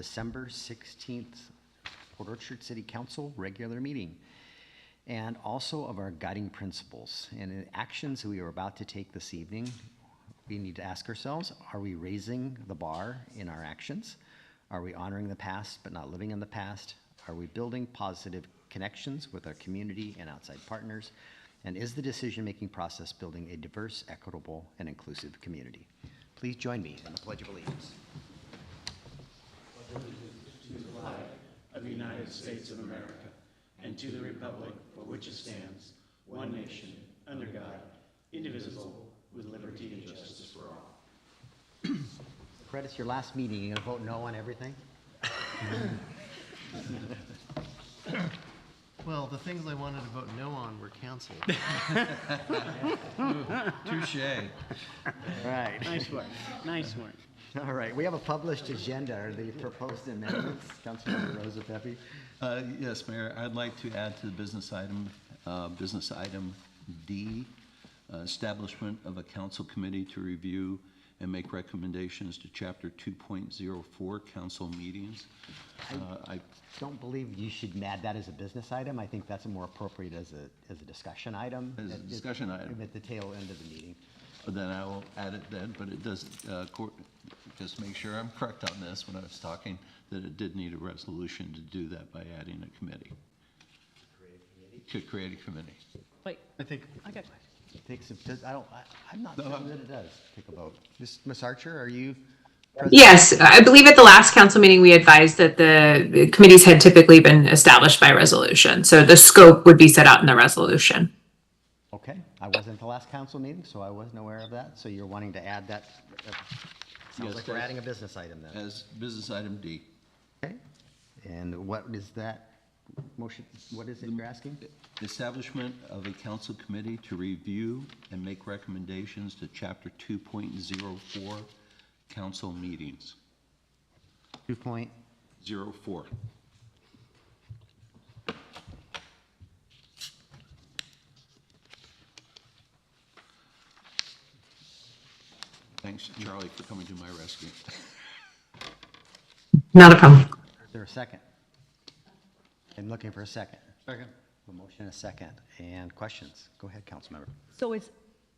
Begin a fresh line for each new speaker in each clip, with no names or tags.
December 16th Port Orchard City Council regular meeting, and also of our guiding principles and the actions we are about to take this evening. We need to ask ourselves, are we raising the bar in our actions? Are we honoring the past but not living in the past? Are we building positive connections with our community and outside partners? And is the decision-making process building a diverse, equitable, and inclusive community? Please join me in the Pledge of Allegiance.
To the flag of the United States of America, and to the republic for which it stands, one nation, under God, indivisible, with liberty and justice for all.
Fred, it's your last meeting. You gonna vote no on everything?
Well, the things I wanted to vote no on were canceled. Touche.
Right.
Nice work, nice work.
All right, we have a published agenda. Are the proposed amendments? Councilmember Rosa Pepe?
Yes, Mayor, I'd like to add to the business item D, establishment of a council committee to review and make recommendations to Chapter 2.04, council meetings.
I don't believe you should add that as a business item. I think that's more appropriate as a discussion item.
As a discussion item.
At the tail end of the meeting.
Then I will add it then, but it does, just make sure I'm correct on this when I was talking, that it did need a resolution to do that by adding a committee. To create a committee.
Wait,
I think
I got,
It takes, I'm not
No,
certain that it does take a vote. Ms. Archer, are you?
Yes, I believe at the last council meeting, we advised that the committees had typically been established by resolution. So the scope would be set out in the resolution.
Okay, I wasn't at the last council meeting, so I wasn't aware of that. So you're wanting to add that? Sounds
Yes,
like we're
that-
adding a business item then.
As business item D.
Okay, and what is that motion? What is it you're asking?
Establishment of a council committee to review and make recommendations to Chapter 2.04, council meetings.
2.04.
04. Thanks, Charlie, for coming to my rescue.
Not a problem.
Is there a second? I'm looking for a second. Second. A motion and a second. And questions? Go ahead, Councilmember.
so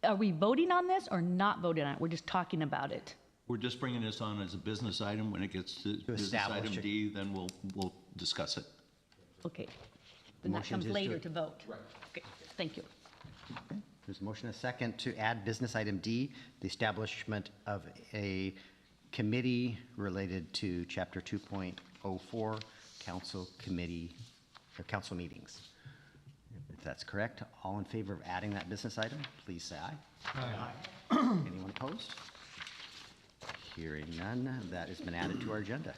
are we voting on this or not voting on it? We're just talking about it?
We're just bringing this on as a business item. When it gets to business
establish
item
it.
D, then we'll discuss it.
Okay. Then that
motion
comes
is to-
later to vote? Right. Okay, thank you.
Okay. There's a motion and a second to add business item D, the establishment of a committee related to Chapter 2.04, council committee, or council meetings. If that's correct, all in favor of adding that business item, please say aye. Aye. Anyone opposed? Hearing none, that has been added to our agenda.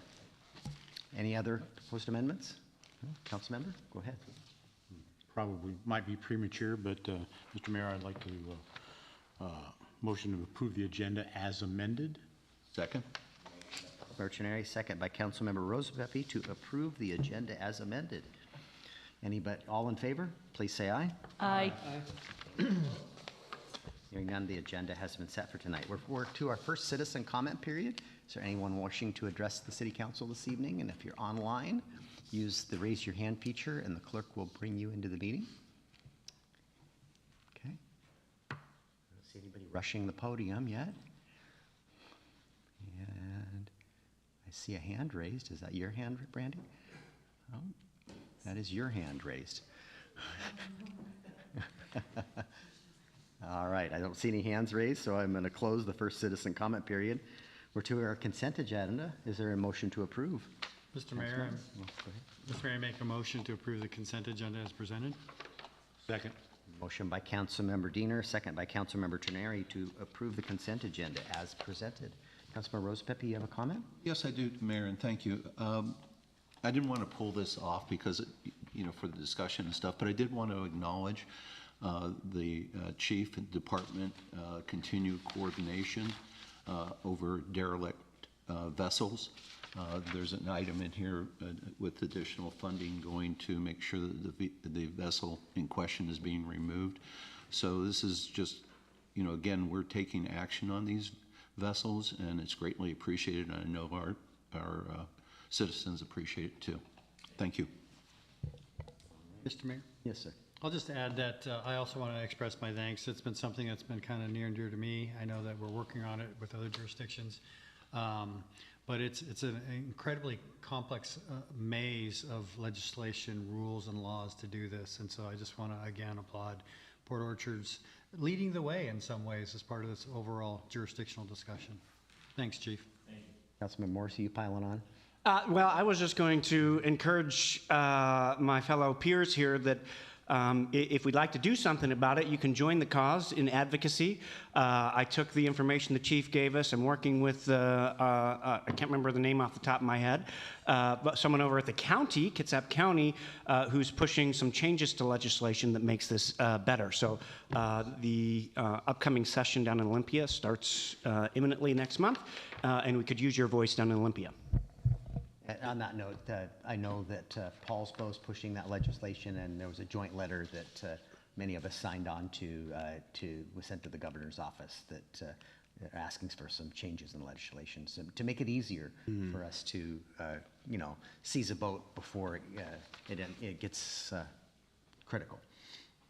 Any other proposed amendments? No? Councilmember, go ahead.
Probably might be premature, but Mr. Mayor, I'd like to motion to approve the agenda as amended.
Second?
Mercenary, second by Councilmember Rosa Pepe to approve the agenda as amended. Anybody, all in favor, please say aye.
Aye.
Hearing none, the agenda has been set for tonight. We're to our first citizen comment period. Is there anyone wishing to address the city council this evening? And if you're online, use the raise your hand feature and the clerk will bring you into the meeting. Okay. I don't see anybody rushing the podium yet. And I see a hand raised. Is that your hand, Brandy? Oh, that is your hand raised. All right, I don't see any hands raised, so I'm going to close the first citizen comment period. We're to our consent agenda. Is there a motion to approve?
Mr. Mayor,
Go ahead.
Mr. Mayor, I make a motion to approve the consent agenda as presented.
Second.
Motion by Councilmember Diener, second by Councilmember Terneri to approve the consent agenda as presented. Councilmember Rosa Pepe, you have a comment?
Yes, I do, Mayor, and thank you. I didn't want to pull this off because, for the discussion and stuff, but I did want to acknowledge the chief and department continued coordination over derelict vessels. There's an item in here with additional funding going to make sure that the vessel in question is being removed. So this is just, again, we're taking action on these vessels, and it's greatly appreciated. I know our citizens appreciate it too. Thank you.
Mr. Mayor?
Yes, sir.
I'll just add that I also want to express my thanks. It's been something that's been kind of near and dear to me. I know that we're working on it with other jurisdictions. But it's an incredibly complex maze of legislation, rules, and laws to do this. And so I just want to, again, applaud Port Orchard's leading the way in some ways as part of this overall jurisdictional discussion. Thanks, Chief.
Councilman Morrissey, you piling on?
Well, I was just going to encourage my fellow peers here that if we'd like to do something about it, you can join the cause in advocacy. I took the information the chief gave us. I'm working with, I can't remember the name off the top of my head, but someone over at the county, Kitsap County, who's pushing some changes to legislation that makes this better. So the upcoming session down in Olympia starts imminently next month, and we could use your voice down in Olympia.
And on that note, I know that Paul's both pushing that legislation, and there was a joint letter that many of us signed on to was sent to the governor's office that they're asking for some changes in legislation to make it easier for us to, seize a boat before it gets critical.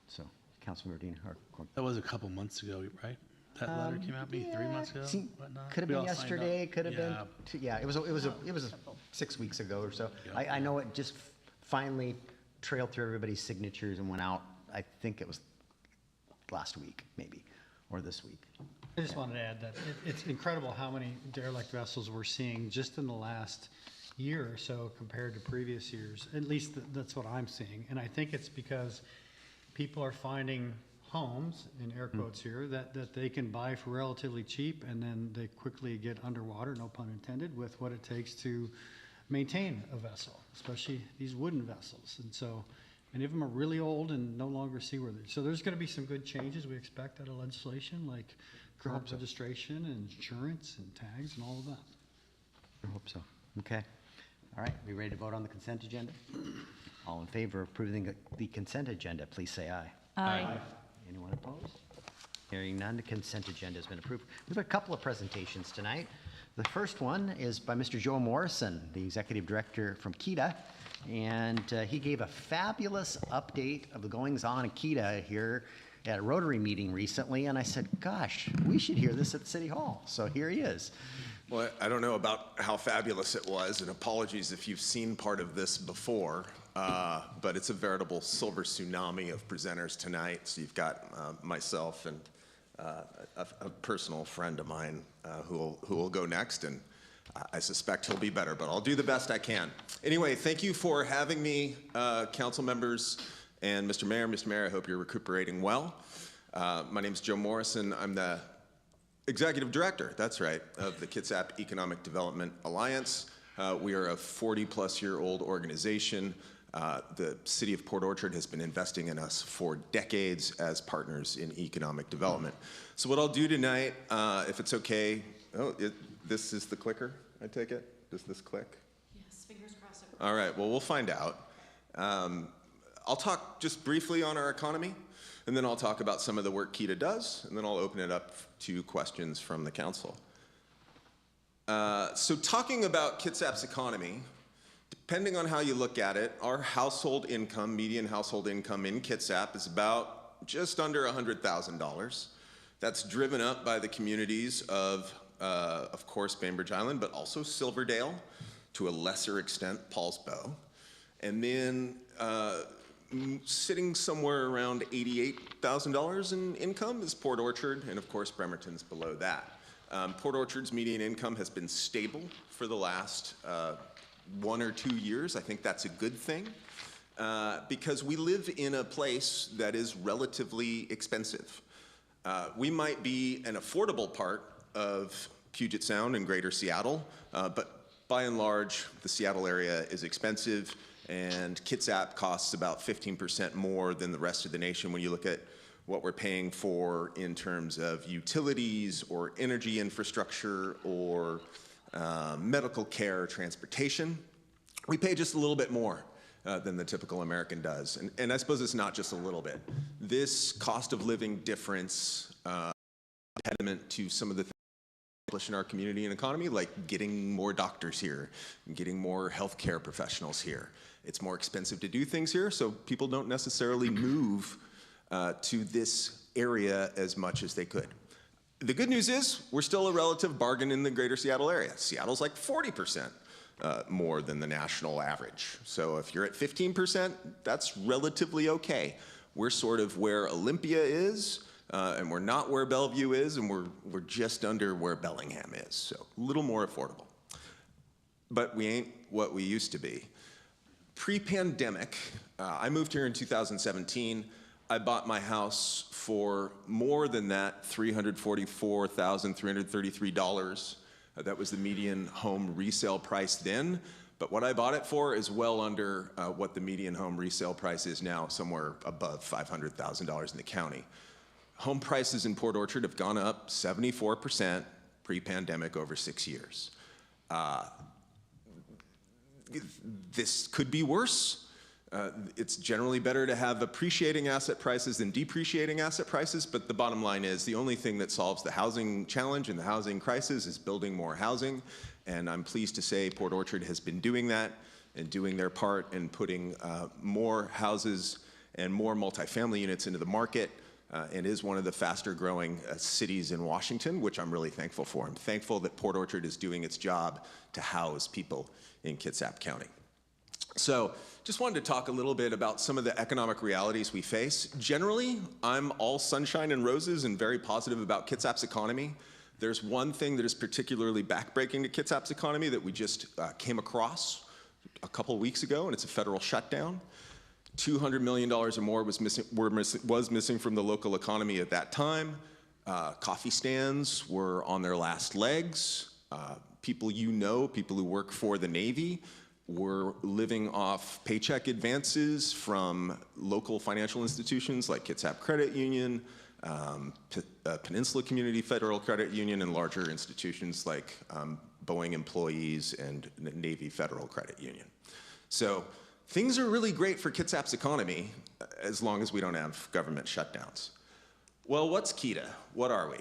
So, Councilman Medina, or
That was a couple months ago, right? That letter came out maybe 3 months ago, whatnot?
Could have
We
been
all signed up.
yesterday, could have
Yeah.
been, it was 6 weeks ago or so. I know it just finally trailed through everybody's signatures and went out, I think it was last week, maybe, or this week.
I just wanted to add that it's incredible how many derelict vessels we're seeing just in the last year or so compared to previous years. At least that's what I'm seeing. And I think it's because people are finding homes, in air quotes here, that they can buy for relatively cheap, and then they quickly get underwater, no pun intended, with what it takes to maintain a vessel, especially these wooden vessels. And so many of them are really old and no longer seaworthy. So there's going to be some good changes we expect out of legislation, like curb registration and insurance and tags and all of that.
I hope so. Okay. All right, we ready to vote on the consent agenda? All in favor of approving the consent agenda, please say aye.
Aye.
Anyone opposed? Hearing none, the consent agenda has been approved. We have a couple of presentations tonight. The first one is by Mr. Joe Morrison, the Executive Director from KEDA, and he gave a fabulous update of the goings-on in KEDA here at a Rotary meeting recently, and I said, gosh, we should hear this at City Hall. So here he is.
Well, I don't know about how fabulous it was, and apologies if you've seen part of this before, but it's a veritable silver tsunami of presenters tonight. So you've got myself and a personal friend of mine who will go next, and I suspect he'll be better, but I'll do the best I can. Anyway, thank you for having me, council members and Mr. Mayor. Mr. Mayor, I hope you're recuperating well. My name is Joe Morrison. I'm the Executive Director, that's right, of the Kitsap Economic Development Alliance. We are a 40-plus-year-old organization. The city of Port Orchard has been investing in us for decades as partners in economic development. So what I'll do tonight, if it's okay, this is the clicker, I take it? Does this click?
Yes, fingers crossed.
All right, well, we'll find out. I'll talk just briefly on our economy, and then I'll talk about some of the work KEDA does, and then I'll open it up to questions from the council. So talking about Kitsap's economy, depending on how you look at it, our household income, median household income in Kitsap is about just under $100,000. That's driven up by the communities of course, Bainbridge Island, but also Silverdale, to a lesser extent, Paul's Bow. And then sitting somewhere around $88,000 in income is Port Orchard, and of course, Bremerton's below that. Port Orchard's median income has been stable for the last 1 or 2 years. I think that's a good thing because we live in a place that is relatively expensive. We might be an affordable part of Puget Sound and Greater Seattle, but by and large, the Seattle area is expensive, and Kitsap costs about 15% more than the rest of the nation when you look at what we're paying for in terms of utilities or energy infrastructure or medical care, transportation. We pay just a little bit more than the typical American does. And I suppose it's not just a little bit. This cost of living difference impediment to some of the accomplish in our community and economy, like getting more doctors here, and getting more healthcare professionals here. It's more expensive to do things here, so people don't necessarily move to this area as much as they could. The good news is we're still a relative bargain in the greater Seattle area. Seattle's like 40% more than the national average. So if you're at 15%, that's relatively okay. We're sort of where Olympia is, and we're not where Bellevue is, and we're just under where Bellingham is, so a little more affordable. But we ain't what we used to be. Pre-pandemic, I moved here in 2017. I bought my house for more than that, $344,333. That was the median home resale price then. But what I bought it for is well under what the median home resale price is now, somewhere above $500,000 in the county. Home prices in Port Orchard have gone up 74% pre-pandemic over 6 years. This could be worse. It's generally better to have appreciating asset prices than depreciating asset prices, but the bottom line is the only thing that solves the housing challenge and the housing crisis is building more housing, and I'm pleased to say Port Orchard has been doing that and doing their part in putting more houses and more multifamily units into the market, and is one of the faster growing cities in Washington, which I'm really thankful for. I'm thankful that Port Orchard is doing its job to house people in Kitsap County. So just wanted to talk a little bit about some of the economic realities we face. Generally, I'm all sunshine and roses and very positive about Kitsap's economy. There's one thing that is particularly backbreaking to Kitsap's economy that we just came across a couple weeks ago, and it's a federal shutdown. $200 million or more was missing from the local economy at that time. Coffee stands were on their last legs. People people who work for the Navy, were living off paycheck advances from local financial institutions like Kitsap Credit Union, Peninsula Community Federal Credit Union, and larger institutions like Boeing employees and Navy Federal Credit Union. So things are really great for Kitsap's economy as long as we don't have government shutdowns. Well, what's KEDA? What are we?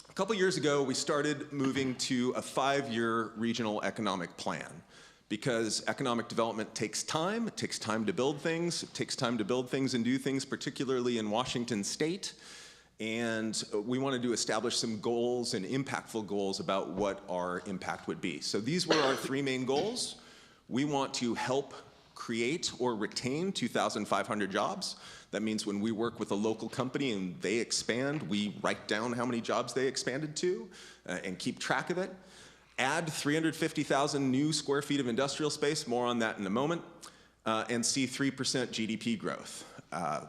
A couple years ago, we started moving to a 5-year regional economic plan, because economic development takes time. It takes time to build things. It takes time to build things and do things, particularly in Washington State. And we wanted to establish some goals and impactful goals about what our impact would be. So these were our 3 main goals. We want to help create or retain 2,500 jobs. That means when we work with a local company and they expand, we write down how many jobs they expanded to and keep track of it. Add 350,000 new square feet of industrial space, more on that in a moment, and see 3% GDP growth.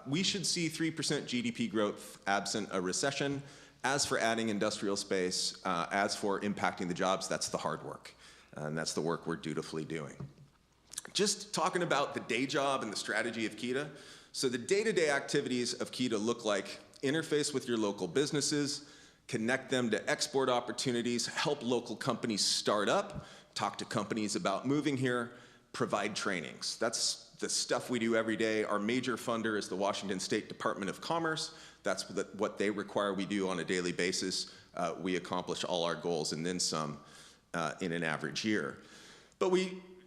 We should see 3% GDP growth absent a recession. As for adding industrial space, as for impacting the jobs, that's the hard work, and that's the work we're dutifully doing. Just talking about the day job and the strategy of KEDA. So the day-to-day activities of KEDA look like interface with your local businesses, connect them to export opportunities, help local companies start up, talk to companies about moving here, provide trainings. That's the stuff we do every day. Our major funder is the Washington State Department of Commerce. That's what they require we do on a daily basis. We accomplish all our goals and then some in an average year. But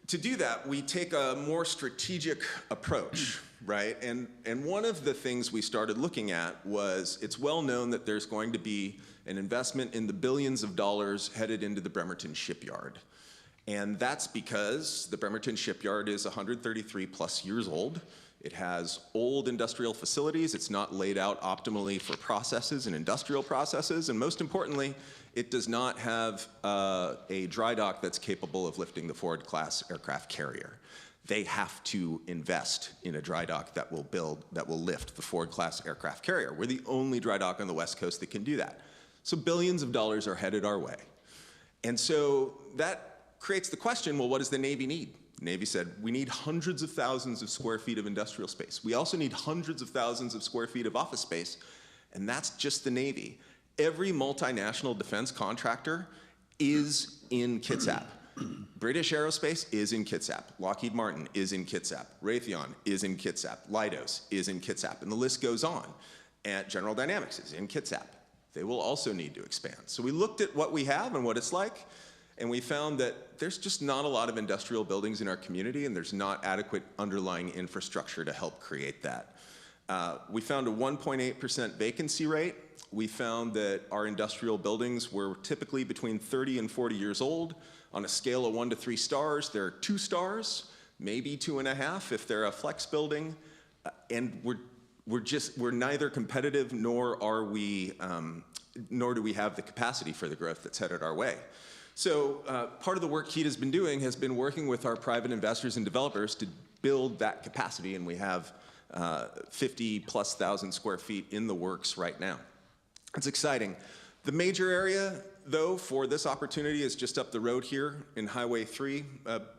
to do that, we take a more strategic approach, right? And one of the things we started looking at was, it's well known that there's going to be an investment in the billions of dollars headed into the Bremerton shipyard. And that's because the Bremerton shipyard is 133 plus years old. It has old industrial facilities. It's not laid out optimally for processes and industrial processes. And most importantly, it does not have a dry dock that's capable of lifting the Ford-class aircraft carrier. They have to invest in a dry dock that will lift the Ford-class aircraft carrier. We're the only dry dock on the West Coast that can do that. So billions of dollars are headed our way. And so that creates the question, well, what does the Navy need? The Navy said, we need hundreds of thousands of square feet of industrial space. We also need hundreds of thousands of square feet of office space, and that's just the Navy. Every multinational defense contractor is in Kitsap. British Aerospace is in Kitsap. Lockheed Martin is in Kitsap. Raytheon is in Kitsap. Leidos is in Kitsap. And the list goes on. And General Dynamics is in Kitsap. they will also need to expand. So we looked at what we have and what it's like, and we found that there's just not a lot of industrial buildings in our community, and there's not adequate underlying infrastructure to help create that. We found a 1.8% vacancy rate. We found that our industrial buildings were typically between 30 and 40 years old. On a scale of 1 to 3 stars, they're 2 stars, maybe 2.5 if they're a flex building. And we're neither competitive nor do we have the capacity for the growth that's headed our way. So part of the work KEDA's been doing has been working with our private investors and developers to build that capacity, and we have 50+ thousand square feet in the works right now. It's exciting. The major area, though, for this opportunity is just up the road here in Highway 3,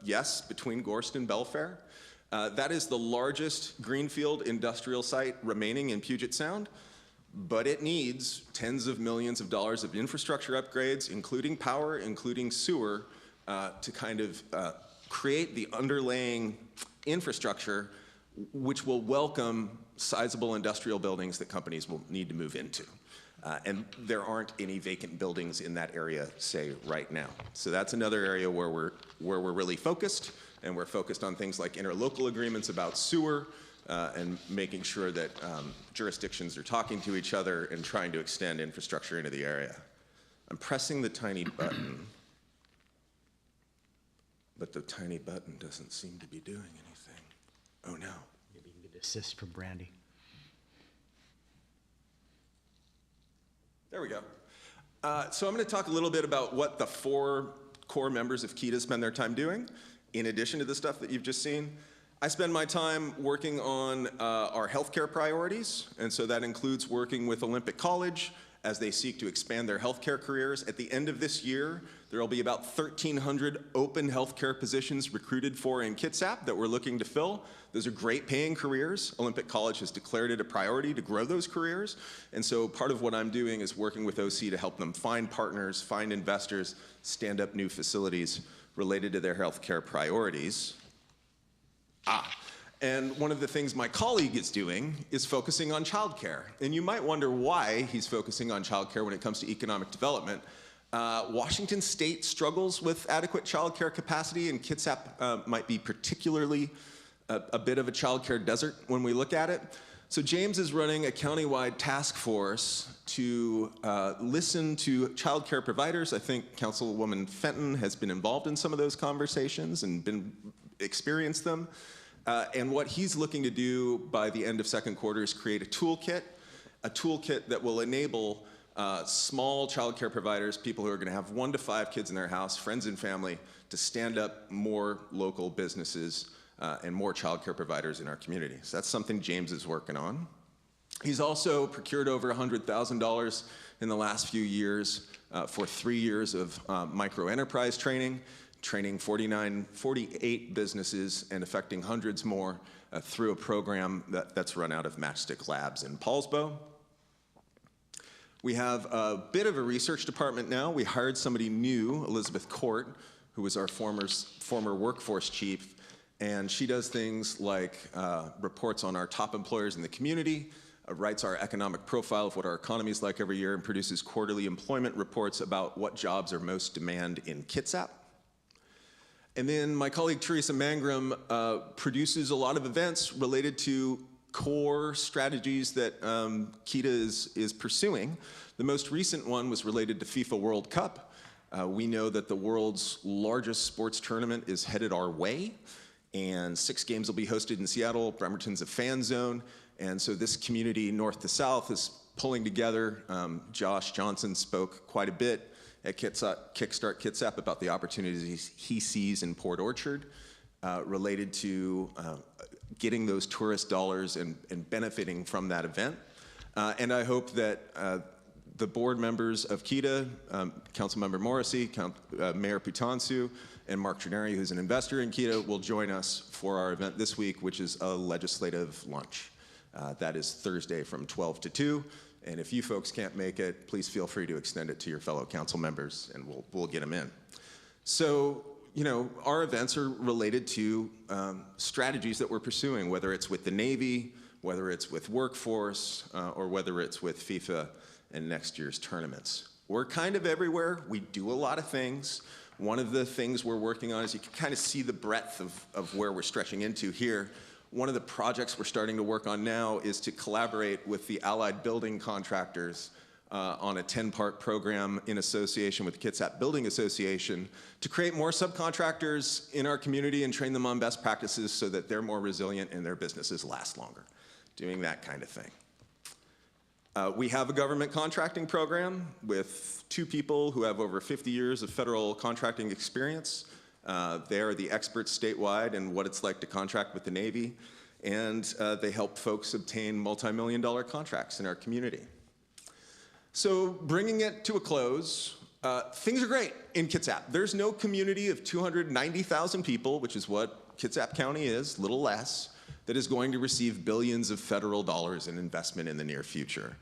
yes, between Gorst and Belfair. That is the largest greenfield industrial site remaining in Puget Sound, but it needs tens of millions of dollars of infrastructure upgrades, including power, including sewer, to kind of create the underlying infrastructure which will welcome sizable industrial buildings that companies will need to move into. And there aren't any vacant buildings in that area, say, right now. So that's another area where we're really focused, and we're focused on things like interlocal agreements about sewer, and making sure that jurisdictions are talking to each other and trying to extend infrastructure into the area. I'm pressing the tiny button, but the tiny button doesn't seem to be doing anything. Oh no.
Maybe you can get assist from Brandy.
There we go. So I'm going to talk a little bit about what the 4 core members of KEDA spend their time doing, in addition to the stuff that you've just seen. I spend my time working on our healthcare priorities, and so that includes working with Olympic College as they seek to expand their healthcare careers. At the end of this year, there will be about 1,300 open healthcare positions recruited for in Kitsap that we're looking to fill. Those are great paying careers. Olympic College has declared it a priority to grow those careers. And so part of what I'm doing is working with OC to help them find partners, find investors, stand up new facilities related to their healthcare priorities. And one of the things my colleague is doing is focusing on childcare. And you might wonder why he's focusing on childcare when it comes to economic development. Washington State struggles with adequate childcare capacity, and Kitsap might be particularly a bit of a childcare desert when we look at it. So James is running a countywide task force to listen to childcare providers. I think Councilwoman Fenton has been involved in some of those conversations and experienced them. And what he's looking to do by the end of second quarter is create a toolkit that will enable small childcare providers, people who are going to have 1 to 5 kids in their house, friends and family, to stand up more local businesses and more childcare providers in our community. So that's something James is working on. He's also procured over $100,000 in the last few years for 3 years of micro-enterprise training 48 businesses and affecting hundreds more through a program that's run out of Matchstick Labs in Paulsbo. We have a bit of a research department now. We hired somebody new, Elizabeth Court, who was our former workforce chief, and she does things like reports on our top employers in the community, writes our economic profile of what our economy is like every year, and produces quarterly employment reports about what jobs are most demand in Kitsap. And then my colleague Teresa Mangrum produces a lot of events related to core strategies that KEDA is pursuing. The most recent one was related to FIFA World Cup. We know that the world's largest sports tournament is headed our way, and 6 games will be hosted in Seattle. Bremerton's a fan zone, and so this community, north to south, is pulling together. Josh Johnson spoke quite a bit at Kickstart Kitsap about the opportunities he sees in Port Orchard related to getting those tourist dollars and benefiting from that event. And I hope that the board members of KEDA, Councilmember Morrissey, Mayor Putansu, and Mark Trenary, who's an investor in KEDA, will join us for our event this week, which is a legislative lunch. That is Thursday from 12 to 2. And if you folks can't make it, please feel free to extend it to your fellow council members, and we'll get them in. So, you know, our events are related to strategies that we're pursuing, whether it's with the Navy, whether it's with workforce, or whether it's with FIFA and next year's tournaments. We're kind of everywhere. We do a lot of things. One of the things we're working on is you can kind of see the breadth of where we're stretching into here. One of the projects we're starting to work on now is to collaborate with the Allied Building Contractors on a 10-part program in association with the Kitsap Building Association to create more subcontractors in our community and train them on best practices so that they're more resilient and their businesses last longer. Doing that kind of thing. We have a government contracting program with 2 people who have over 50 years of federal contracting experience. They are the experts statewide in what it's like to contract with the Navy, and they help folks obtain multi-million-dollar contracts in our community. So bringing it to a close, things are great in Kitsap. There's no community of 290,000 people, which is what Kitsap County is, little less, that is going to receive billions of federal dollars in investment in the near future.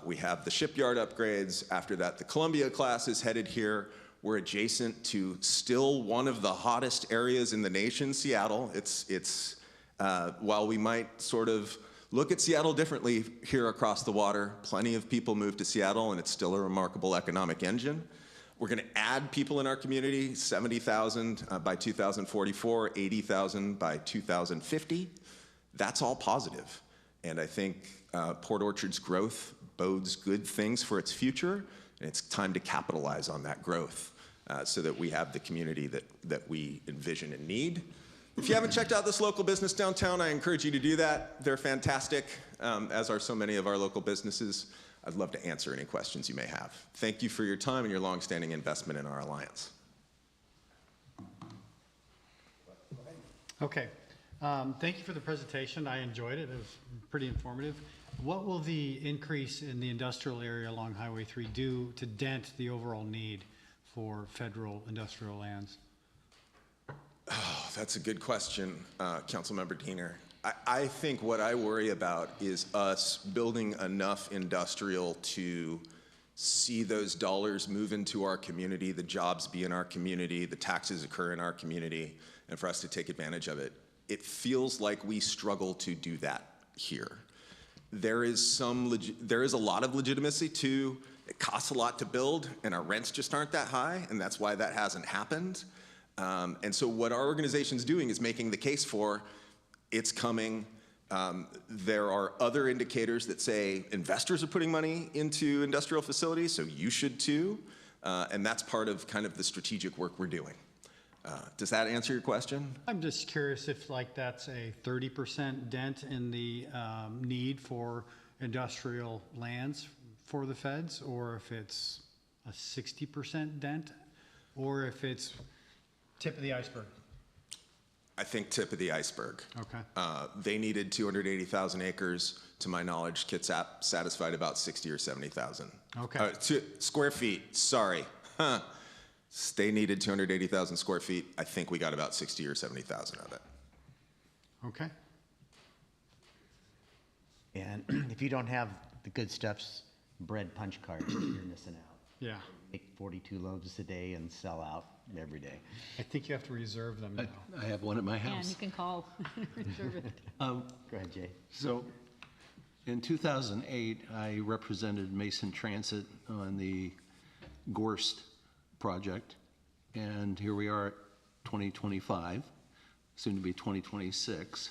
We have the shipyard upgrades. After that, the Columbia class is headed here. We're adjacent to still one of the hottest areas in the nation, Seattle. While we might sort of look at Seattle differently here across the water, plenty of people move to Seattle, and it's still a remarkable economic engine. We're going to add people in our community, 70,000 by 2044, 80,000 by 2050. That's all positive. And I think Port Orchard's growth bodes good things for its future, and it's time to capitalize on that growth so that we have the community that we envision and need. If you haven't checked out this local business downtown, I encourage you to do that. They're fantastic, as are so many of our local businesses. I'd love to answer any questions you may have. Thank you for your time and your longstanding investment in our alliance.
Okay. Thank you for the presentation. I enjoyed it. It was pretty informative. What will the increase in the industrial area along Highway 3 do to dent the overall need for federal industrial lands?
Oh, that's a good question, Councilmember Diener. I think what I worry about is us building enough industrial to see those dollars move into our community, the jobs be in our community, the taxes occur in our community, and for us to take advantage of it. It feels like we struggle to do that here. There is a lot of legitimacy to it costs a lot to build, and our rents just aren't that high, and that's why that hasn't happened. And so what our organization's doing is making the case for it's coming. There are other indicators that say investors are putting money into industrial facilities, so you should too. And that's part of kind of the strategic work we're doing. Does that answer your question?
I'm just curious if that's a 30% dent in the need for industrial lands for the feds, or if it's a 60% dent, or if it's tip of the iceberg.
I think tip of the iceberg.
Okay.
They needed 280,000 acres. To my knowledge, Kitsap satisfied about 60 or 70,000.
Okay.
Square feet, sorry. Huh. They needed 280,000 square feet. I think we got about 60 or 70,000 of it.
Okay.
And if you don't have the good stuff's bread punch card, you're missing out.
Yeah.
Make 42 loaves a day and sell out every day.
I think you have to reserve them now.
I have one at my
And you
house.
can call, reserve it.
Go ahead, Jay.
So in 2008, I represented Mason Transit on the Gorst project, and here we are at 2025, soon to be 2026.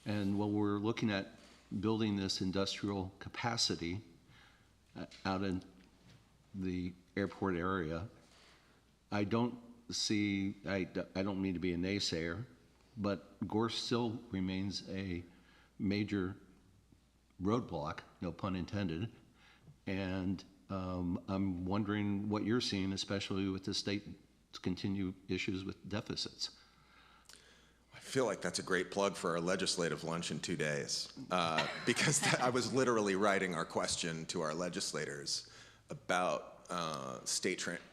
And while we're looking at building this industrial capacity out in the airport area, I don't see, I don't mean to be a naysayer, but Gorst still remains a major roadblock, no pun intended. And I'm wondering what you're seeing, especially with the state's continued issues with deficits.
I feel like that's a great plug for our legislative lunch in 2 days, because I was literally writing our question to our legislators about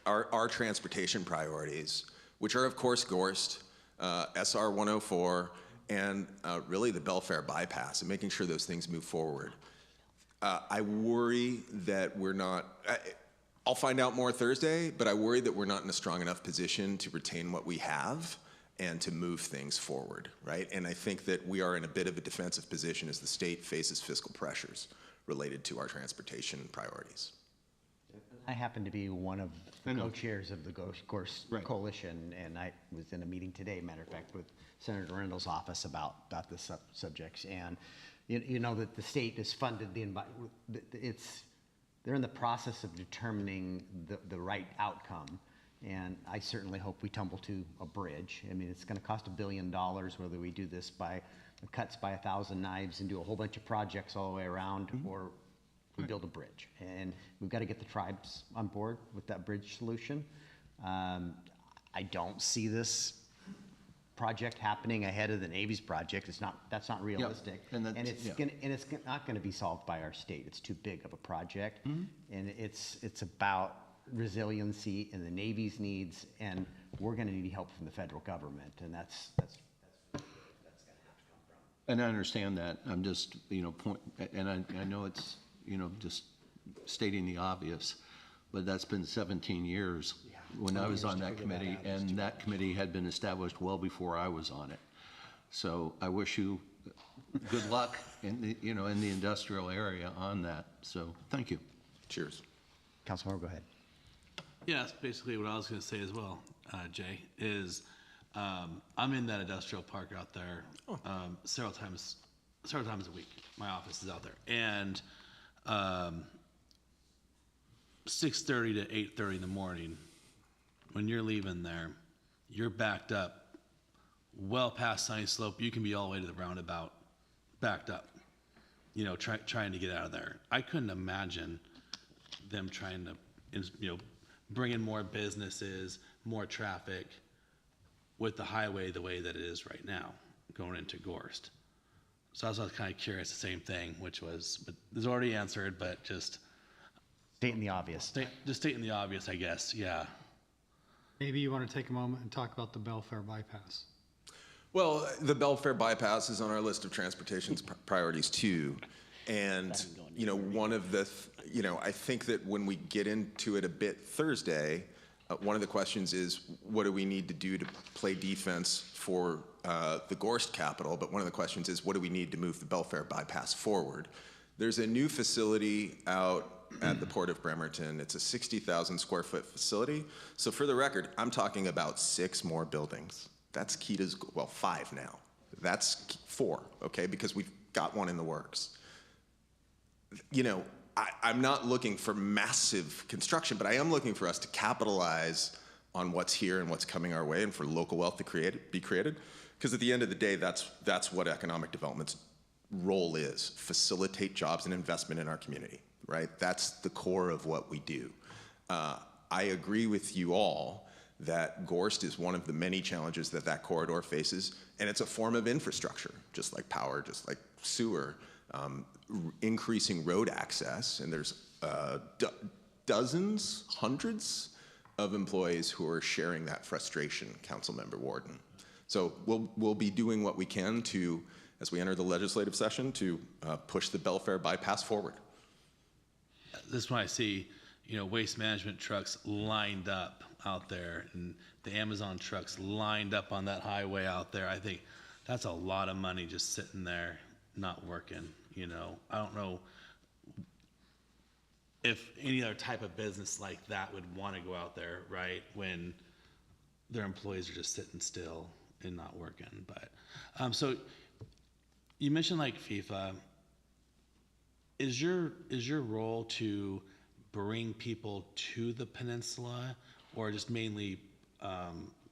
our transportation priorities, which are of course Gorst, SR 104, and really the Belfair bypass, and making sure those things move forward. I worry that we're not, I'll find out more Thursday, but I worry that we're not in a strong enough position to retain what we have and to move things forward, right? And I think that we are in a bit of a defensive position as the state faces fiscal pressures related to our transportation priorities.
I happen to be one of the
I know.
co-chairs of the Gorse
Right.
Coalition, and I was in a meeting today, matter of fact, with Senator Rendell's office about this subjects. And you know that the state has funded they're in the process of determining the right outcome. And I certainly hope we tumble to a bridge. I mean, it's gonna cost $1 billion whether we do this by, cuts by 1,000 knives and do a whole bunch of projects all the way around, or we build a bridge. And we've gotta get the tribes on board with that bridge solution. I don't see this project happening ahead of the Navy's project. That's not realistic.
and that's-
It's not gonna be solved by our state. It's too big of a project.
Mm-hmm.
And it's about resiliency and the Navy's needs, and we're gonna need help from the federal government, and that's gonna have to come from.
And I understand that. I'm just, and I know it's, just stating the obvious, but that's been 17 years when I was on that committee, and that committee had been established well before I was on it. So I wish you good luck in the, in the industrial area on that. So thank you.
Cheers.
Councilmember, go ahead.
Yeah, that's basically what I was gonna say as well, Jay, is, I'm in that industrial park out there, several times a week. My office is out there. And, 6:30 to 8:30 in the morning, when you're leaving there, you're backed up well past Sunny Slope. You can be all the way to the roundabout, backed up, trying to get out of there. I couldn't imagine them trying to, bring in more businesses, more traffic with the highway the way that it is right now, going into Gorst. So I was kind of curious, the same thing, but it's already answered, but just
Stating the obvious.
just stating the obvious, I guess, yeah.
Maybe you want to take a moment and talk about the Belfair bypass.
Well, the Belfair bypass is on our list of transportation's priorities too. And, one of the, I think that when we get into it a bit Thursday, one of the questions is, what do we need to do to play defense for the Gorst capital? But one of the questions is, what do we need to move the Belfair bypass forward? There's a new facility out at the Port of Bremerton. It's a 60,000 square foot facility. So for the record, I'm talking about 6 more buildings. That's Kita's, 5 now. That's 4, okay, because we've got one in the works. I'm not looking for massive construction, but I am looking for us to capitalize on what's here and what's coming our way, and for local wealth to be created. Because at the end of the day, that's what economic development's role is: facilitate jobs and investment in our community, right? That's the core of what we do. I agree with you all that Gorst is one of the many challenges that corridor faces, and it's a form of infrastructure, just like power, just like sewer. Increasing road access, and there's dozens, hundreds of employees who are sharing that frustration, Councilmember Warden. So we'll be doing what we can to, as we enter the legislative session, to push the Belfair bypass forward.
This is when I see, waste management trucks lined up out there, and the Amazon trucks lined up on that highway out there. I think that's a lot of money just sitting there, not working. I don't know if any other type of business like that would want to go out there, right, when their employees are just sitting still and not working. But so you mentioned like FIFA. Is your role to bring people to the peninsula, or just mainly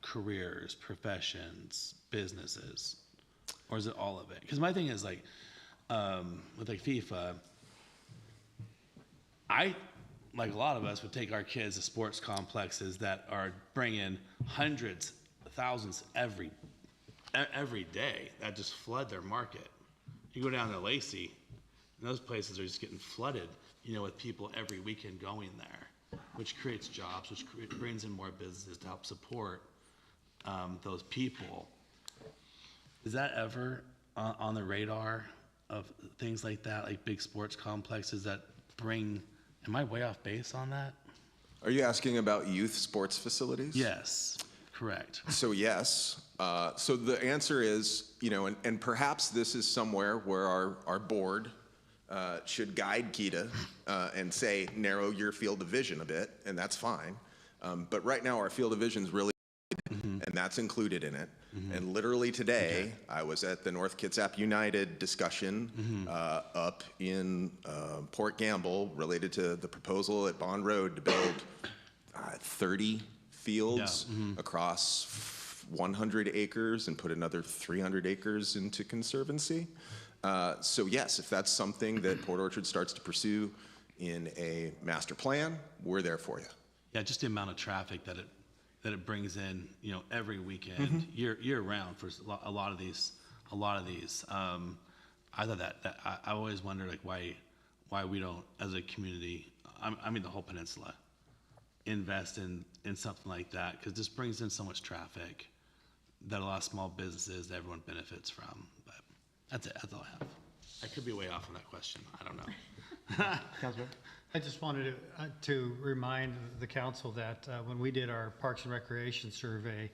careers, professions, businesses, or is it all of it? Because my thing is like, with like FIFA, I, like a lot of us, would take our kids to sports complexes that are bringing hundreds, thousands every day that just flood their market. You go down to Lacey, and those places are just getting flooded, with people every weekend going there, which creates jobs, which brings in more businesses to help support those people. Is that ever on the radar of things like that, like big sports complexes that bring, am I way off base on that?
Are you asking about youth sports facilities?
Yes, correct.
So yes. So the answer is, and perhaps this is somewhere where our board should guide KETA and say, narrow your field of vision a bit, and that's fine. But right now, our field of vision is really, and that's included in it. And literally today, I was at the North Kitsap United discussion up in Port Gamble related to the proposal at Bond Road to build 30 fields across 100 acres and put another 300 acres into conservancy. So yes, if that's something that Port Orchard starts to pursue in a master plan, we're there for you.
Yeah, just the amount of traffic that it brings in, you know, every weekend, year round for a lot of these. I thought that I always wonder like why we don't, as a community, I mean the whole peninsula, invest in something like that, because this brings in so much traffic that a lot of small businesses, everyone benefits from. But that's it. That's all I have. I could be way off on that question. I don't know.
Councilor?
I just wanted to remind the council that when we did our Parks and Recreation survey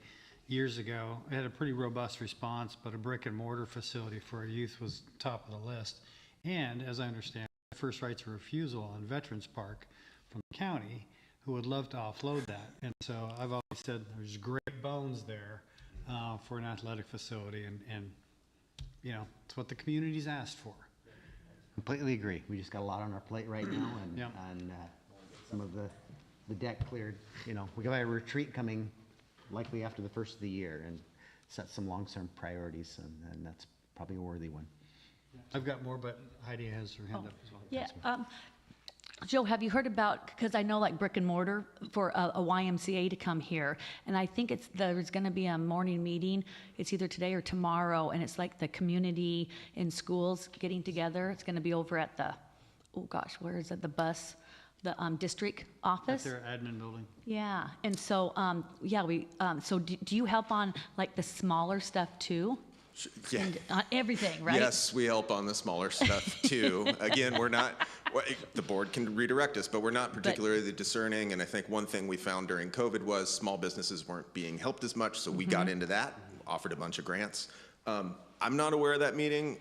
years ago, it had a pretty robust response, but a brick and mortar facility for our youth was top of the list. And as I understand, first rights of refusal on Veterans Park from the county, who would love to offload that. And so I've always said there's great bones there for an athletic facility, and you know, it's what the community's asked for.
Completely agree. We just got a lot on our plate right now, and,
Yeah.
and some of the deck cleared. You know, we got a retreat coming likely after the first of the year, and set some long-term priorities, and that's probably a worthy one.
I've got more, but Heidi has her hand up as well.
Yeah, Joe, have you heard about, because I know like brick and mortar for a YMCA to come here, and I think there's going to be a morning meeting. It's either today or tomorrow, and it's like the community in schools getting together. It's going to be over at the, oh gosh, where is it? The district office.
At their admin building.
Yeah, and so so do you help on like the smaller stuff too?
Yeah.
And, everything, right?
Yes, we help on the smaller stuff too. Again, we're not, the board can redirect us, but we're not particularly discerning. And I think one thing we found during COVID was small businesses weren't being helped as much. So we got into that, offered a bunch of grants. I'm not aware of that meeting.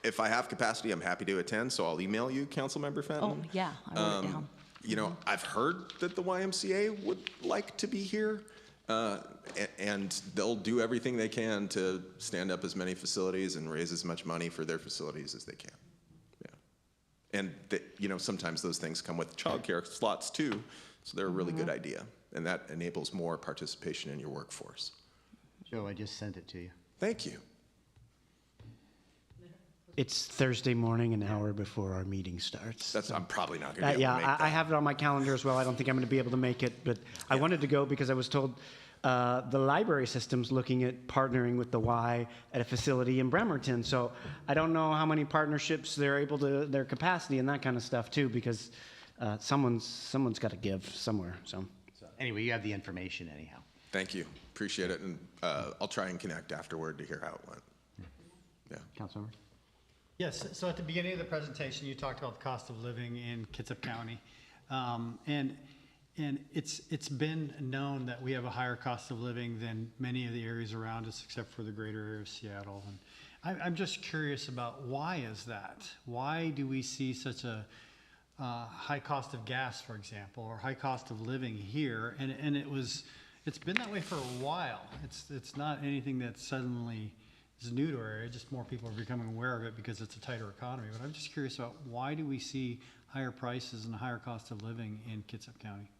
If I have capacity, I'm happy to attend. So I'll email you, Councilmember Fenton.
Oh, yeah, I wrote it down.
You know, I've heard that the YMCA would like to be here. And they'll do everything they can to stand up as many facilities and raise as much money for their facilities as they can. Yeah. And, you know, sometimes those things come with childcare slots too, so they're a really good idea. And that enables more participation in your workforce.
Joe, I just sent it to you.
Thank you.
It's Thursday morning, an hour before our meeting starts.
I'm probably not going to be able to make that.
I have it on my calendar as well. I don't think I'm going to be able to make it, but I wanted to go because I was told the library system's looking at partnering with the Y at a facility in Bremerton. So I don't know how many partnerships they're able to, their capacity and that kind of stuff too, because someone's got to give somewhere. So
Anyway, you have the information anyhow.
Thank you. Appreciate it. And I'll try and connect afterward to hear how it went. Yeah.
Councilmember?
Yes, so at the beginning of the presentation, you talked about the cost of living in Kitsap County. And it's been known that we have a higher cost of living than many of the areas around us, except for the greater area of Seattle. And I'm just curious about why is that? Why do we see such a high cost of gas, for example, or high cost of living here? And it's been that way for a while. It's not anything that suddenly is new to our area, just more people are becoming aware of it because it's a tighter economy. But I'm just curious about why do we see higher prices and a higher cost of living in Kitsap County?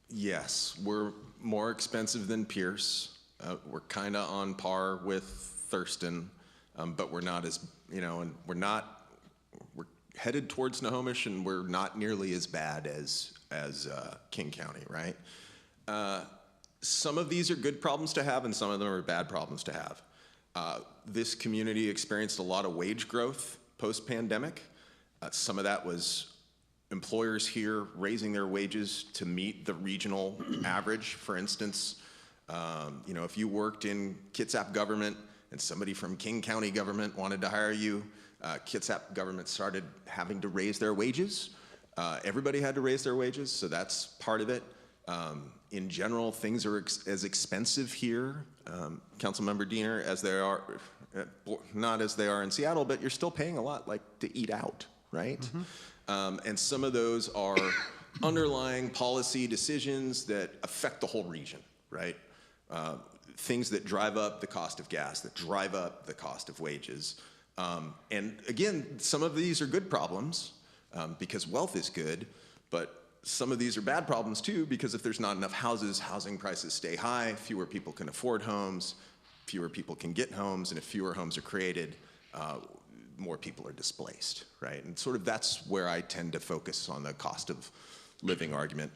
Yes, we're more expensive than Pierce. We're kind of on par with Thurston, but we're not as, you know, and we're headed towards Snohomish, and we're not nearly as bad as King County, right? Some of these are good problems to have, and some of them are bad problems to have. This community experienced a lot of wage growth post-pandemic. Some of that was employers here raising their wages to meet the regional average. For instance, you know, if you worked in Kitsap government and somebody from King County government wanted to hire you, Kitsap government started having to raise their wages. Everybody had to raise their wages, so that's part of it. In general, things are as expensive here, Councilmember Diener, as they are, not as they are in Seattle, but you're still paying a lot, like, to eat out, right? And some of those are underlying policy decisions that affect the whole region, right? Things that drive up the cost of gas, that drive up the cost of wages. And again, some of these are good problems because wealth is good, but some of these are bad problems too, because if there's not enough houses, housing prices stay high, fewer people can afford homes, fewer people can get homes, and if fewer homes are created, more people are displaced, right? And sort of that's where I tend to focus on the cost of living argument.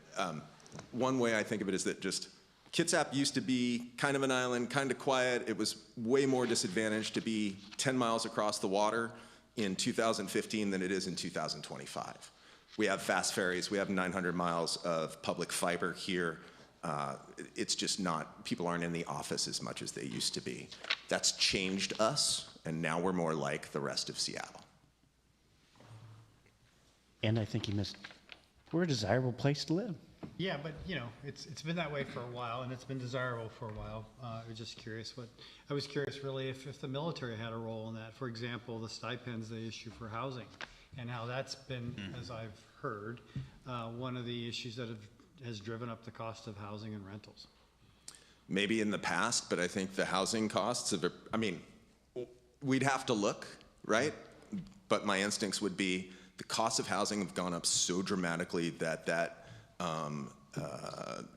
One way I think of it is that just Kitsap used to be kind of an island, kind of quiet. It was way more disadvantaged to be 10 miles across the water in 2015 than it is in 2025. We have fast ferries. We have 900 miles of public fiber here. It's just not, people aren't in the office as much as they used to be. That's changed us, and now we're more like the rest of Seattle.
And I think you missed, we're a desirable place to live.
Yeah, but you know, it's been that way for a while, and it's been desirable for a while. I was just curious I was curious really if the military had a role in that. For example, the stipends they issue for housing, and how that's been, as I've heard, one of the issues that has driven up the cost of housing and rentals.
Maybe in the past, but I think the housing costs of, I mean, we'd have to look, right? But my instincts would be the costs of housing have gone up so dramatically that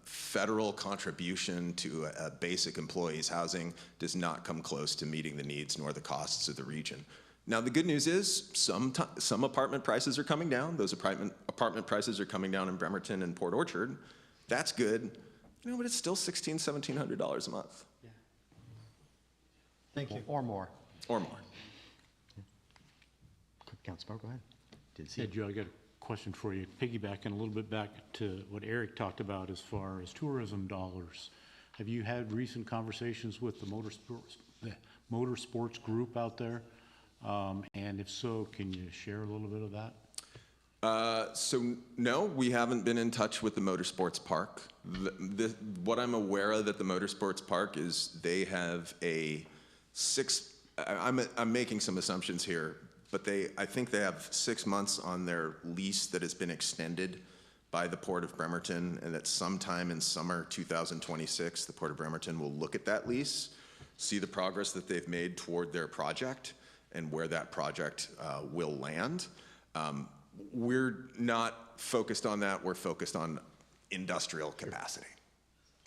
federal contribution to a basic employee's housing does not come close to meeting the needs nor the costs of the region. Now, the good news is some apartment prices are coming down. Those apartment prices are coming down in Bremerton and Port Orchard. That's good, you know, but it's still $1,600, $1,700 a month.
Yeah. Thank you.
Or more.
Or more.
Councilmember, go ahead. Did see.
Hey, Joe, I got a question for you. Piggybacking a little bit back to what Eric talked about as far as tourism dollars. Have you had recent conversations with the motorsports group out there? And if so, can you share a little bit of that?
So no, we haven't been in touch with the Motorsports Park. What I'm aware of at the Motorsports Park is they have I'm making some assumptions here, but I think they have 6 months on their lease that has been extended by the Port of Bremerton, and that sometime in summer 2026, the Port of Bremerton will look at that lease, see the progress that they've made toward their project, and where that project will land. We're not focused on that. We're focused on industrial capacity.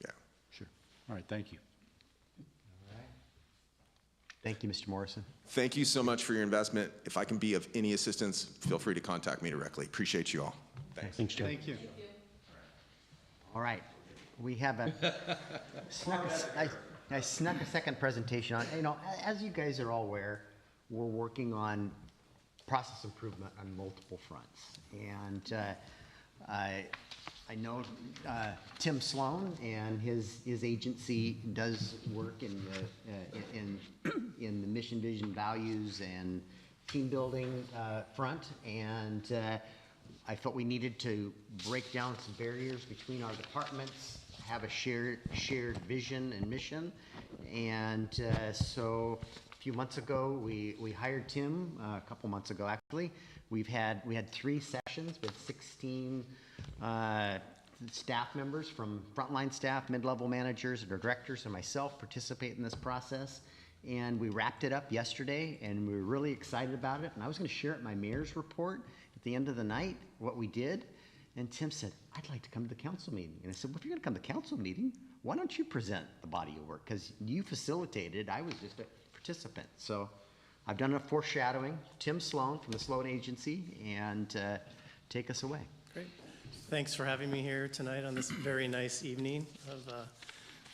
Yeah.
Sure. All right, thank you.
Thank you, Mr. Morrison.
Thank you so much for your investment. If I can be of any assistance, feel free to contact me directly. Appreciate you all. Thanks.
Thanks, Joe.
Thank you.
All right, we have I snuck a second presentation on, you know, as you guys are all aware, we're working on process improvement on multiple fronts. And I know Tim Sloan and his agency does work in the mission, vision, values, and team building front. And I felt we needed to break down some barriers between our departments, have a shared vision and mission. And so a few months ago, we hired Tim, a couple months ago actually. We had 3 sessions with 16 staff members from frontline staff, mid-level managers, and directors, and myself participate in this process. And we wrapped it up yesterday, and we were really excited about it. And I was going to share it in my mayor's report at the end of the night, what we did. And Tim said, I'd like to come to the council meeting. And I said, well, if you're going to come to the council meeting, why don't you present the body of work? Because you facilitated, I was just a participant. So I've done enough foreshadowing. Tim Sloan from the Sloan Agency, and take us away.
Great. Thanks for having me here tonight on this very nice evening of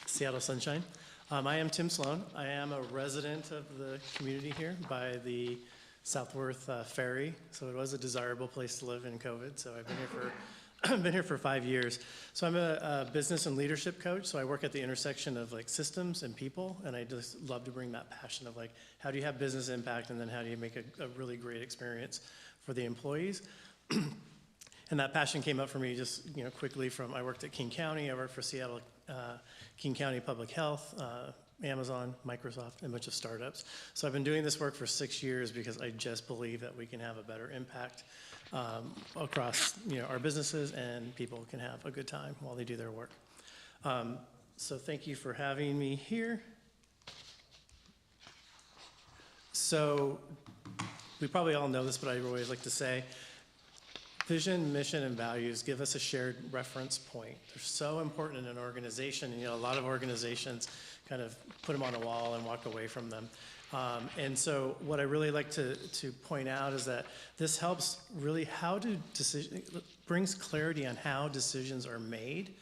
Seattle sunshine. I am Tim Sloan. I am a resident of the community here by the Southworth Ferry. So it was a desirable place to live in COVID. So I've been here for 5 years. So I'm a business and leadership coach. So I work at the intersection of like systems and people. And I just love to bring that passion of like, how do you have business impact? And then how do you make a really great experience for the employees? And that passion came up for me just, quickly from, I worked at King County, I worked for Seattle, King County Public Health, Amazon, Microsoft, and a bunch of startups. So I've been doing this work for 6 years because I just believe that we can have a better impact across, our businesses, and people can have a good time while they do their work. So thank you for having me here. So we probably all know this, but I always like to say, vision, mission, and values give us a shared reference point. They're so important in an organization, and a lot of organizations kind of put them on a wall and walk away from them. And so what I really like to point out is that this helps really brings clarity on how decisions are made.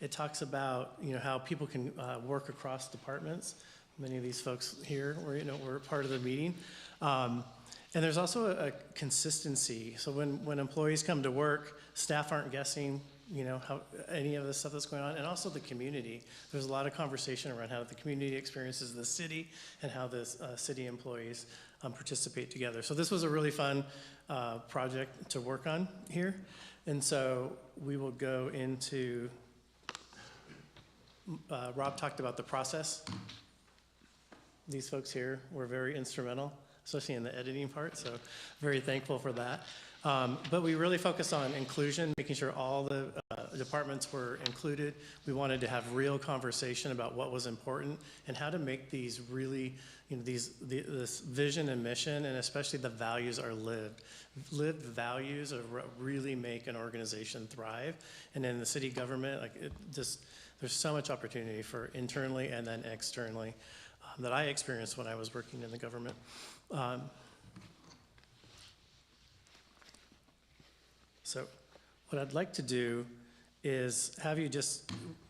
It talks about, how people can work across departments. Many of these folks here were part of the meeting. And there's also a consistency. So when employees come to work, staff aren't guessing, how any of the stuff that's going on, and also the community. There's a lot of conversation around how the community experiences the city and how the city employees participate together. So this was a really fun project to work on here. And so we will go into, Rob talked about the process. These folks here were very instrumental, especially in the editing part, so very thankful for that. But we really focused on inclusion, making sure all the departments were included. We wanted to have real conversation about what was important and how to make these really, this vision and mission, and especially the values are lived. Lived values are what really make an organization thrive. And in the city government, there's so much opportunity for internally and then externally that I experienced when I was working in the government. So what I'd like to do is have you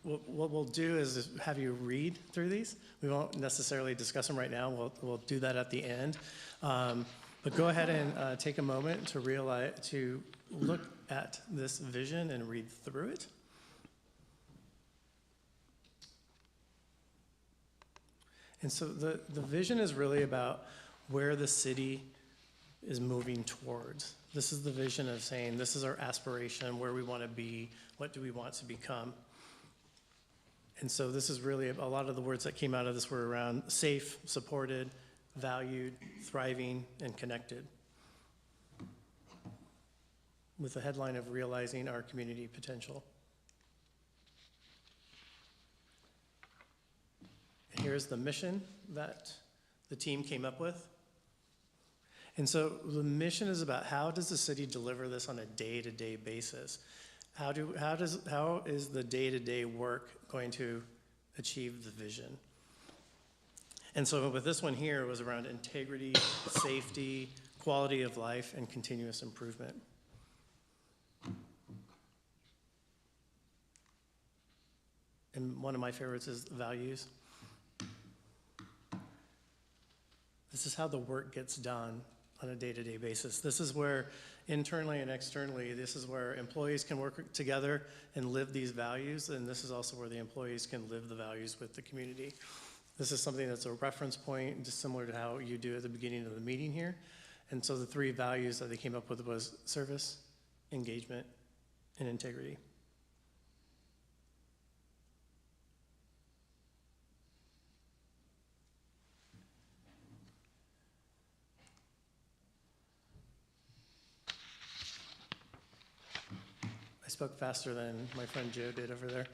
what we'll do is have you read through these. We won't necessarily discuss them right now. We'll do that at the end. But go ahead and take a moment to look at this vision and read through it. And so the vision is really about where the city is moving towards. This is the vision of saying, this is our aspiration, where we want to be, what do we want to become? And so this is really, a lot of the words that came out of this were around safe, supported, valued, thriving, and connected, with the headline of realizing our community potential. And here's the mission that the team came up with. And so the mission is about how does the city deliver this on a day-to-day basis? How is the day-to-day work going to achieve the vision? And so with this one here, it was around integrity, safety, quality of life, and continuous improvement. And one of my favorites is values. This is how the work gets done on a day-to-day basis. This is where internally and externally, this is where employees can work together and live these values, and this is also where the employees can live the values with the community. This is something that's a reference point, just similar to how you do at the beginning of the meeting here. And so the three values that they came up with was service, engagement, and integrity. I spoke faster than my friend Joe did over there.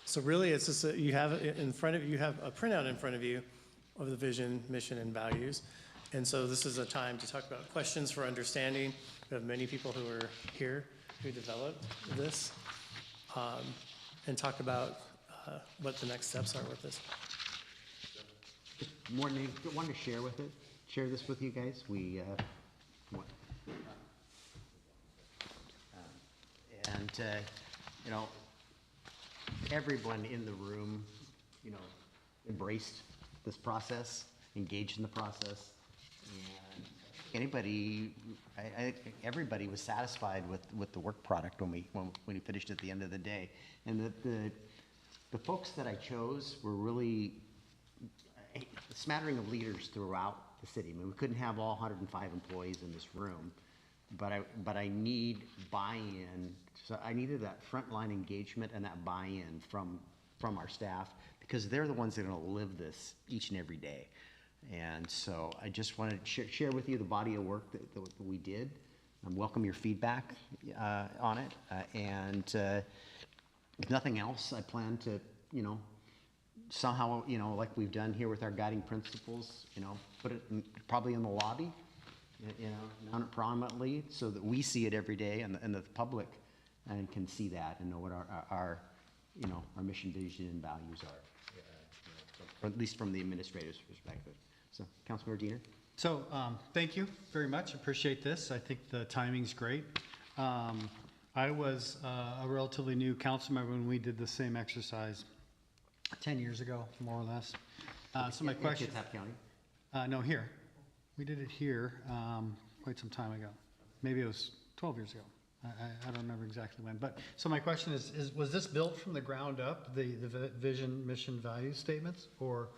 So really, it's just you have in front of you, have a printout in front of you of the vision, mission, and values. And so this is a time to talk about questions for understanding. We have many people who are here who developed this, and talk about what the next steps are with this.
More names, want to share this with you guys? Everyone in the room, embraced this process, engaged in the process, and everybody was satisfied with the work product when we finished at the end of the day. And the folks that I chose were really a smattering of leaders throughout the city. I mean, we couldn't have all 105 employees in this room, but I need buy-in. So I needed that frontline engagement and that buy-in from our staff, because they're the ones that are gonna live this each and every day. And so I just wanted to share with you the body of work that we did. Welcome your feedback on it. If nothing else, I plan to, somehow, like we've done here with our guiding principles, put it probably in the lobby, mount it prominently so that we see it every day and the public and can see that and know what our mission, vision, and values are, at least from the administrator's perspective. So, Councilmember Diener?
So, thank you very much. Appreciate this. I think the timing's great. I was a relatively new council member when we did the same exercise 10 years ago, more or less. So my question.
Kitsap County?
No, here. We did it here quite some time ago. Maybe it was 12 years ago. I don't remember exactly when. But so my question is was this built from the ground up, the vision, mission, value statements, or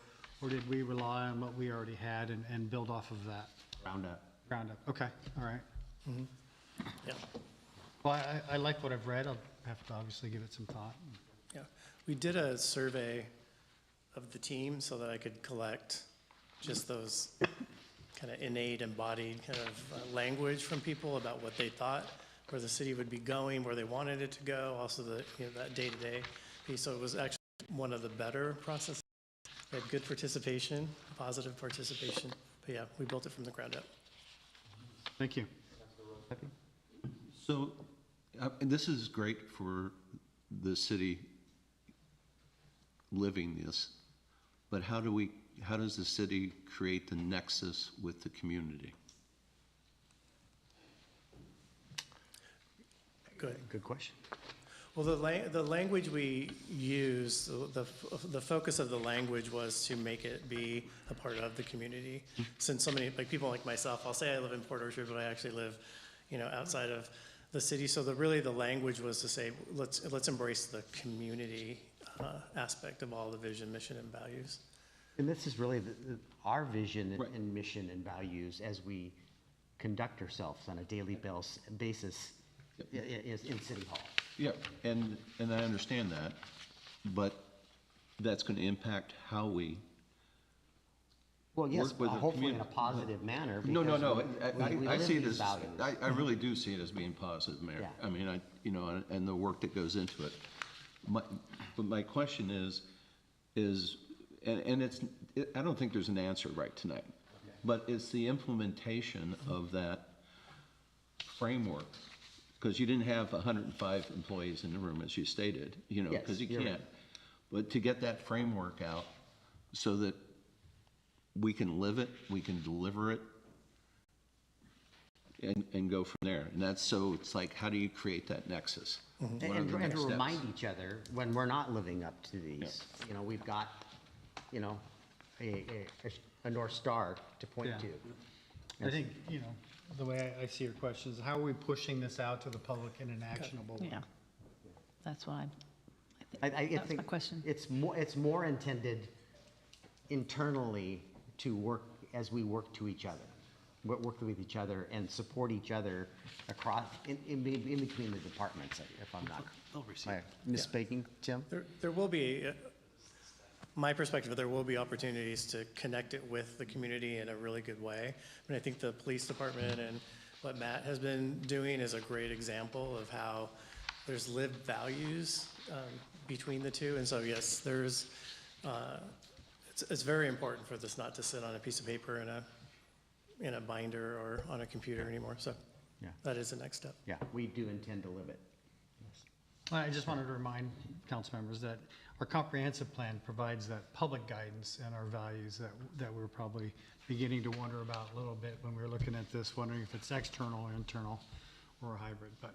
did we rely on what we already had and build off of that?
Ground up.
Ground up. Okay. All right.
Yeah.
Well, I like what I've read. I'll have to obviously give it some thought.
Yeah, we did a survey of the team so that I could collect just those kind of innate, embodied kind of language from people about what they thought, where the city would be going, where they wanted it to go, also the that day-to-day piece. So it was actually one of the better processes. We had good participation, positive participation. But yeah, we built it from the ground up.
Thank you.
So, and this is great for the city living this, but how does the city create the nexus with the community?
Good question.
Well, the language we use, the focus of the language was to make it be a part of the community. Since so many, like people like myself, I'll say I live in Port Orchard, but I actually live, outside of the city. So really the language was to say, let's embrace the community aspect of all the vision, mission, and values.
And this is really our vision and mission and values as we conduct ourselves on a daily basis in City Hall.
Yeah, and I understand that, but that's going to impact how we
Well, yes,
work with the
hopefully in a
community.
positive manner.
No,
because we
I
live
see
these
this,
values.
I really do see it as being positive, Mayor.
Yeah.
I mean, and the work that goes into it. But my question is, and I don't think there's an answer right tonight, but it's the implementation of that framework. Because you didn't have 105 employees in the room, as you stated, because you
you're
can't.
right.
But to get that framework out so that we can live it, we can deliver it, and go from there. And it's like, how do you create that nexus? What are the
And
next
to
steps?
remind each other when we're not living up to these, we've got, a North Star to point
Yeah.
to.
I think, the way I see your question is, how are we pushing this out to the public in an actionable way?
Yeah. That's why
I
that's
think
my question.
it's more intended internally to work as we work to each other, work with each other and support each other across, in between the departments, if I'm not misspeaking, Tim?
There will be, my perspective, there will be opportunities to connect it with the community in a really good way. I mean, I think the police department and what Matt has been doing is a great example of how there's lived values between the two. And so, yes, there's, it's very important for this not to sit on a piece of paper in a binder or on a computer anymore. So
Yeah.
that is the next step.
Yeah, we do intend to live it.
I just wanted to remind council members that our comprehensive plan provides that public guidance and our values that we're probably beginning to wonder about a little bit when we were looking at this, wondering if it's external or internal or a hybrid. But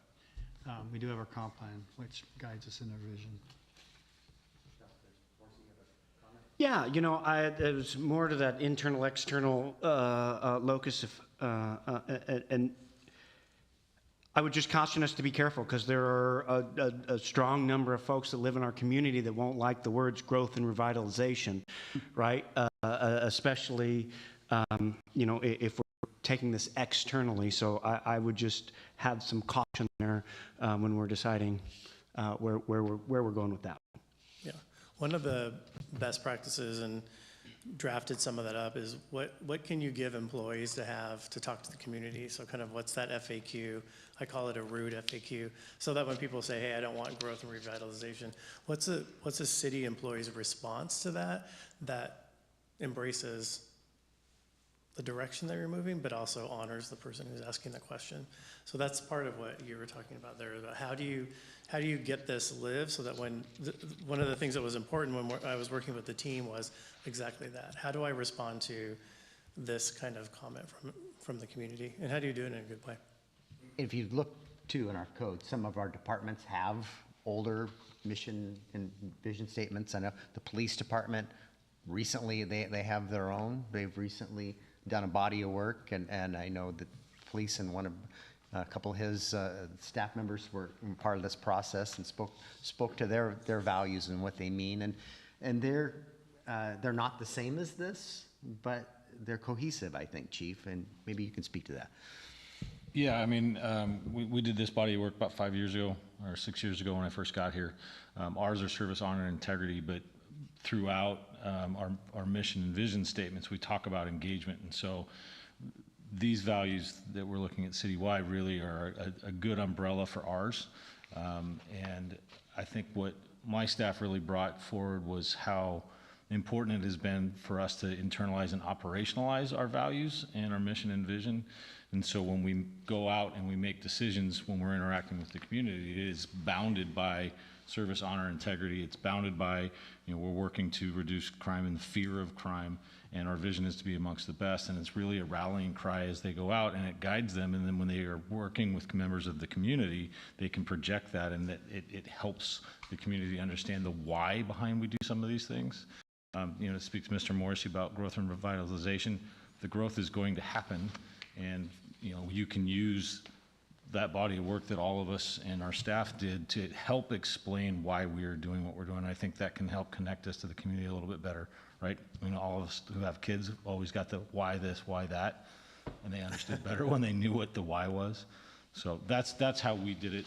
we do have our comp plan, which guides us in our vision.
Yeah, it was more to that internal, external locus of, and I would just caution us to be careful because there are a strong number of folks that live in our community that won't like the words growth and revitalization, right? Especially, if we're
taking this externally. So I would just have some caution there when we're deciding where we're going with that.
Yeah, one of the best practices, and drafted some of that up, is what can you give employees to have to talk to the community? So kind of what's that FAQ? I call it a rude FAQ, so that when people say, hey, I don't want growth and revitalization, what's a city employee's response to that embraces the direction that you're moving, but also honors the person who's asking the question. So that's part of what you were talking about there, about how do you get this live, so that when, one of the things that was important when I was working with the team was exactly that. How do I respond to this kind of comment from the community, and how do you do it in a good way?
If you look too in our code, some of our departments have older mission and vision statements. I know the police department, recently they have their own. They've recently done a body of work, and I know that police and a couple of his staff members were part of this process and spoke to their values and what they mean, and they're not the same as this, but they're cohesive, I think, Chief, and maybe you can speak to that.
Yeah, I mean, we did this body of work about 5 years ago or 6 years ago when I first got here. Ours are service, honor, and integrity, but throughout our mission and vision statements, we talk about engagement. And so these values that we're looking at citywide really are a good umbrella for ours. And I think what my staff really brought forward was how important it has been for us to internalize and operationalize our values and our mission and vision. And so when we go out and we make decisions, when we're interacting with the community, it is bounded by service, honor, integrity. It's bounded by, we're working to reduce crime and the fear of crime, and our vision is to be amongst the best. And it's really a rallying cry as they go out, and it guides them. And then when they are working with members of the community, they can project that, and that it helps the community understand the why behind we do some of these things. To speak to Mr. Morrissey about growth and revitalization, the growth is going to happen, and you can use that body of work that all of us and our staff did to help explain why we are doing what we're doing. I think that can help connect us to the community a little bit better, right? All of us who have kids have always got the why this, why that, and they understood better when they knew what the why was. So that's how we did it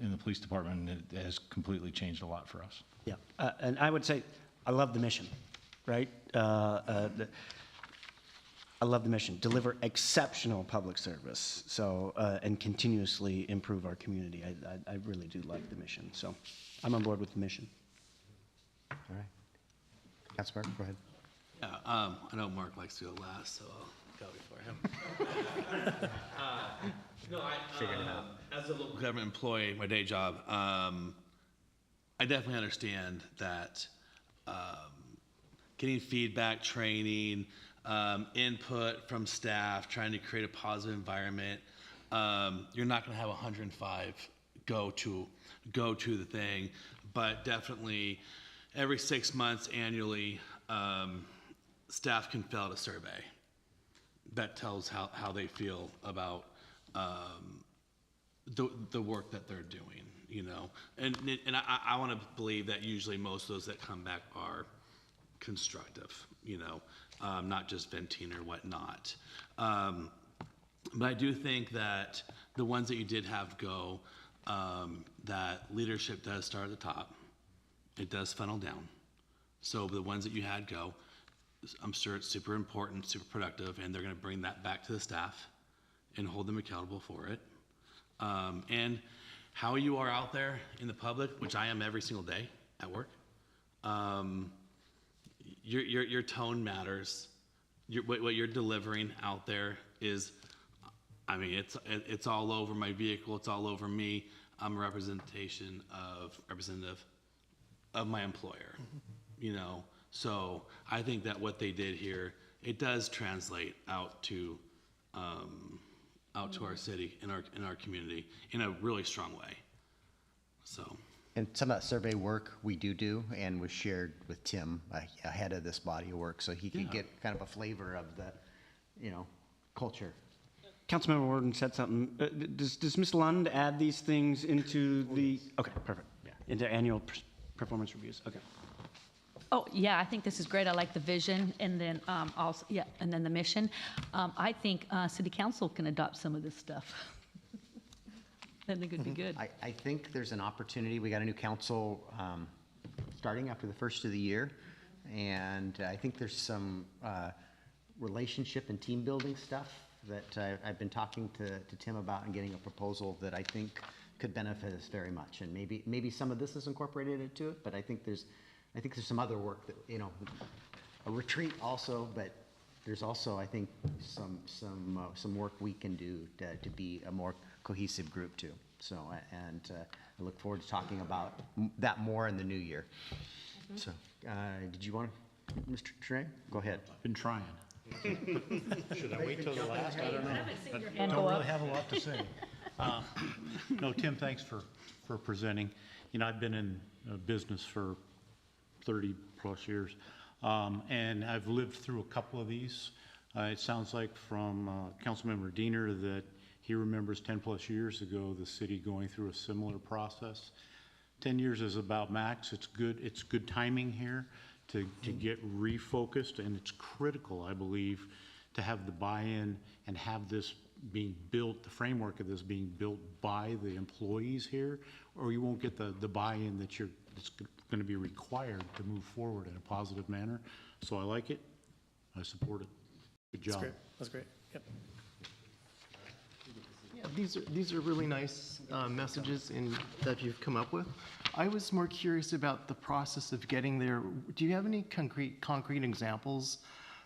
in the police department, and it has completely changed a lot for us.
Yeah, and I would say I love the mission, right? I love the mission. Deliver exceptional public service, so and continuously improve our community. I really do like the mission, so I'm on board with the mission.
All right. Councilmember, go ahead.
Yeah, I know Mark likes to go last, so I'll go before him. As a local government employee, my day job, I definitely understand that getting feedback, training, input from staff, trying to create a positive environment. You're not going to have 105 go to the thing, but definitely every 6 months annually, staff can fill out a survey that tells how they feel about the work that they're doing, and I want to believe that usually most of those that come back are constructive, not just venting or whatnot. But I do think that the ones that you did have go, that leadership does start at the top. It does funnel down. So the ones that you had go, I'm sure it's super important, super productive, and they're going to bring that back to the staff and hold them accountable for it. And how you are out there in the public, which I am every single day at work, your tone matters. What you're delivering out there is, it's all over my vehicle. It's all over me. I'm a representative of my employer, So I think that what they did here, it does translate out to our city, in our community, in a really strong way. So.
And some of that survey work we do and was shared with Tim ahead of this body of work, so he could get kind of a flavor of the, culture.
Councilmember Warden said something. Does Ms. Lund add these things into the? Okay, perfect. Yeah. Into annual performance reviews. Okay.
Oh, yeah, I think this is great. I like the vision and then also, yeah, and then the mission. I think city council can adopt some of this stuff. I think it'd be good.
I think there's an opportunity. We got a new council starting after the first of the year. And I think there's some relationship and team building stuff that I've been talking to Tim about and getting a proposal that I think could benefit us very much. And maybe some of this is incorporated into it, but I think there's some other work that, you know, a retreat also, but there's also, I think, some work we can do to be a more cohesive group too. So, and I look forward to talking about that more in the new year. So, did you want to, Mr. Trey? Go ahead.
I've been trying. Should I wait till the last? I don't know. I
hand
don't
go
really
up.
have a lot to say. No, Tim, thanks for presenting. You know, I've been in business for 30-plus years, and I've lived through a couple of these. It sounds like from Councilmember Diener that he remembers 10-plus years ago the city going through a similar process. 10 years is about max. It's good timing here to get refocused, and it's critical, I believe, to have the buy-in and have this being built, the framework of this being built by the employees here, or you won't get the buy-in that's going to be required to move forward in a positive manner. So I like it. I support it. Good job.
That's great. Yep.
Yeah, these are really nice messages that you've come up with. I was more curious about the process of getting there. Do you have any concrete examples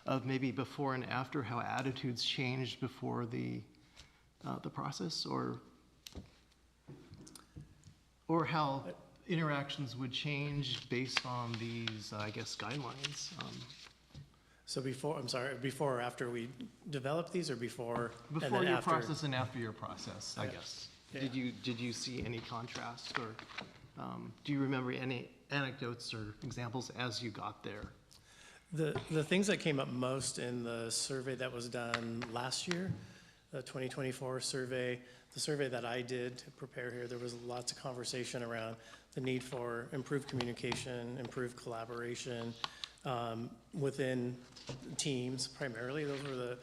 of maybe before and after, how attitudes changed before the process, or how interactions would change based on these, I guess, guidelines?
So before or after we developed these, or before and
Before
then
your
after?
process and after your process, I guess.
Yeah.
Did you see any contrast, or do you remember any anecdotes or examples as you got there?
The things that came up most in the survey that was done last year, the 2024 survey, the survey that I did to prepare here, there was lots of conversation around the need for improved communication, improved collaboration within teams primarily. Those were the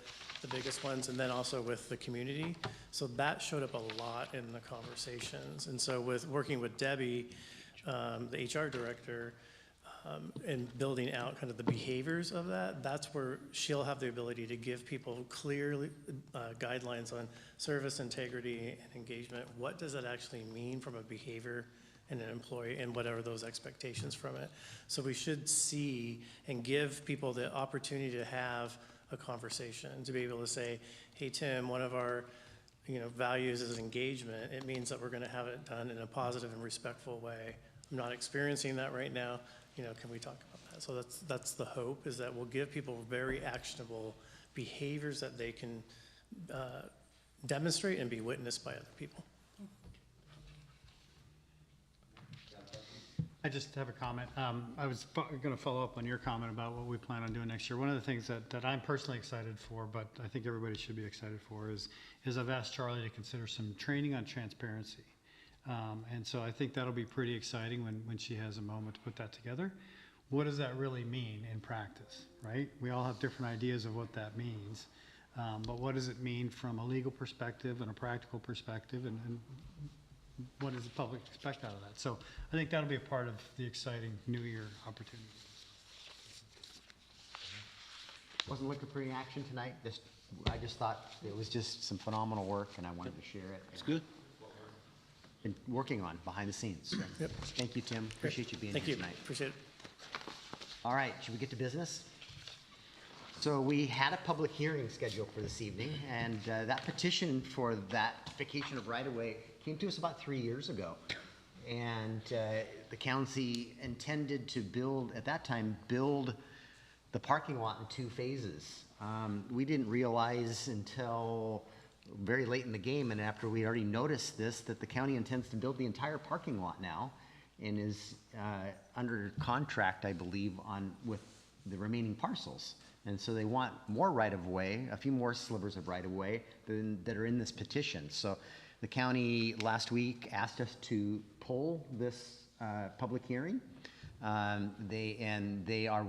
biggest ones, and then also with the community. So that showed up a lot in the conversations. And so with working with Debbie, the HR director, and building out kind of the behaviors of that, that's where she'll have the ability to give people clear guidelines on service integrity and engagement. What does that actually mean from a behavior and an employee, and what are those expectations from it? So we should see and give people the opportunity to have a conversation, to be able to say, hey, Tim, one of our values is engagement. It means that we're going to have it done in a positive and respectful way. I'm not experiencing that right now. Can we talk about that? So that's the hope, is that we'll give people very actionable behaviors that they can demonstrate and be witnessed by other people.
I just have a comment. I was going to follow up on your comment about what we plan on doing next year. One of the things that I'm personally excited for, but I think everybody should be excited for, is I've asked Charlie to consider some training on transparency. And so I think that'll be pretty exciting when she has a moment to put that together. What does that really mean in practice, right? We all have different ideas of what that means. But what does it mean from a legal perspective and a practical perspective, and what does the public expect out of that? So I think that'll be a part of the exciting New Year opportunity.
Wasn't looking for any action tonight. I just thought it was just some phenomenal work, and I wanted to share it.
It's good.
Been working on behind the scenes. So
Yep.
Thank you, Tim. Appreciate you being
Thank
here
you.
tonight.
Appreciate it.
All right, should we get to business? So we had a public hearing scheduled for this evening, and that petition for that vacation of right-of-way came to us about 3 years ago. And the county intended to build the parking lot in 2 phases. We didn't realize until very late in the game, and after we already noticed this, that the county intends to build the entire parking lot now and is under contract, I believe, with the remaining parcels. And so they want more right-of-way, a few more slivers of right-of-way that are in this petition. So the county last week asked us to pull this public hearing. They are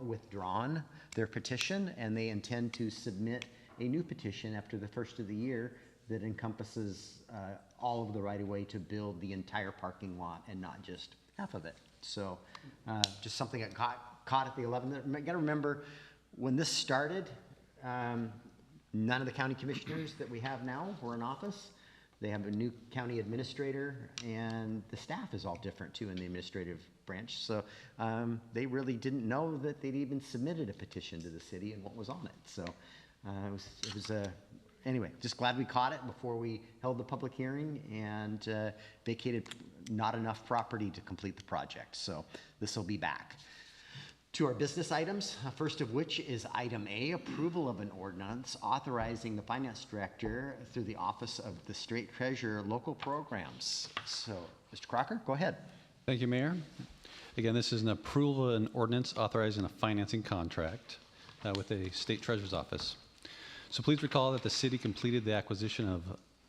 withdrawn their petition, and they intend to submit a new petition after the first of the year that encompasses all of the right-of-way to build the entire parking lot and not just half of it. So just something that caught at the 11th. You got to remember, when this started, none of the county commissioners that we have now were in office. They have a new county administrator, and the staff is all different too in the administrative branch. So they really didn't know that they'd even submitted a petition to the city and what was on it. So anyway, just glad we caught it before we held the public hearing and vacated not enough property to complete the project. So this will be back. To our business items, first of which is item A, approval of an ordinance authorizing the finance director through the Office of the State Treasurer local programs. So, Mr. Crocker, go ahead.
Thank you, Mayor. Again, this is an approval of an ordinance authorizing a financing contract with the State Treasurer's Office. So please recall that the city completed the acquisition of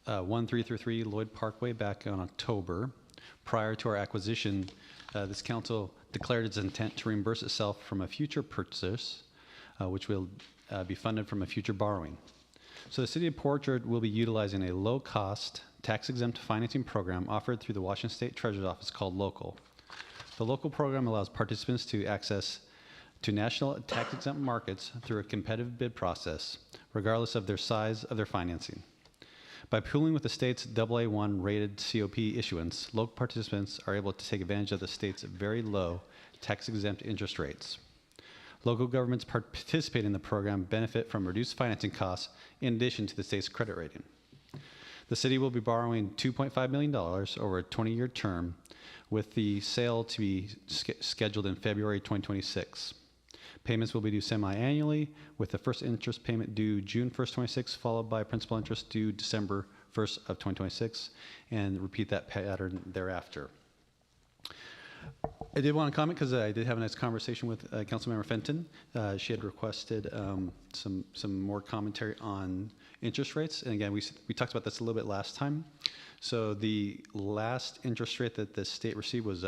1333 Lloyd Parkway back in October. Prior to our acquisition, this council declared its intent to reimburse itself from a future purchase, which will be funded from a future borrowing. So the City of Portrait will be utilizing a low-cost, tax-exempt financing program offered through the Washington State Treasurer's Office called Local. The Local program allows participants to access to national tax-exempt markets through a competitive bid process, regardless of their size of their financing. By pooling with the state's AA1 rated COP issuance, local participants are able to take advantage of the state's very low tax-exempt interest rates. Local governments participating in the program benefit from reduced financing costs in addition to the state's credit rating. The city will be borrowing $2.5 million over a 20-year term, with the sale to be scheduled in February 2026. Payments will be due semi-annually, with the first interest payment due June 1st, 26, followed by principal interest due December 1st of 2026, and repeat that pattern thereafter. I did want to comment because I did have a nice conversation with Councilmember Fenton. She had requested some more commentary on interest rates, and again, we talked about this a little bit last time. So the last interest rate that the state received was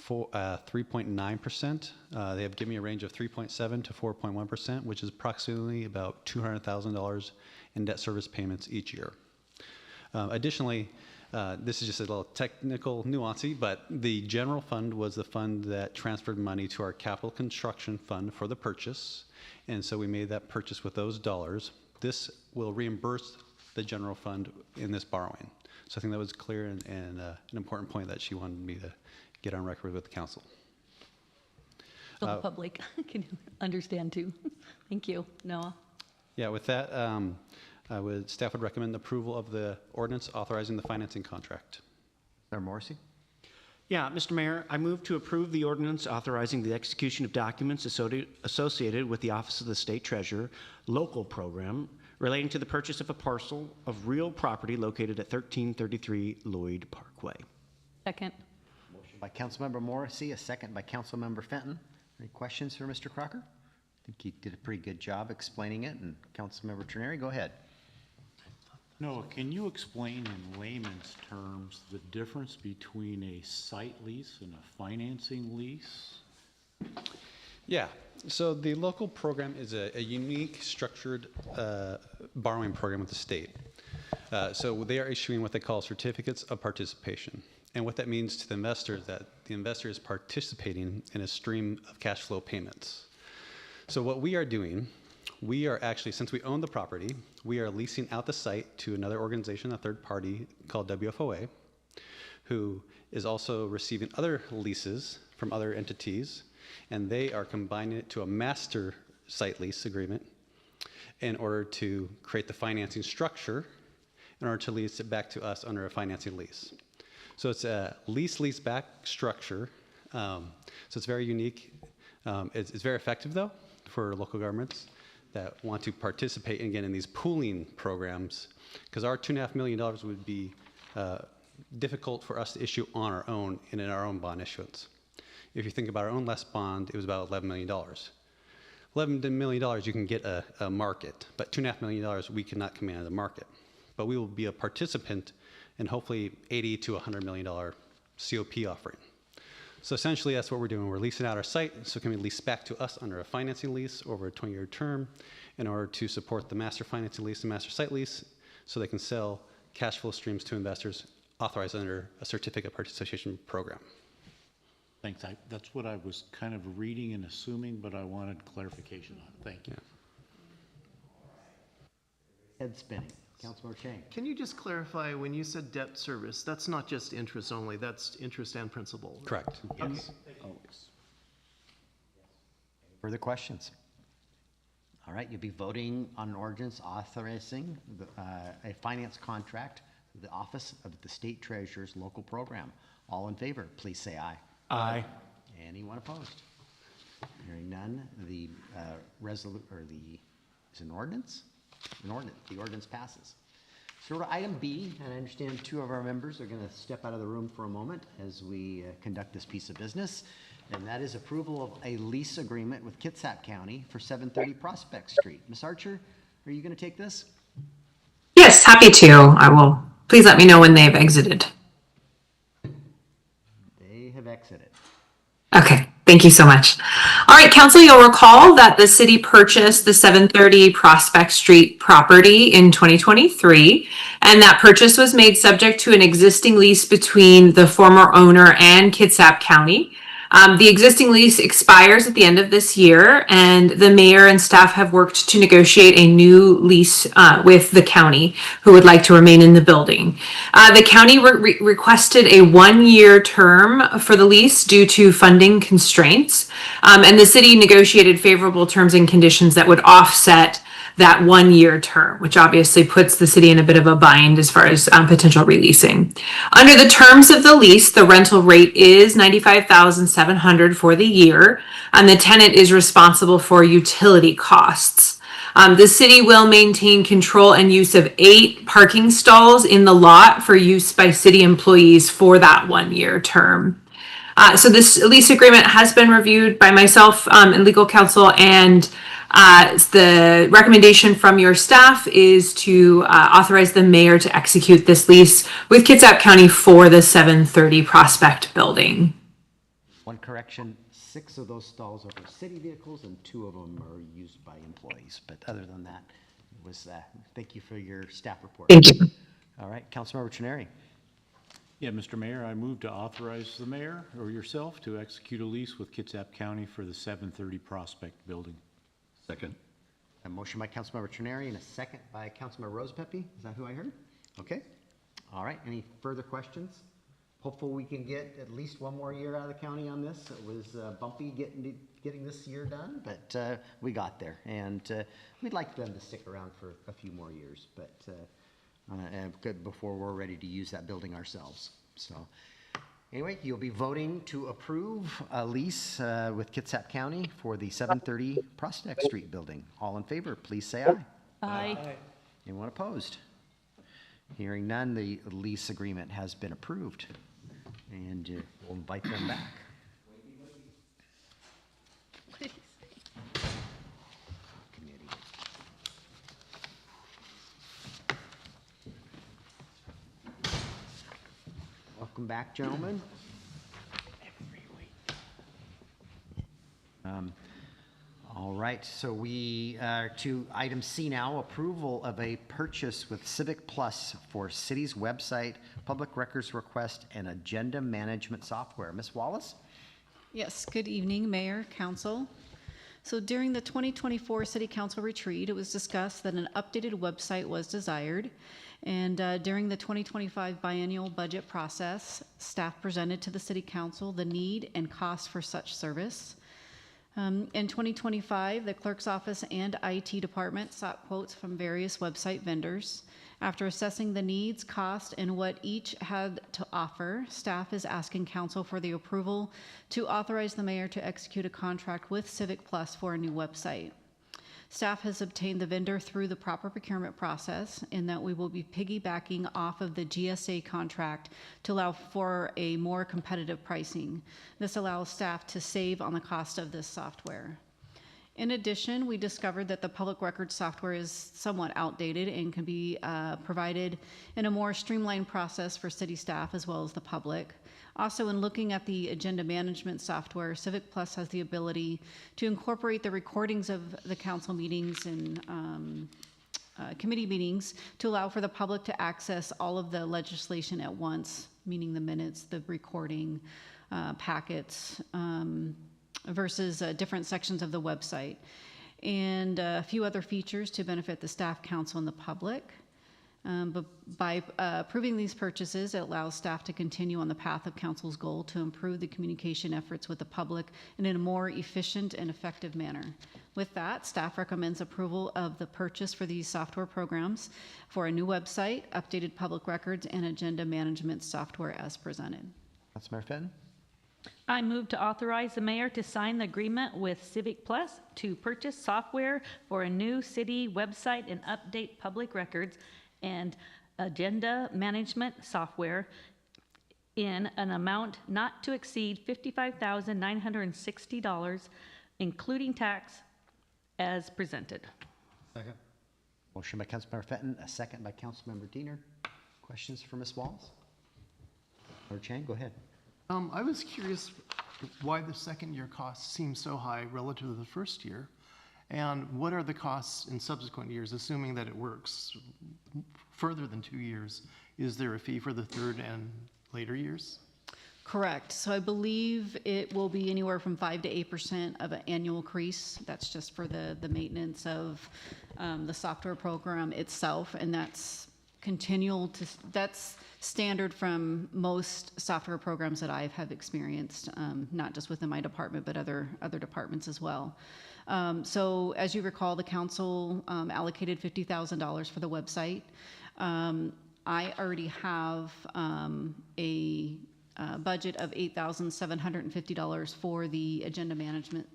3.9%. They have given me a range of 3.7 to 4.1%, which is approximately about $200,000 in debt service payments each year. Additionally, this is just a little technical nuancy, but the general fund was the fund that transferred money to our capital construction fund for the purchase, and so we made that purchase with those dollars. This will reimburse the general fund in this borrowing. So I think that was clear and an important point that she wanted me to get on record with the council.
So the public can understand too. Thank you, Noah.
Yeah, with that, staff would recommend approval of the ordinance authorizing the financing contract.
Mayor Morrissey?
Yeah, Mr. Mayor, I move to approve the ordinance authorizing the execution of documents associated with the Office of the State Treasurer local program relating to the purchase of a parcel of real property located at 1333 Lloyd Parkway.
Second.
Motion by Councilmember Morrissey, a second by Councilmember Fenton. Any questions for Mr. Crocker? I think he did a pretty good job explaining it. And Councilmember Trineri, go ahead.
Noah, can you explain in layman's terms the difference between a site lease and a financing lease?
Yeah, so the local program is a unique structured borrowing program with the state. So they are issuing what they call certificates of participation. And what that means to the investor is that the investor is participating in a stream of cash flow payments. So what we are doing, we are actually, since we own the property, we are leasing out the site to another organization, a third party called WFOA, who is also receiving other leases from other entities, and they are combining it to a master site lease agreement in order to create the financing structure in order to lease it back to us under a financing lease. So it's a lease-back structure. So it's very unique. It's very effective, though, for local governments that want to participate, again, in these pooling programs, because our $2.5 million would be difficult for us to issue on our own and in our own bond issuance. If you think about our own last bond, it was about $11 million. $11 million, you can get a market, but $2.5 million, we cannot command the market. But we will be a participant in hopefully $80 to $100 million COP offering. So essentially, that's what we're doing. We're leasing out our site, so it can be leased back to us under a financing lease over a 20-year term in order to support the master financing lease and master site lease, so they can sell cash flow streams to investors authorized under a certificate participation program.
Thanks. That's what I was kind of reading and assuming, but I wanted clarification on it. Thank you.
Head spinning. Councilmember Chang.
Can you just clarify, when you said debt service, that's not just interest only, that's interest and principal?
Correct.
Yes. Further questions? All right, you'll be voting on an ordinance authorizing a finance contract for the Office of the State Treasurer's local program. All in favor, please say aye.
Aye.
Anyone opposed? Hearing none, the is it an ordinance? An ordinance. The ordinance passes. So we're to item B, and I understand two of our members are going to step out of the room for a moment as we conduct this piece of business, and that is approval of a lease agreement with Kitsap County for 730 Prospect Street. Ms. Archer, are you going to take this?
Yes, happy to. I will. Please let me know when they've exited.
They have exited.
Okay, thank you so much. All right, Council, you'll recall that the city purchased the 730 Prospect Street property in 2023, and that purchase was made subject to an existing lease between the former owner and Kitsap County. The existing lease expires at the end of this year, and the mayor and staff have worked to negotiate a new lease with the county, who would like to remain in the building. The county requested a 1-year term for the lease due to funding constraints, and the city negotiated favorable terms and conditions that would offset that 1-year term, which obviously puts the city in a bit of a bind as far as potential releasing. Under the terms of the lease, the rental rate is $95,700 for the year, and the tenant is responsible for utility costs. The city will maintain control and use of 8 parking stalls in the lot for use by city employees for that 1-year term. So this lease agreement has been reviewed by myself and legal counsel, and the recommendation from your staff is to authorize the mayor to execute this lease with Kitsap County for the 730 Prospect building.
One correction, 6 of those stalls are for city vehicles and 2 of them are used by employees. But other than that, it was, thank you for your staff report.
Thank you.
All right, Councilmember Trenary.
Yeah, Mr. Mayor, I move to authorize the mayor or yourself to execute a lease with Kitsap County for the 730 Prospect building.
Second.
A motion by Councilmember Trenary and a second by Councilmember Rosepepe. Is that who I heard? Okay. All right. Any further questions? Hopefully we can get at least 1 more year out of the county on this. It was bumpy getting this year done, but we got there. And we'd like them to stick around for a few more years, but good before we're ready to use that building ourselves. So anyway, you'll be voting to approve a lease with Kitsap County for the 730 Prospect Street building. All in favor, please say aye.
Aye.
Anyone opposed? Hearing none, the lease agreement has been approved. And we'll invite them back. Committee. Welcome back, gentlemen. All right, so we are to item C now, approval of a purchase with Civic Plus for city's website, public records request, and agenda management software. Ms. Wallace?
Yes, good evening, Mayor, Council. So during the 2024 City Council retreat, it was discussed that an updated website was desired. And during the 2025 biennial budget process, staff presented to the City Council the need and cost for such service. In 2025, the clerk's office and IT department sought quotes from various website vendors. After assessing the needs, cost, and what each had to offer, staff is asking council for the approval to authorize the mayor to execute a contract with Civic Plus for a new website. Staff has obtained the vendor through the proper procurement process in that we will be piggybacking off of the GSA contract to allow for a more competitive pricing. This allows staff to save on the cost of this software. In addition, we discovered that the public record software is somewhat outdated and can be provided in a more streamlined process for city staff as well as the public. Also, in looking at the agenda management software, Civic Plus has the ability to incorporate the recordings of the council meetings and committee meetings to allow for the public to access all of the legislation at once, meaning the minutes, the recording, packets, versus different sections of the website, and a few other features to benefit the staff, council, and the public. But by approving these purchases, it allows staff to continue on the path of council's goal to improve the communication efforts with the public and in a more efficient and effective manner. With that, staff recommends approval of the purchase for these software programs for a new website, updated public records, and agenda management software as presented.
Councilmember Fenton?
I move to authorize the mayor to sign the agreement with Civic Plus to purchase software for a new city website and update public records and agenda management software in an amount not to exceed $55,960, including tax, as presented.
Second.
Motion by Councilmember Fenton, a second by Councilmember Diener. Questions for Ms. Walls? Or Chang, go ahead.
I was curious why the second year costs seem so high relative to the first year, and what are the costs in subsequent years, assuming that it works further than 2 years? Is there a fee for the third and later years?
Correct. So I believe it will be anywhere from 5 to 8% of an annual increase. That's just for the maintenance of the software program itself, and that's that's standard from most software programs that I have experienced, not just within my department, but other departments as well. So as you recall, the council allocated $50,000 for the website. I already have a budget of $8,750 for the agenda management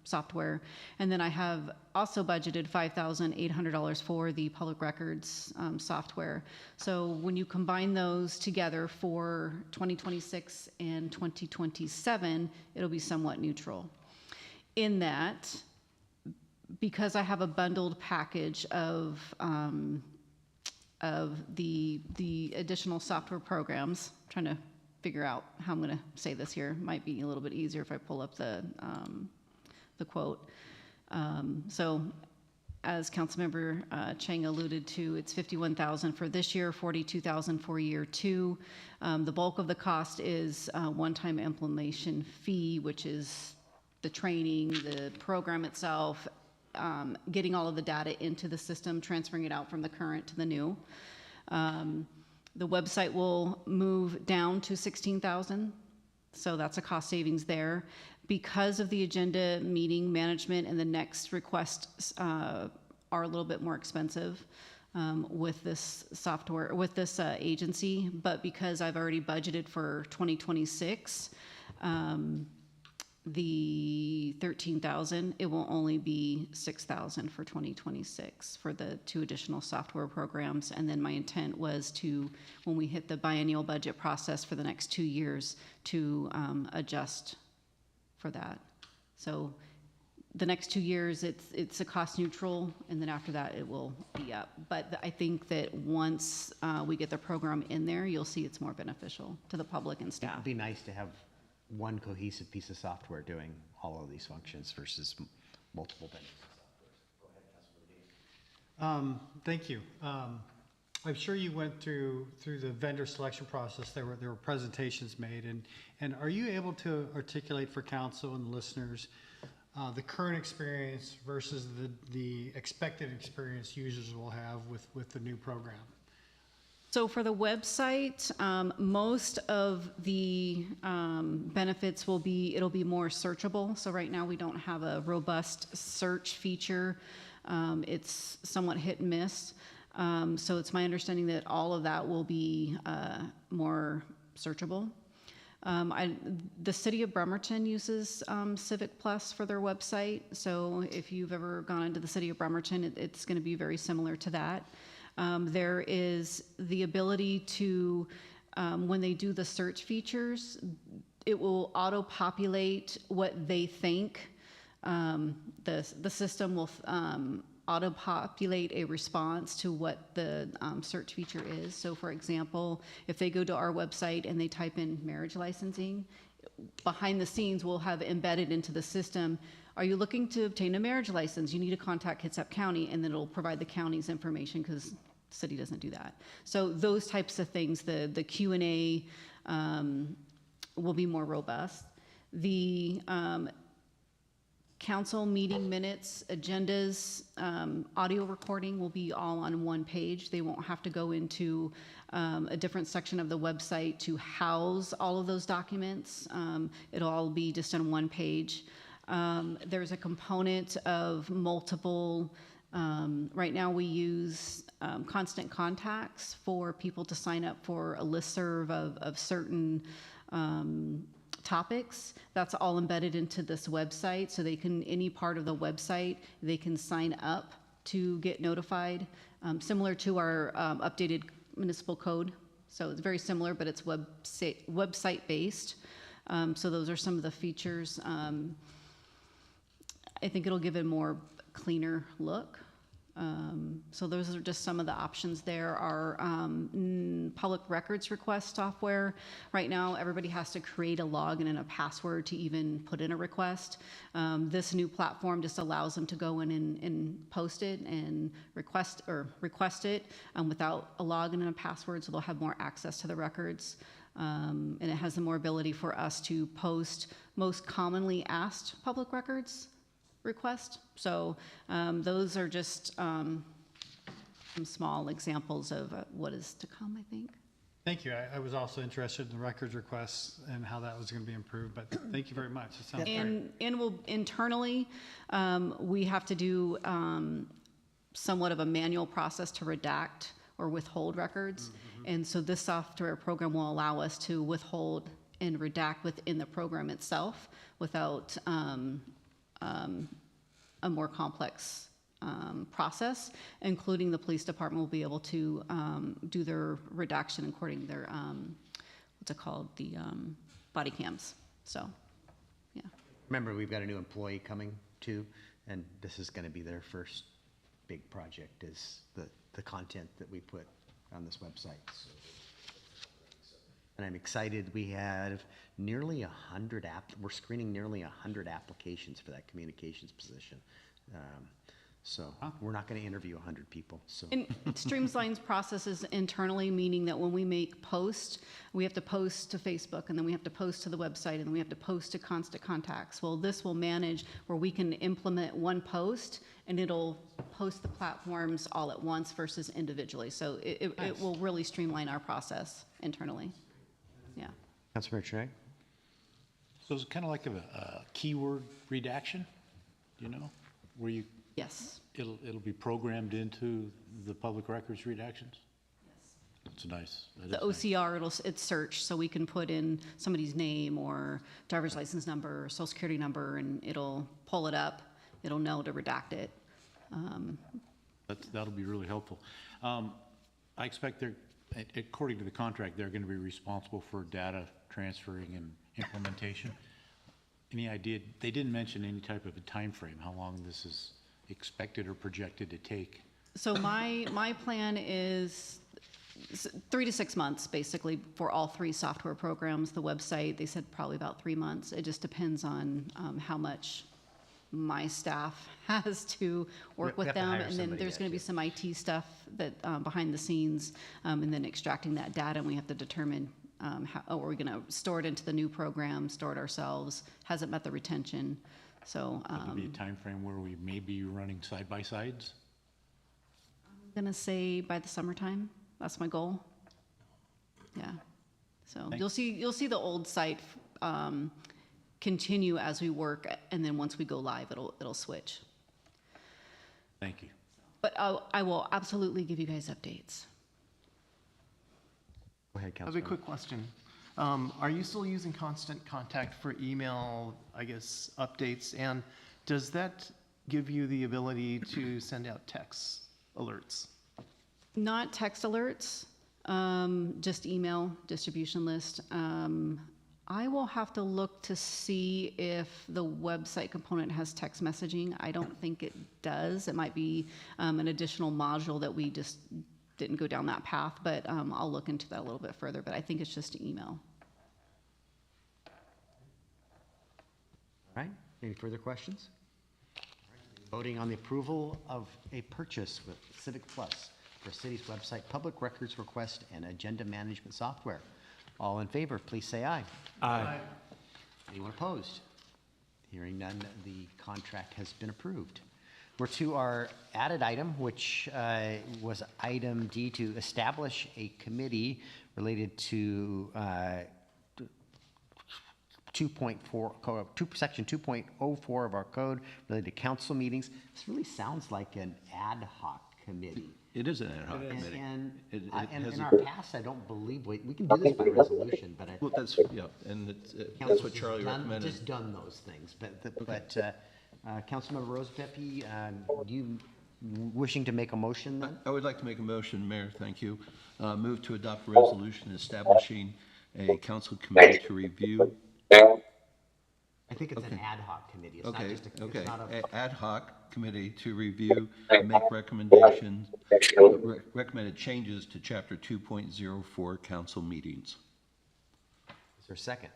software. And then I have also budgeted $5,800 for the public records software. So when you combine those together for 2026 and 2027, it'll be somewhat neutral. In that, because I have a bundled package of the additional software programs, I'm trying to figure out how I'm going to say this here. Might be a little bit easier if I pull up the quote. So, as Councilmember Chang alluded to, it's $51,000 for this year, $42,000 for year 2. The bulk of the cost is one-time implementation fee, which is the training, the program itself, getting all of the data into the system, transferring it out from the current to the new. The website will move down to $16,000, so that's a cost savings there. Because of the agenda meeting management and the next requests are a little bit more expensive with this software, with this agency, but because I've already budgeted for 2026, the $13,000, it will only be $6,000 for 2026 for the 2 additional software programs. And then my intent was to, when we hit the biennial budget process for the next 2 years, to adjust for that. So the next 2 years, it's a cost neutral, and then after that, it will be up. But I think that once we get the program in there, you'll see it's more beneficial to the public and staff.
It'd be nice to have one cohesive piece of software doing all of these functions versus multiple vendors.
Thank you. I'm sure you went through the vendor selection process. There were presentations made, and are you able to articulate for council and listeners the current experience versus the expected experience users will have with the new program?
So for the website, most of the benefits it'll be more searchable. So right now we don't have a robust search feature. It's somewhat hit and miss. So it's my understanding that all of that will be more searchable. The city of Bremerton uses Civic Plus for their website. So if you've ever gone into the city of Bremerton, it's going to be very similar to that. There is the ability to, when they do the search features, it will auto-populate what they think the system will auto-populate a response to what the search feature is. So for example, if they go to our website and they type in marriage licensing, behind the scenes we'll have embedded into the system, are you looking to obtain a marriage license? You need to contact Kitsap County, and then it'll provide the county's information because the city doesn't do that. So those types of things, the Q&A will be more robust. The council meeting minutes, agendas, audio recording will be all on one page. They won't have to go into a different section of the website to house all of those documents. It'll all be just on one page. There's a component of multiple, right now we use constant contacts for people to sign up for a listserv of certain topics. That's all embedded into this website, so they can, any part of the website, they can sign up to get notified, similar to our updated municipal code. So it's very similar, but it's website based. So those are some of the features. I think it'll give it a more cleaner look. So those are just some of the options there. Our public records request software, right now everybody has to create a login and a password to even put in a request. This new platform just allows them to go in and post it and request it without a login and a password, so they'll have more access to the records. And it has more ability for us to post most commonly asked public records request. So those are just some small examples of what is to come, I think.
Thank you. I was also interested in the records requests and how that was going to be improved, but thank you very much. It sounds great.
And we'll internally, we have to do somewhat of a manual process to redact or withhold records. And so this software program will allow us to withhold and redact within the program itself without a more complex process, including the police department will be able to do their redaction according to their, what's it called, the body cams. So, yeah.
Remember, we've got a new employee coming too, and this is going to be their first big project, is the content that we put on this website. And I'm excited. We have nearly 100 we're screening nearly 100 applications for that communications position. So we're not going to interview 100 people. So
And it streamlines processes internally, meaning that when we make posts, we have to post to Facebook, and then we have to post to the website, and then we have to post to Constant Contacts. Well, this will manage where we can implement one post, and it'll post the platforms all at once versus individually. So it will really streamline our process internally. Yeah.
Councilmember Trey?
So it's kind of like a keyword redaction, you know, where you.
Yes.
It'll be programmed into the public records redactions? Yes. That's nice.
The OCR, it's search, so we can put in somebody's name or driver's license number or social security number, and it'll pull it up. It'll know to redact it.
That'll be really helpful. I expect according to the contract, they're going to be responsible for data transferring and implementation. Any idea? They didn't mention any type of a time frame, how long this is expected or projected to take.
So my plan is 3 to 6 months, basically, for all 3 software programs. The website, they said probably about 3 months. It just depends on how much my staff has to work with them. And then there's going to be some IT stuff that behind the scenes, and then extracting that data, and we have to determine how are we going to store it into the new program, store it ourselves, has it met the retention. So
Would there be a time frame where we may be running side-by-sides?
I'm going to say by the summertime. That's my goal. Yeah. So
Thanks.
you'll see the old site continue as we work, and then once we go live, it'll switch.
Thank you.
But I will absolutely give you guys updates.
Go ahead,
I have
Councilmember.
a quick question. Are you still using Constant Contact for email, I guess, updates? And does that give you the ability to send out text alerts?
Not text alerts, just email distribution list. I will have to look to see if the website component has text messaging. I don't think it does. It might be an additional module that we just didn't go down that path, but I'll look into that a little bit further, but I think it's just email.
All right, any further questions? Voting on the approval of a purchase with Civic Plus for city's website, public records request, and agenda management software. All in favor, please say aye.
Aye.
Anyone opposed? Hearing none, the contract has been approved. We're to our added item, which was item D, to establish a committee related to section 2.04 of our code related to council meetings. This really sounds like an ad hoc committee.
It is an ad hoc committee.
And
has
in
a-
our past, I don't believe, we can do this by resolution, but
Well, that's, yeah, and that's
council's
what Charlie
just done-
recommended.
Just done those things, but Councilmember Rose Pepe, do you wishing to make a motion then?
I would like to make a motion, Mayor, thank you. Move to adopt a resolution establishing a council committee to review.
I think it's an ad hoc committee. It's not
Okay,
just a,
okay.
it's not a.
Ad hoc committee to review and make recommendations, recommended changes to chapter 2.04 council meetings.
Is there a second?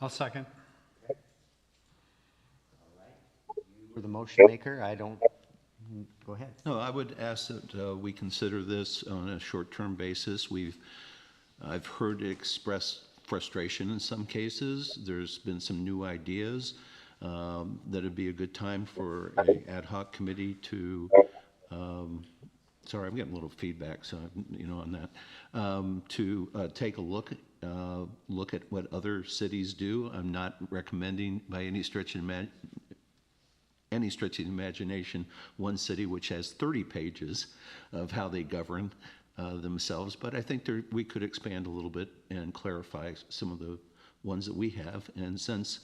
I'll second.
For the motion maker, I don't, go ahead.
No, I would ask that we consider this on a short-term basis. I've heard it express frustration in some cases. There's been some new ideas that it'd be a good time for an ad hoc committee to, sorry, I'm getting a little feedback, so, on that, to take a look at what other cities do. I'm not recommending by any stretch of imagination one city which has 30 pages of how they govern themselves, but I think we could expand a little bit and clarify some of the ones that we have. And since,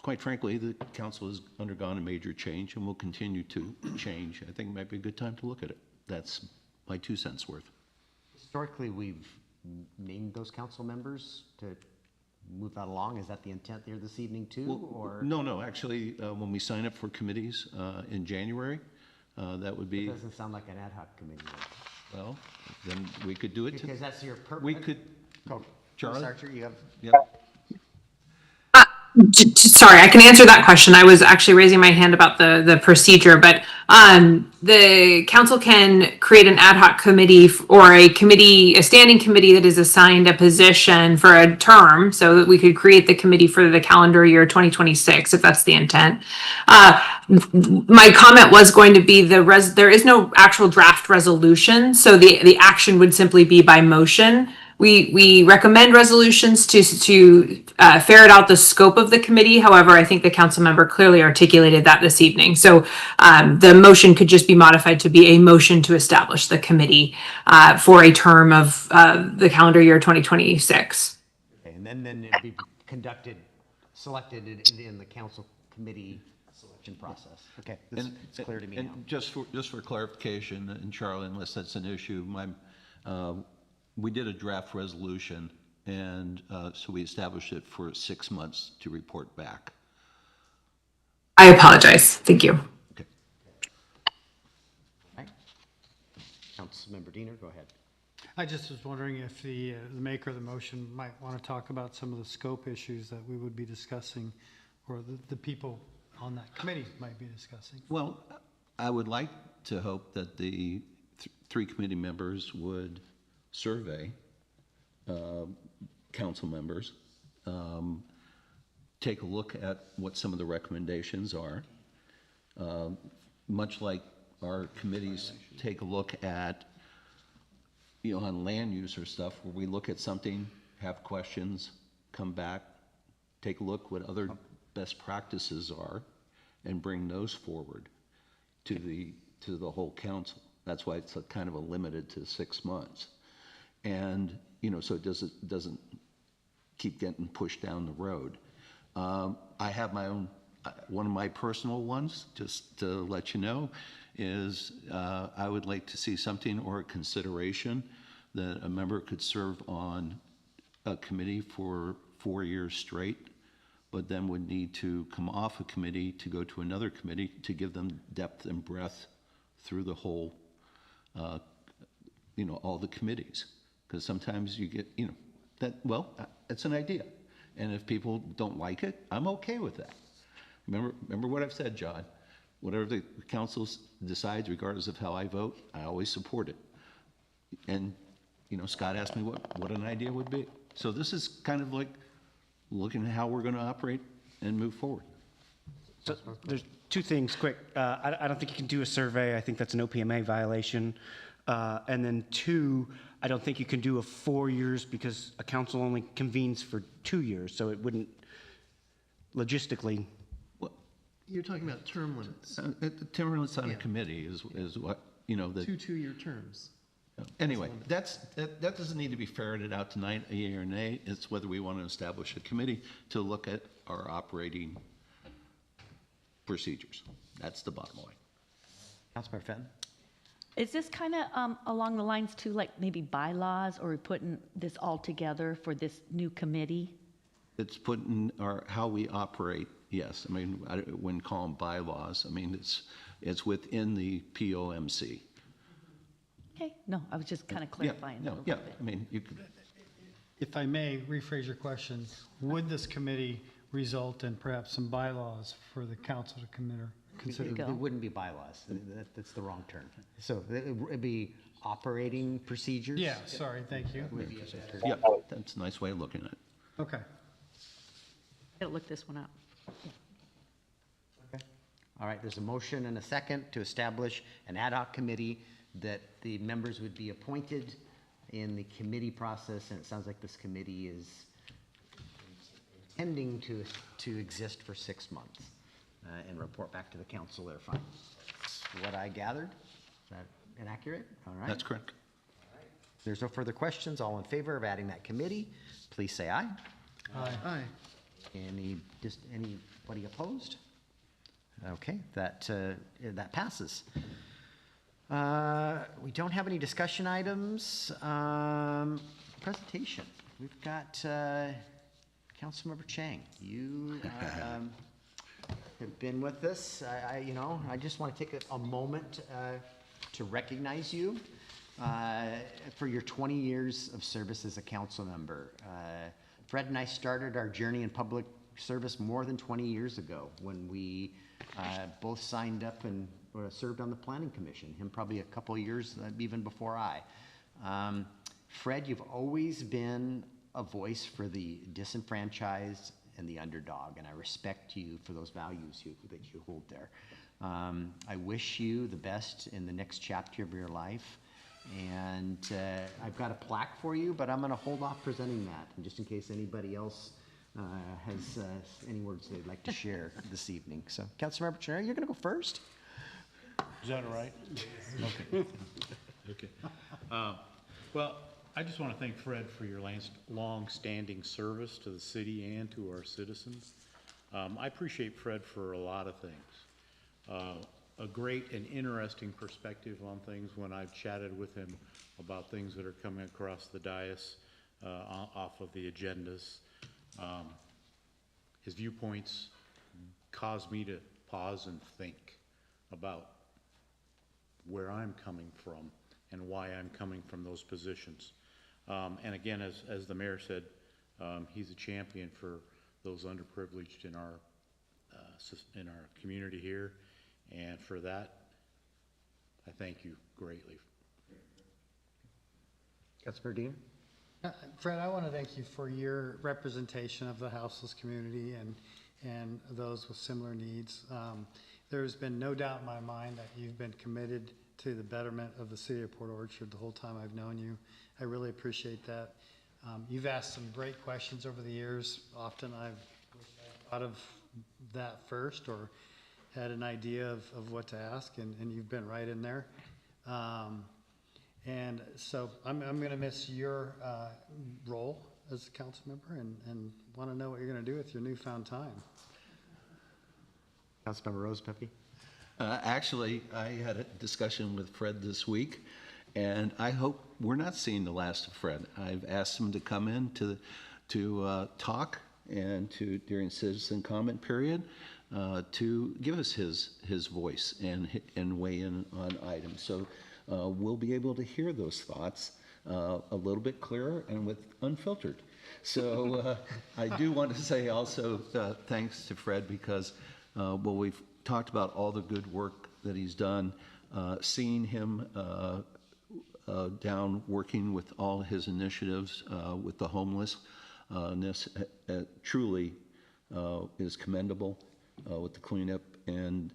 quite frankly, the council has undergone a major change and will continue to change, I think it might be a good time to look at it. That's my 2 cents worth.
Historically, we've named those council members to move that along. Is that the intent here this evening too, or?
No, actually, when we sign up for committees in January, that would be.
It doesn't sound like an ad hoc committee.
Well, then we could do it.
Because that's your purpose.
We could.
Charlie?
Charlie?
Archer, you have.
Yeah.
Sorry, I can answer that question. I was actually raising my hand about the procedure, but the council can create an ad hoc committee or a standing committee that is assigned a position for a term, so that we could create the committee for the calendar year 2026, if that's the intent. My comment was going to be there is no actual draft resolution, so the action would simply be by motion. We recommend resolutions to ferret out the scope of the committee. However, I think the council member clearly articulated that this evening. So the motion could just be modified to be a motion to establish the committee for a term of the calendar year 2026.
Okay, and then it'd be selected in the council committee selection process. Okay, it's clear to me now.
And just for clarification, and Charlie, unless that's an issue, we did a draft resolution, and so we established it for 6 months to report back.
I apologize. Thank you.
Okay. All right. Councilmember Diener, go ahead.
I just was wondering if the maker of the motion might want to talk about some of the scope issues that we would be discussing, or the people on that committee might be discussing.
Well, I would like to hope that the 3 committee members would survey council members, take a look at what some of the recommendations are, much like our committees take a look at, on land use or stuff, where we look at something, have questions, come back, take a look what other best practices are, and bring those forward to the whole council. That's why it's kind of a limited to 6 months. And, so it doesn't keep getting pushed down the road. I have my own, one of my personal ones, just to let you know, is I would like to see something or a consideration that a member could serve on a committee for 4 years straight, but then would need to come off a committee to go to another committee to give them depth and breadth through the whole, all the committees. Because sometimes you get, it's an idea. And if people don't like it, I'm okay with that. Remember what I've said, John. Whatever the council decides, regardless of how I vote, I always support it. And, Scott asked me what an idea would be. So this is kind of like looking at how we're going to operate and move forward.
So there's two things quick. I don't think you can do a survey. I think that's an OPMA violation. And then two, I don't think you can do a 4 years because a council only convenes for 2 years. So it wouldn't logistically.
You're talking about term limits.
Term limits on a committee is what, the.
2 2-year terms.
Anyway, that doesn't need to be ferreted out tonight, a yea or nay. It's whether we want to establish a committee to look at our operating procedures. That's the bottom line.
Councilmember Fenton?
Is this kind of along the lines to like maybe bylaws, or are we putting this all together for this new committee?
It's putting how we operate, yes. I mean, I wouldn't call them bylaws. I mean, it's within the POMC.
Okay, no, I was just kind of clarifying.
Yeah, I mean, you could.
If I may rephrase your question, would this committee result in perhaps some bylaws for the council to consider?
It wouldn't be bylaws. That's the wrong term. So it'd be operating procedures?
Yeah, sorry, thank you.
Yeah, that's a nice way of looking at it.
Okay.
Gotta look this one up.
Okay. All right, there's a motion and a second to establish an ad hoc committee that the members would be appointed in the committee process, and it sounds like this committee is intending to exist for 6 months and report back to the council their findings. That's what I gathered. Is that inaccurate? All right.
That's correct.
If there's no further questions, all in favor of adding that committee, please say aye.
Aye.
Anybody opposed? Okay, that passes. We don't have any discussion items. Presentation. We've got Councilmember Chang. You have been with us. I just want to take a moment to recognize you for your 20 years of service as a council member. Fred and I started our journey in public service more than 20 years ago when we both signed up and served on the Planning Commission, him probably a couple of years even before I. Fred, you've always been a voice for the disenfranchised and the underdog, and I respect you for those values that you hold there. I wish you the best in the next chapter of your life. And I've got a plaque for you, but I'm going to hold off presenting that, and just in case anybody else has any words they'd like to share this evening. So, Councilmember Chenary, you're going to go first.
Is that all right? Okay. Okay. Well, I just want to thank Fred for your long-standing service to the city and to our citizens. I appreciate Fred for a lot of things. A great and interesting perspective on things when I've chatted with him about things that are coming across the dais off of the agendas. His viewpoints caused me to pause and think about where I'm coming from and why I'm coming from those positions. And again, as the mayor said, he's a champion for those underprivileged in our community here. And for that, I thank you greatly.
Councilmember Dean?
Fred, I want to thank you for your representation of the houseless community and those with similar needs. There's been no doubt in my mind that you've been committed to the betterment of the city of Port Orchard the whole time I've known you. I really appreciate that. You've asked some great questions over the years. Often I've thought of that first or had an idea of what to ask, and you've been right in there. And so I'm going to miss your role as a council member and want to know what you're going to do with your newfound time.
Councilmember Rose Pepe?
Actually, I had a discussion with Fred this week, and I hope we're not seeing the last of Fred. I've asked him to come in to talk and to, during citizen comment period, to give us his voice and weigh in on items. So we'll be able to hear those thoughts a little bit clearer and with unfiltered. So I do want to say also thanks to Fred, because well, we've talked about all the good work that he's done. Seeing him down working with all his initiatives with the homelessness truly is commendable with the cleanup and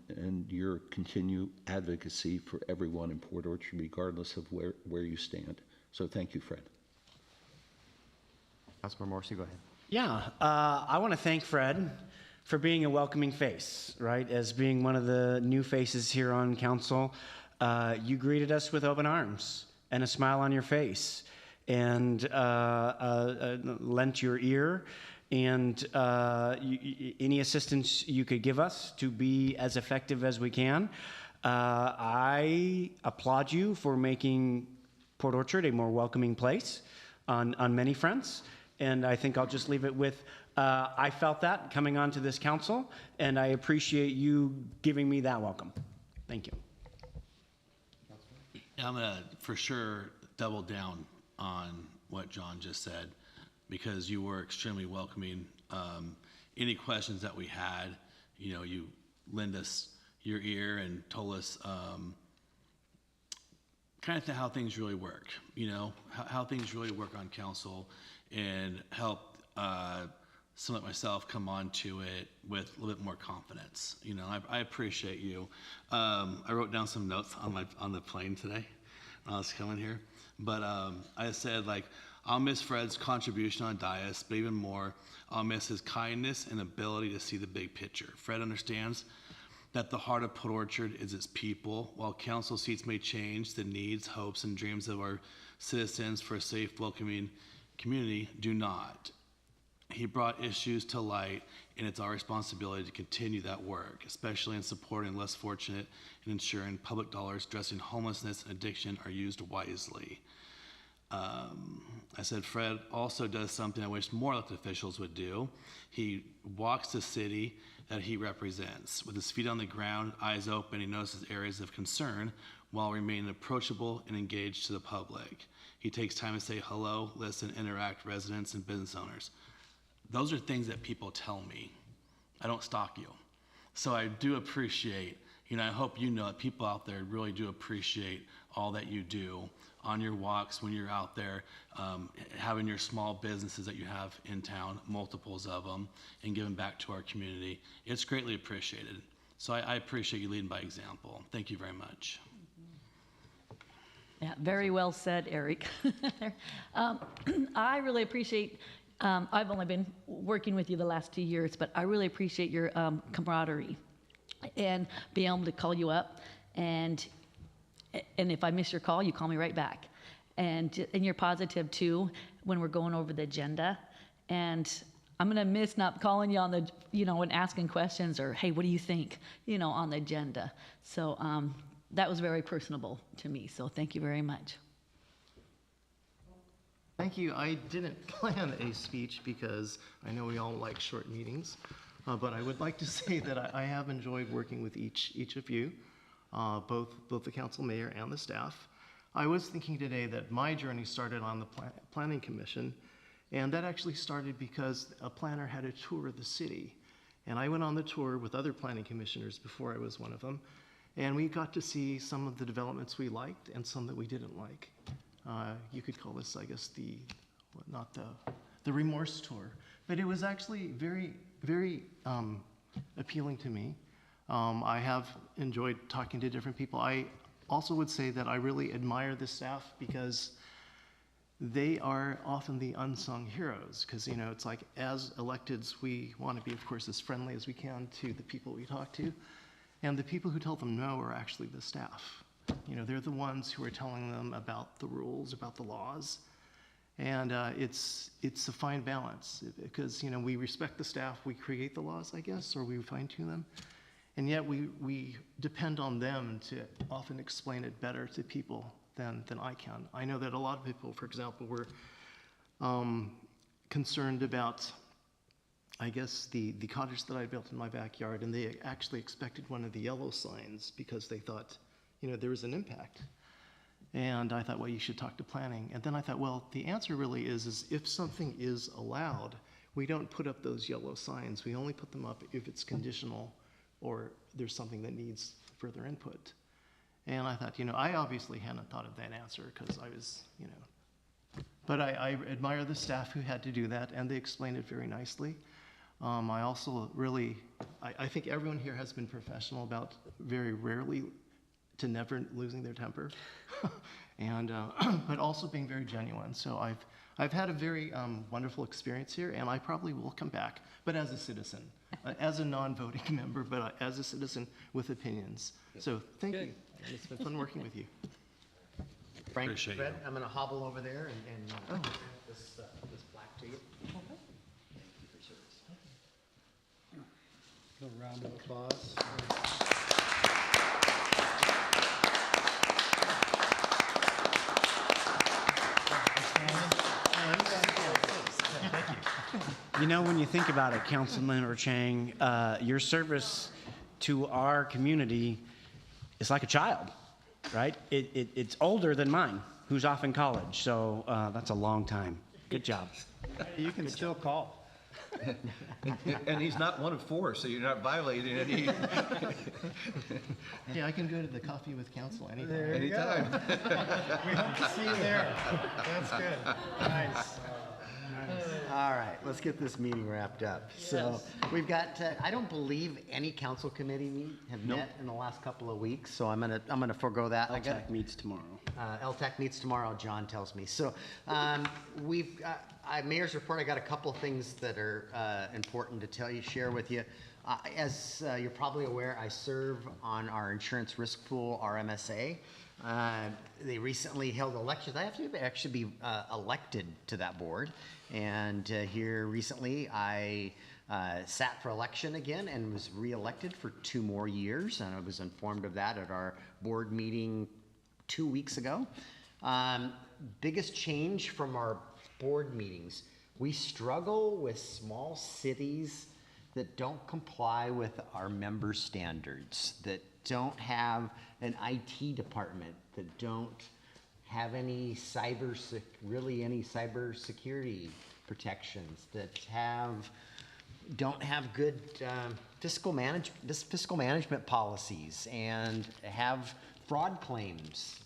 your continued advocacy for everyone in Port Orchard, regardless of where you stand. So thank you, Fred.
Councilmember Morrissey, go ahead.
Yeah, I want to thank Fred for being a welcoming face, right? As being one of the new faces here on council, you greeted us with open arms and a smile on your face, and lent your ear, and any assistance you could give us to be as effective as we can. I applaud you for making Port Orchard a more welcoming place on many fronts. And I think I'll just leave it with, I felt that coming onto this council, and I appreciate you giving me that welcome. Thank you.
Yeah, I'm gonna for sure double down on what John just said, because you were extremely welcoming. Any questions that we had, you know, you lend us your ear and told us kind of how things really work, you know, how things really work on council, and help someone like myself come onto it with a little bit more confidence. You know, I appreciate you. I wrote down some notes on the plane today when I was coming here, but I said, like, I'll miss Fred's contribution on dais, but even more, I'll miss his kindness and ability to see the big picture. Fred understands that the heart of Port Orchard is its people. While council seats may change, the needs, hopes, and dreams of our citizens for a safe, welcoming community do not. He brought issues to light, and it's our responsibility to continue that work, especially in supporting less fortunate and ensuring public dollars addressing homelessness and addiction are used wisely. I said Fred also does something I wish more elected officials would do. He walks the city that he represents. With his feet on the ground, eyes open, he notices areas of concern while remaining approachable and engaged to the public. He takes time to say hello, listen, interact with residents and business owners. Those are things that people tell me. I don't stalk you. So I do appreciate, you know, I hope you know that people out there really do appreciate all that you do on your walks when you're out there, having your small businesses that you have in town, multiples of them, and giving back to our community. It's greatly appreciated. So I appreciate you leading by example. Thank you very much.
Yeah, very well said, Eric. I really appreciate, I've only been working with you the last 2 years, but I really appreciate your camaraderie and being able to call you up, and if I miss your call, you call me right back. And you're positive too when we're going over the agenda. And I'm gonna miss not calling you on the, you know, and asking questions, or hey, what do you think, you know, on the agenda. So that was very personable to me. So thank you very much.
Thank you. I didn't plan a speech because I know we all like short meetings, but I would like to say that I have enjoyed working with each of you, both the council mayor and the staff. I was thinking today that my journey started on the planning commission, and that actually started because a planner had a tour of the city, and I went on the tour with other planning commissioners before I was one of them, and we got to see some of the developments we liked and some that we didn't like. You could call this, I guess, not the remorse tour, but it was actually very, very appealing to me. I have enjoyed talking to different people. I also would say that I really admire the staff because they are often the unsung heroes, because, you know, it's like, as electeds, we want to be, of course, as friendly as we can to the people we talk to, and the people who tell them no are actually the staff. You know, they're the ones who are telling them about the rules, about the laws, and it's a fine balance, because, you know, we respect the staff, we create the laws, I guess, or we fine-tune them, and yet we depend on them to often explain it better to people than I can. I know that a lot of people, for example, were concerned about, I guess, the cottage that I built in my backyard, and they actually expected one of the yellow signs because they thought, there was an impact. And I thought, well, you should talk to planning. And then I thought, well, the answer really is if something is allowed, we don't put up those yellow signs. We only put them up if it's conditional or there's something that needs further input. And I thought, I obviously hadn't thought of that answer because I was, but I admire the staff who had to do that, and they explained it very nicely. I also really, I think everyone here has been professional about very rarely to never losing their temper, and but also being very genuine. So I've had a very wonderful experience here, and I probably will come back, but as a citizen, as a non-voting member, but as a citizen with opinions. So thank you. And it's been fun working with you.
Frank,
Appreciate
Fred,
you.
I'm going to hobble over there and this plaque to you.
A round of applause.
When you think about it, Councilmember Chang, your service to our community is like a child, right? It's older than mine, who's off in college, so that's a long time. Good job.
You can still call.
And he's not one of four, so you're not violating any.
Yeah, I can go to the coffee with council anytime.
There you go. We hope to see you there. That's good. Nice.
All right, let's get this meeting wrapped up. So we've got, I don't believe any council committee have met in the last couple of weeks, so I'm gonna forego that.
LTAC meets tomorrow.
LTAC meets tomorrow, John tells me. So we've, Mayor's report, I got a couple of things that are important to share with you. As you're probably aware, I serve on our insurance risk pool, RMSA. They recently held elections. I have to actually be elected to that board. And here recently, I sat for election again and was reelected for 2 more years. And I was informed of that at our board meeting 2 weeks ago. Biggest change from our board meetings. We struggle with small cities that don't comply with our member standards, that don't have an IT department, that don't have any any cyber security protections, that don't have good fiscal management policies, and have fraud claims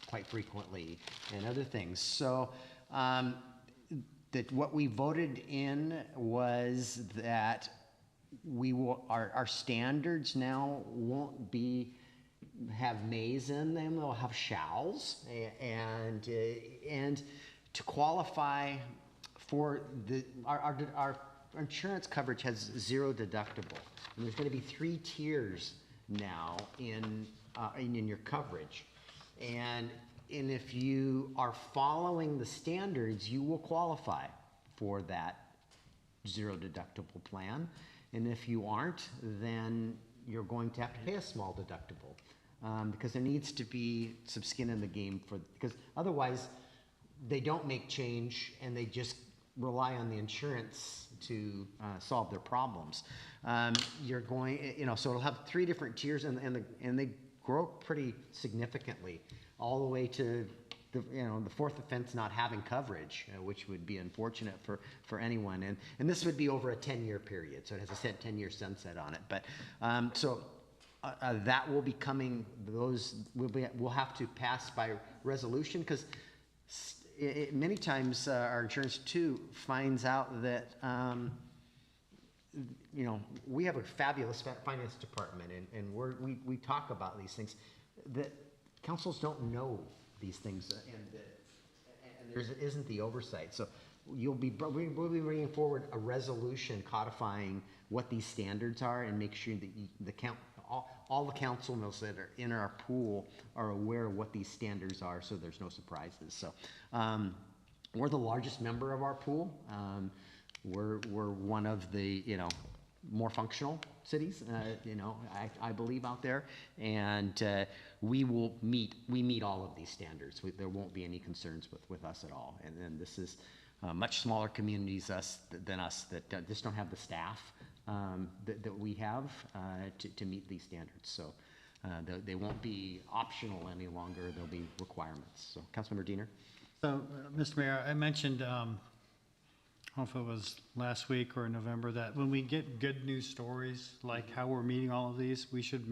quite frequently and other things. So that what we voted in was that our standards now won't have mays in them, they'll have shalls, and to qualify for our insurance coverage has 0 deductible, and there's going to be 3 tiers now in your coverage, and if you are following the standards, you will qualify for that 0 deductible plan. And if you aren't, then you're going to have to pay a small deductible because there needs to be some skin in the game because otherwise they don't make change and they just rely on the insurance to solve their problems. You're going, so it'll have 3 different tiers and they grow pretty significantly, all the way to the 4th offense not having coverage, which would be unfortunate for anyone. And this would be over a 10-year period, so it has a 10-year sunset on it. But that will be coming. Those we'll have to pass by resolution because many times our insurance too finds out that we have a fabulous finance department, and we talk about these things that councils don't know these things, and there isn't the oversight. So we'll be bringing forward a resolution codifying what these standards are and make sure that all the councilmen that are in our pool are aware of what these standards are, so there's no surprises. So we're the largest member of our pool. We're one of the more functional cities, I believe out there, and we meet all of these standards. There won't be any concerns with us at all. And then this is much smaller communities than us that just don't have the staff that we have to meet these standards. So they won't be optional any longer. They'll be requirements. So, Councilmember Diener.
So, Mr. Mayor, I mentioned, I don't know if it was last week or in November, that when we get good news stories, like how we're meeting all of these, we should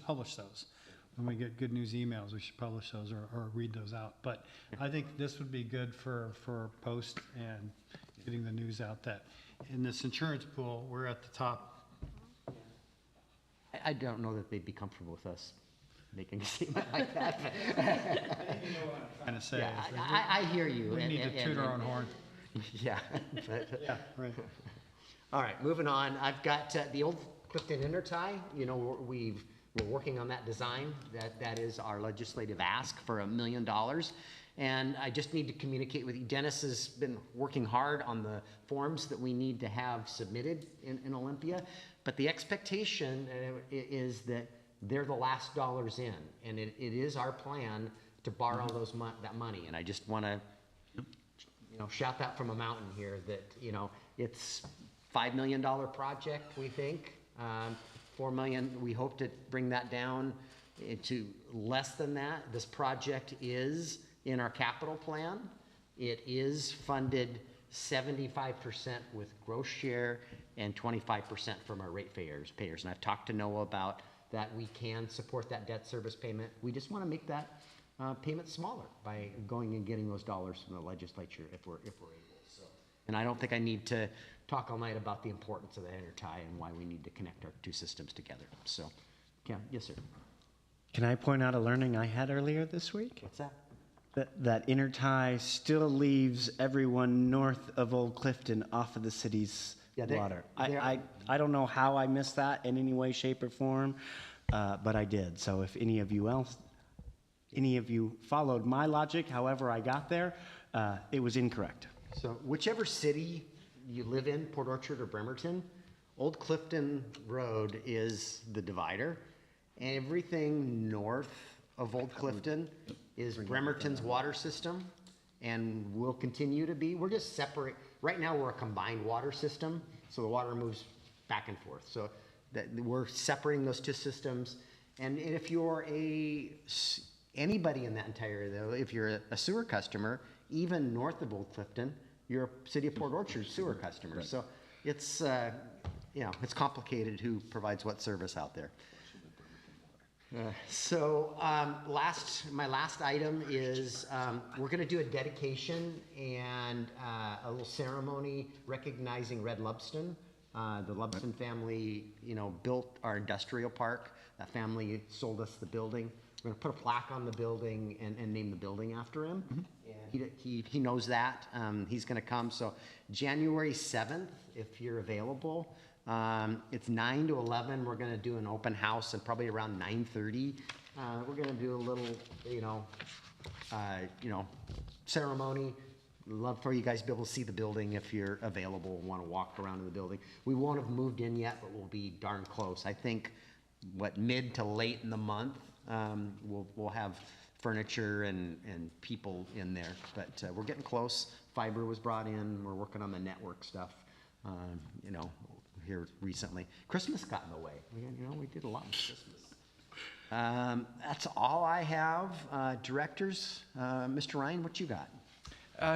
publish those. When we get good news emails, we should publish those or read those out. But I think this would be good for post and getting the news out that in this insurance pool, we're at the top.
I don't know that they'd be comfortable with us making a statement like that.
Trying to say.
Yeah, I hear you.
We need to toot our own horn.
Yeah.
Yeah, right.
All right, moving on. I've got the old Clifton Intertie. You know, we're working on that design. That is our legislative ask for $1 million. And I just need to communicate with you. Dennis has been working hard on the forms that we need to have submitted in Olympia. But the expectation is that they're the last dollars in. And it is our plan to borrow that money. And I just want to shout that from a mountain here that, it's $5 million project, we think. 4 million, we hope to bring that down to less than that. This project is in our capital plan. It is funded 75% with gross share and 25% from our ratepayers. And I've talked to Noah about that. We can support that debt service payment. We just want to make that payment smaller by going and getting those dollars from the legislature if we're able. So, and I don't think I need to talk all night about the importance of the intertie and why we need to connect our two systems together. So, yeah, yes, sir.
Can I point out a learning I had earlier this week?
What's that?
That intertie still leaves everyone north of Old Clifton off of the city's water. I don't know how I missed that in any way, shape, or form, but I did. So if any of you followed my logic, however I got there, it was incorrect.
So whichever city you live in, Port Orchard or Bremerton, Old Clifton Road is the divider. Everything north of Old Clifton is Bremerton's water system and will continue to be. We're just separate. Right now we're a combined water system, so the water moves back and forth. So that we're separating those two systems. And if you're anybody in that entire area, though, if you're a sewer customer, even north of Old Clifton, you're a City of Port Orchard sewer customer. Right. So it's it's complicated who provides what service out there. My last item is we're going to do a dedication and a little ceremony recognizing Red Lubston. The Lubston family, built our industrial park. That family sold us the building. We're going to put a plaque on the building and name the building after him. Mm-hmm. And he knows that. He's going to come. So January 7th, if you're available. It's 9 to 11. We're going to do an open house, and probably around 9:30, we're going to do a little, ceremony. Love for you guys to be able to see the building if you're available and want to walk around in the building. We won't have moved in yet, but we'll be darn close. I think, mid to late in the month, we'll have furniture and people in there. But we're getting close. Fiber was brought in. We're working on the network stuff. Here recently. Christmas got in the way. We did a lot with Christmas. That's all I have. Directors, Mr. Ryan, what you got?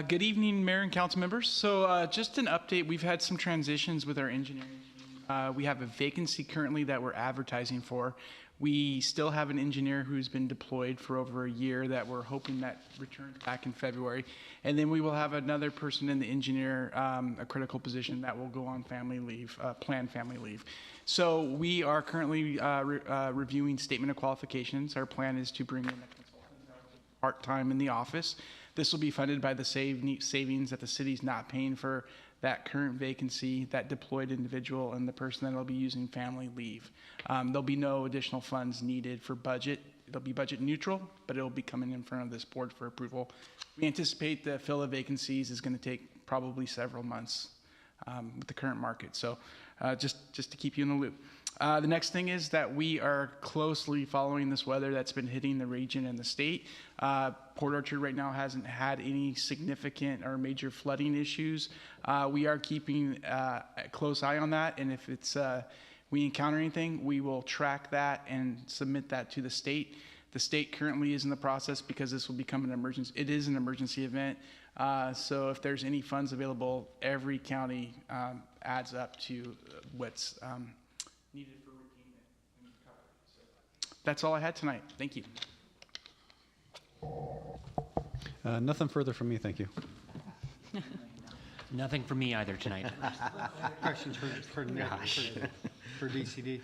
Good evening, Mayor and council members. So just an update. We've had some transitions with our engineering team. We have a vacancy currently that we're advertising for. We still have an engineer who's been deployed for over a year that we're hoping that returns back in February. And then we will have another person in the engineer, a critical position that will go on family leave, planned family leave. So we are currently reviewing statement of qualifications. Our plan is to bring in a consultant part-time in the office. This will be funded by the savings that the city's not paying for that current vacancy, that deployed individual, and the person that will be using family leave. There'll be no additional funds needed for budget. It'll be budget neutral, but it'll be coming in front of this board for approval. We anticipate the fill of vacancies is going to take probably several months with the current market. So just to keep you in the loop. The next thing is that we are closely following this weather that's been hitting the region and the state. Port Orchard right now hasn't had any significant or major flooding issues. We are keeping a close eye on that, and if we encounter anything, we will track that and submit that to the state. The state currently is in the process, because this will become an emergency. It is an emergency event. So if there's any funds available, every county adds up to what's needed for repayment and recovery. So that's all I had tonight. Thank you.
Nothing further from me, thank you.
Nothing for me either tonight.
Questions for DCD.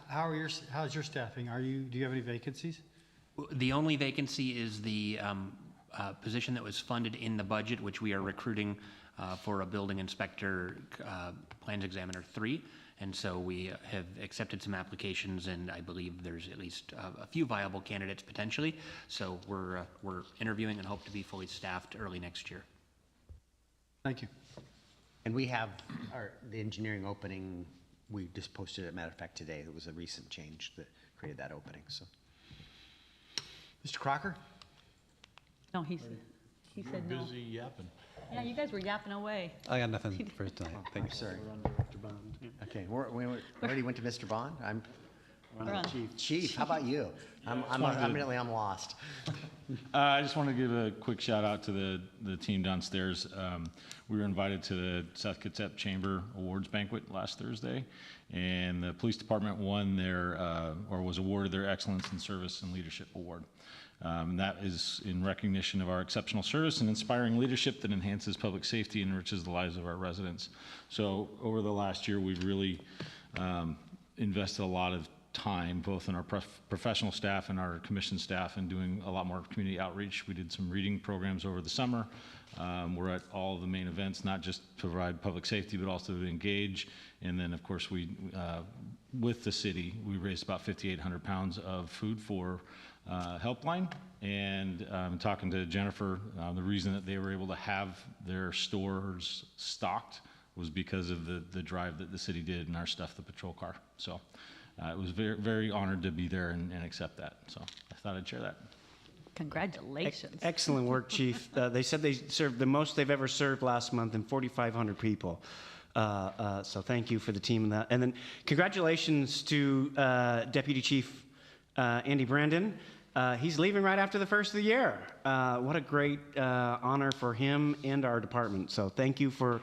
How's your staffing? Do you have any vacancies?
The only vacancy is the position that was funded in the budget, which we are recruiting for a building inspector, plans examiner 3. And so we have accepted some applications, and I believe there's at least a few viable candidates potentially. So we're interviewing and hope to be fully staffed early next year.
Thank you.
And we have the engineering opening, we just posted it, matter of fact, today. It was a recent change that created that opening, so. Mr. Crocker?
No, he said no.
Busy yapping.
Yeah, you guys were yapping away.
I got nothing for tonight, thank you.
Sorry. Okay, we already went to Mr. Bond?
We're on.
Chief, how about you? I'm lost.
I just want to give a quick shout out to the team downstairs. We were invited to the South Kitsap Chamber Awards Banquet last Thursday, and the police department won was awarded their Excellence in Service and Leadership Award. That is in recognition of our exceptional service and inspiring leadership that enhances public safety and enriches the lives of our residents. So over the last year, we've really invested a lot of time, both in our professional staff and our commission staff, in doing a lot more community outreach. We did some reading programs over the summer. We're at all the main events, not just to provide public safety, but also to engage. And then, of course, with the city, we raised about 5,800 pounds of food for Helpline. And talking to Jennifer, the reason that they were able to have their stores stocked was because of the drive that the city did and our Stuff the Patrol car. So it was very, very honored to be there and accept that. So I thought I'd share that.
Congratulations.
Excellent work, Chief. They said they served the most they've ever served last month, and 4,500 people. So thank you for the team in that. And then congratulations to Deputy Chief Andy Brandon. He's leaving right after the first of the year. What a great honor for him and our department. So thank you for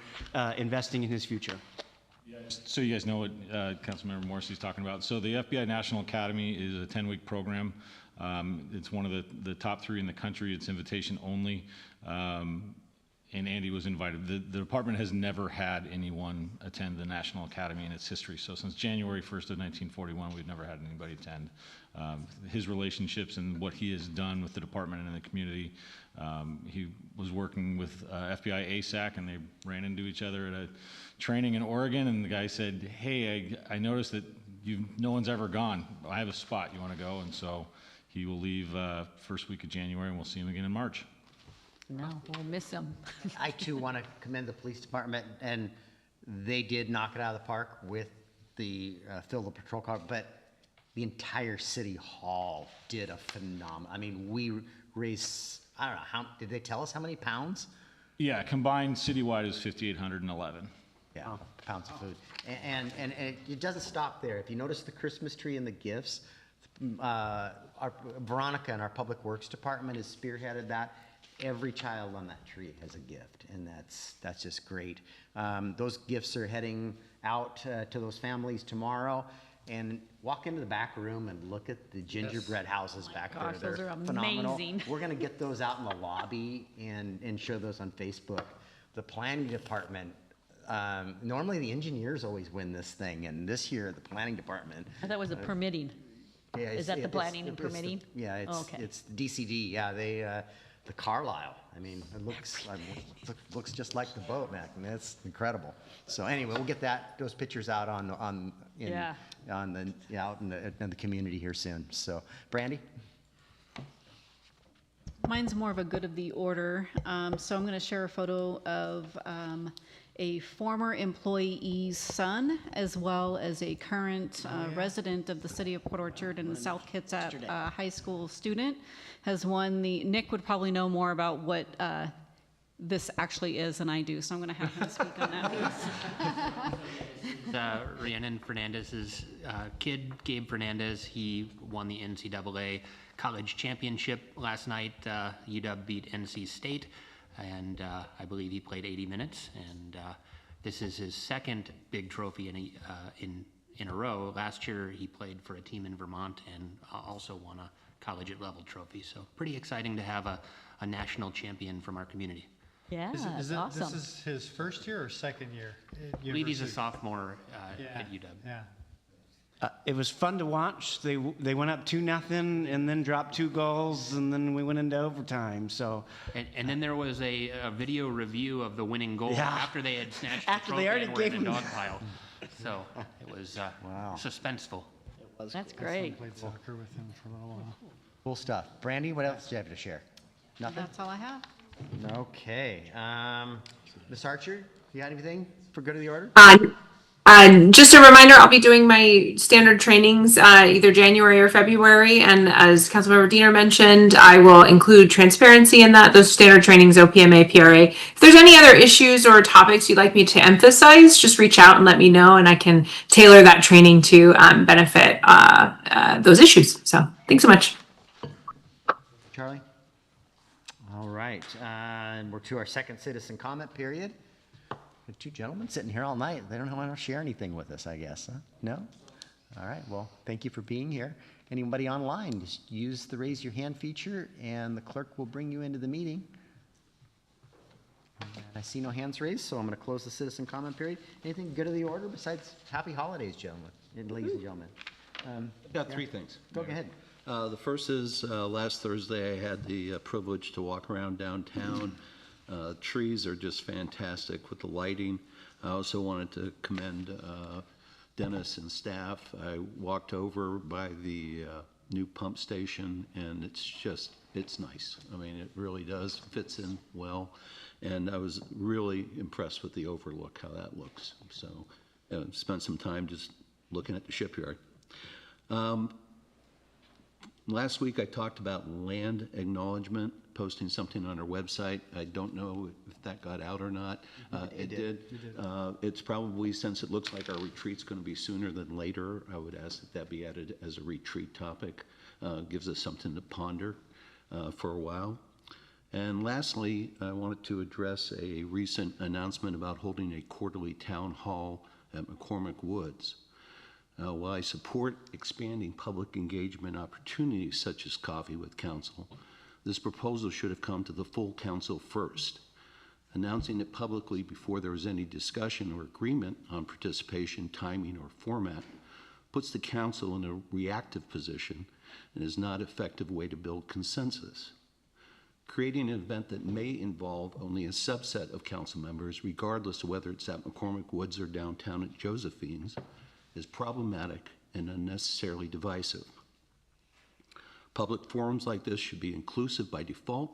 investing in his future.
So you guys know what Councilmember Morrissey's talking about. So the FBI National Academy is a 10-week program. It's one of the top 3 in the country. It's invitation only. And Andy was invited. The department has never had anyone attend the National Academy in its history. So since January 1st of 1941, we've never had anybody attend. His relationships and what he has done with the department and the community. He was working with FBI ASAC, and they ran into each other at a training in Oregon, and the guy said, hey, I noticed that no one's ever gone. I have a spot. You want to go? And so he will leave first week of January, and we'll see him again in March.
No, we'll miss him.
I too want to commend the police department, and they did knock it out of the park with the fill the patrol car, but the entire city hall did a phenomenal. I mean, we raised, I don't know, did they tell us how many pounds?
Yeah, combined citywide is 5,811.
Yeah, pounds of food. And it doesn't stop there. If you notice the Christmas tree and the gifts, Veronica in our Public Works Department has spearheaded that. Every child on that tree has a gift, and that's just great. Those gifts are heading out to those families tomorrow. And walk into the back room and look at the gingerbread houses back
gosh,
there.
those
They're
are
phenomenal.
amazing.
We're going to get those out in the lobby and show those on Facebook. The planning department, normally the engineers always win this thing, and this year the planning department.
I thought it was a permitting.
Yeah,
Is that the planning and permitting?
Yeah,
Okay.
it's DCD. Yeah, the Carlisle. I mean, it looks just like the boat, man. I mean, it's incredible. So anyway, we'll get those pictures out out in the community here soon. So, Brandy.
Mine's more of a good of the order. So I'm going to share a photo of a former employee's son, as well as a current resident of the city of Port Orchard and the South Kitsap high school student, has won the, Nick would probably know more about what this actually is than I do, so I'm going to have him speak on that piece.
Rhiannon Fernandez's kid, Gabe Fernandez, he won the NCAA college championship last night. UW beat NC State, and I believe he played 80 minutes. And this is his second big trophy in a row. Last year, he played for a team in Vermont and also won a collegiate-level trophy. So pretty exciting to have a national champion from our community.
Yeah,
This is his first year or second year?
I believe he's a sophomore at UW.
Yeah.
It was fun to watch. They went up 2-0 and then dropped 2 goals, and then we went into overtime. So,
and then there was a video review of the winning goal after they had snatched the
After
trophy
they already
and were in
gave
a
him-
dog pile. So it was suspenseful.
That's great.
Played soccer with him for a little while.
Cool stuff. Brandy, what else do you have to share? Nothing?
That's all I have.
Okay. Ms. Archer, you got anything for good of the order?
Just a reminder, I'll be doing my standard trainings either January or February. And as Councilmember Diener mentioned, I will include transparency in that, those standard trainings, OPMA, PRA. If there's any other issues or topics you'd like me to emphasize, just reach out and let me know, and I can tailor that training to benefit those issues. So thanks so much.
Charlie? All right. And we're to our second citizen comment period. We have 2 gentlemen sitting here all night. They don't want to share anything with us, I guess. Huh? No? All right. Well, thank you for being here. Anybody online, just use the raise your hand feature and the clerk will bring you into the meeting. And I see no hands raised, so I'm going to close the citizen comment period. Anything good of the order besides happy holidays, gentlemen, and ladies and gentlemen?
I've got 3 things.
Go ahead.
The first is last Thursday I had the privilege to walk around downtown. Trees are just fantastic with the lighting. I also wanted to commend Dennis and staff. I walked over by the new pump station, and it's nice. I mean, it really does, fits in well. And I was really impressed with the overlook, how that looks. So spent some time just looking at the shipyard. Last week I talked about land acknowledgement, posting something on our website. I don't know if that got out or not. It did. It's probably, since it looks like our retreat's going to be sooner than later, I would ask that be added as a retreat topic. Gives us something to ponder for a while. And lastly, I wanted to address a recent announcement about holding a quarterly town hall at McCormick Woods. While I support expanding public engagement opportunities such as Coffee with Council, this proposal should have come to the full council first. Announcing it publicly before there was any discussion or agreement on participation, timing, or format puts the council in a reactive position and is not an effective way to build consensus. Creating an event that may involve only a subset of council members, regardless of whether it's at McCormick Woods or downtown at Josephine's, is problematic and unnecessarily divisive. Public forums like this should be inclusive by default,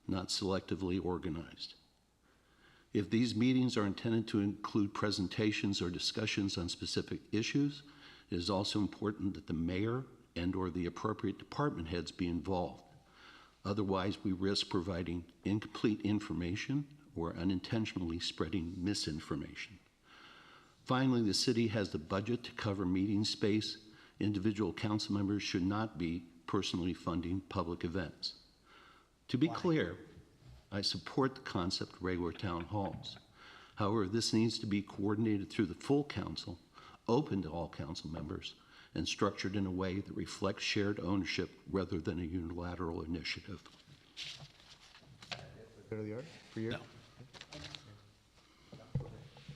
not selectively organized. If these meetings are intended to include presentations or discussions on specific issues, it is also important that the mayor and/or the appropriate department heads be involved. Otherwise, we risk providing incomplete information or unintentionally spreading misinformation. Finally, the city has the budget to cover meeting space. Individual council members should not be personally funding public events. To be clear, I support the concept of regular town halls. However, this needs to be coordinated through the full council, open to all council members, and structured in a way that reflects shared ownership rather than a unilateral initiative.
Go to the order for your.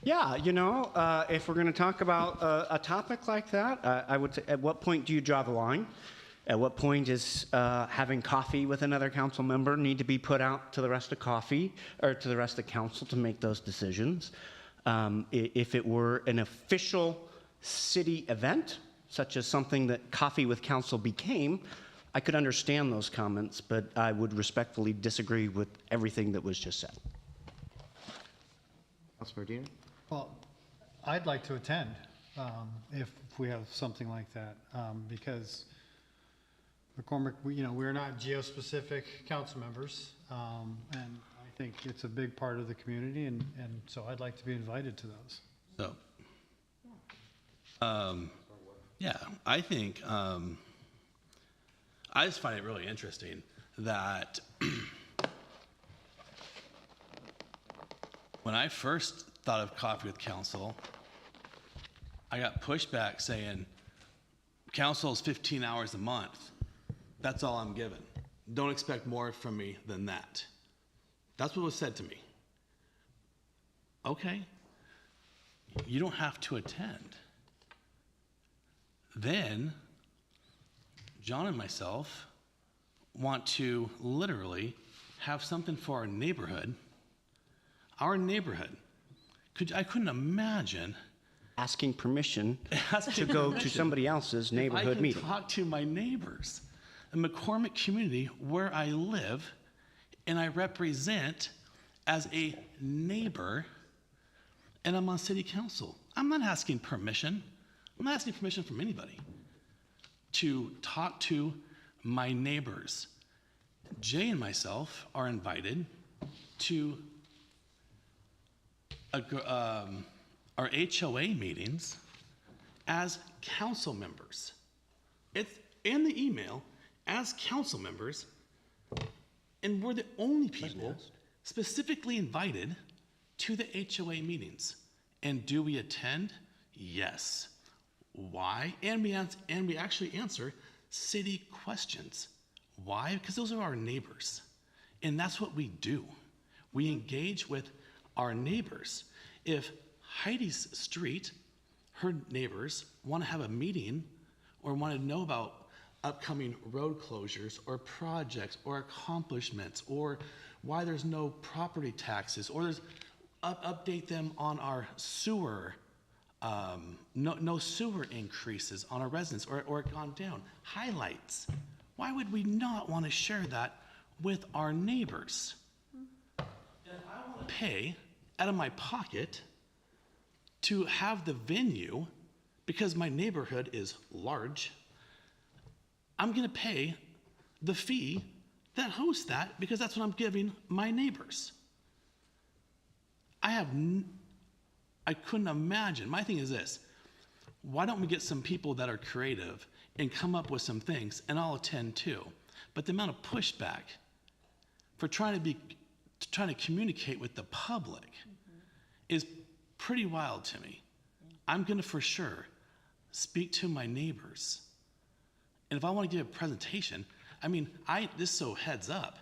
Yeah, you know, if we're going to talk about a topic like that, I would say, at what point do you draw the line? At what point is having coffee with another council member need to be put out to the rest of the rest of council to make those decisions? If it were an official city event, such as something that Coffee with Council became, I could understand those comments, but I would respectfully disagree with everything that was just said.
Councilmember Diener?
Well, I'd like to attend if we have something like that, because McCormick, we're not geo-specific council members, and I think it's a big part of the community, and so I'd like to be invited to those.
So, yeah, I think, I just find it really interesting that when I first thought of Coffee with Council, I got pushback saying, council is 15 hours a month. That's all I'm given. Don't expect more from me than that. That's what was said to me. Okay, you don't have to attend. Then, John and myself want to literally have something for our neighborhood. Our neighborhood. I couldn't imagine
Asking permission to go to somebody else's neighborhood meeting.
I can talk to my neighbors. The McCormick community where I live and I represent as a neighbor, and I'm on city council. I'm not asking permission. I'm not asking permission from anybody to talk to my neighbors. Jay and myself are invited to our HOA meetings as council members. It's in the email as council members, and we're the only people specifically invited to the HOA meetings. And do we attend? Yes. Why? And we actually answer city questions. Why? Because those are our neighbors. And that's what we do. We engage with our neighbors. If Heidi's street, her neighbors want to have a meeting or want to know about upcoming road closures or projects or accomplishments or why there's no property taxes or there's update them on our sewer, no sewer increases on our residents or gone down, highlights. Why would we not want to share that with our neighbors? And I want to pay out of my pocket to have the venue, because my neighborhood is large, I'm going to pay the fee that hosts that because that's what I'm giving my neighbors. I couldn't imagine. My thing is this: why don't we get some people that are creative and come up with some things, and I'll attend too. But the amount of pushback for trying to communicate with the public is pretty wild to me. I'm going to for sure speak to my neighbors. And if I want to give a presentation, just so heads up,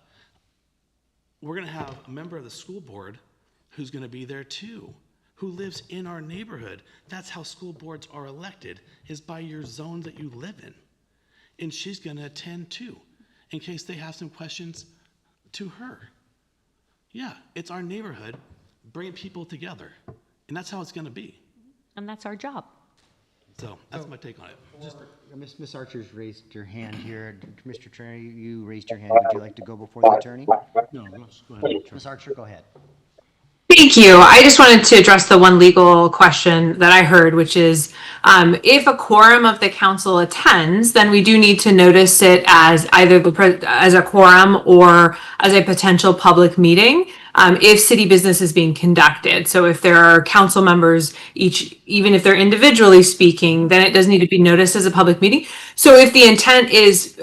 we're going to have a member of the school board who's going to be there too, who lives in our neighborhood. That's how school boards are elected, is by your zone that you live in. And she's going to attend too, in case they have some questions to her. Yeah, it's our neighborhood bringing people together. And that's how it's going to be.
And that's our job.
So that's my take on it.
Ms. Archer's raised your hand here. Mr. Turner, you raised your hand. Would you like to go before the attorney?
No, let's go ahead.
Ms. Archer, go ahead.
Thank you. I just wanted to address the one legal question that I heard, which is if a quorum of the council attends, then we do need to notice it as either as a quorum or as a potential public meeting if city business is being conducted. So if there are council members, even if they're individually speaking, then it does need to be noticed as a public meeting. So if the intent is,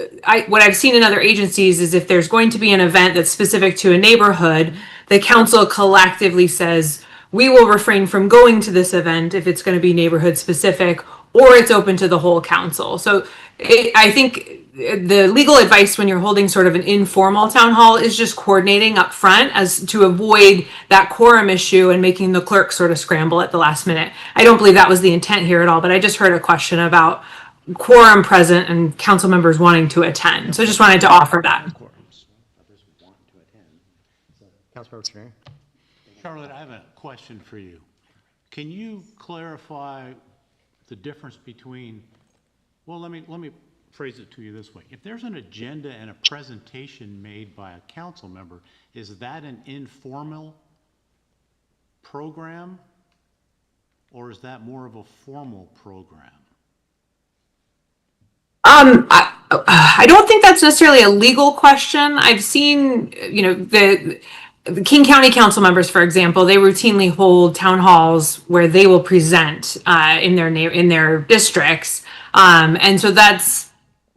what I've seen in other agencies is if there's going to be an event that's specific to a neighborhood, the council collectively says, we will refrain from going to this event if it's going to be neighborhood specific, or it's open to the whole council. So I think the legal advice when you're holding sort of an informal town hall is just coordinating up front as to avoid that quorum issue and making the clerk sort of scramble at the last minute. I don't believe that was the intent here at all, but I just heard a question about quorum present and council members wanting to attend. So I just wanted to offer that.
Councilmember Turner.
Charlotte, I have a question for you. Can you clarify the difference between, well, let me phrase it to you this way. If there's an agenda and a presentation made by a council member, is that an informal program, or is that more of a formal program?
I don't think that's necessarily a legal question. I've seen, the King County council members, for example, they routinely hold town halls where they will present in their districts, and so that's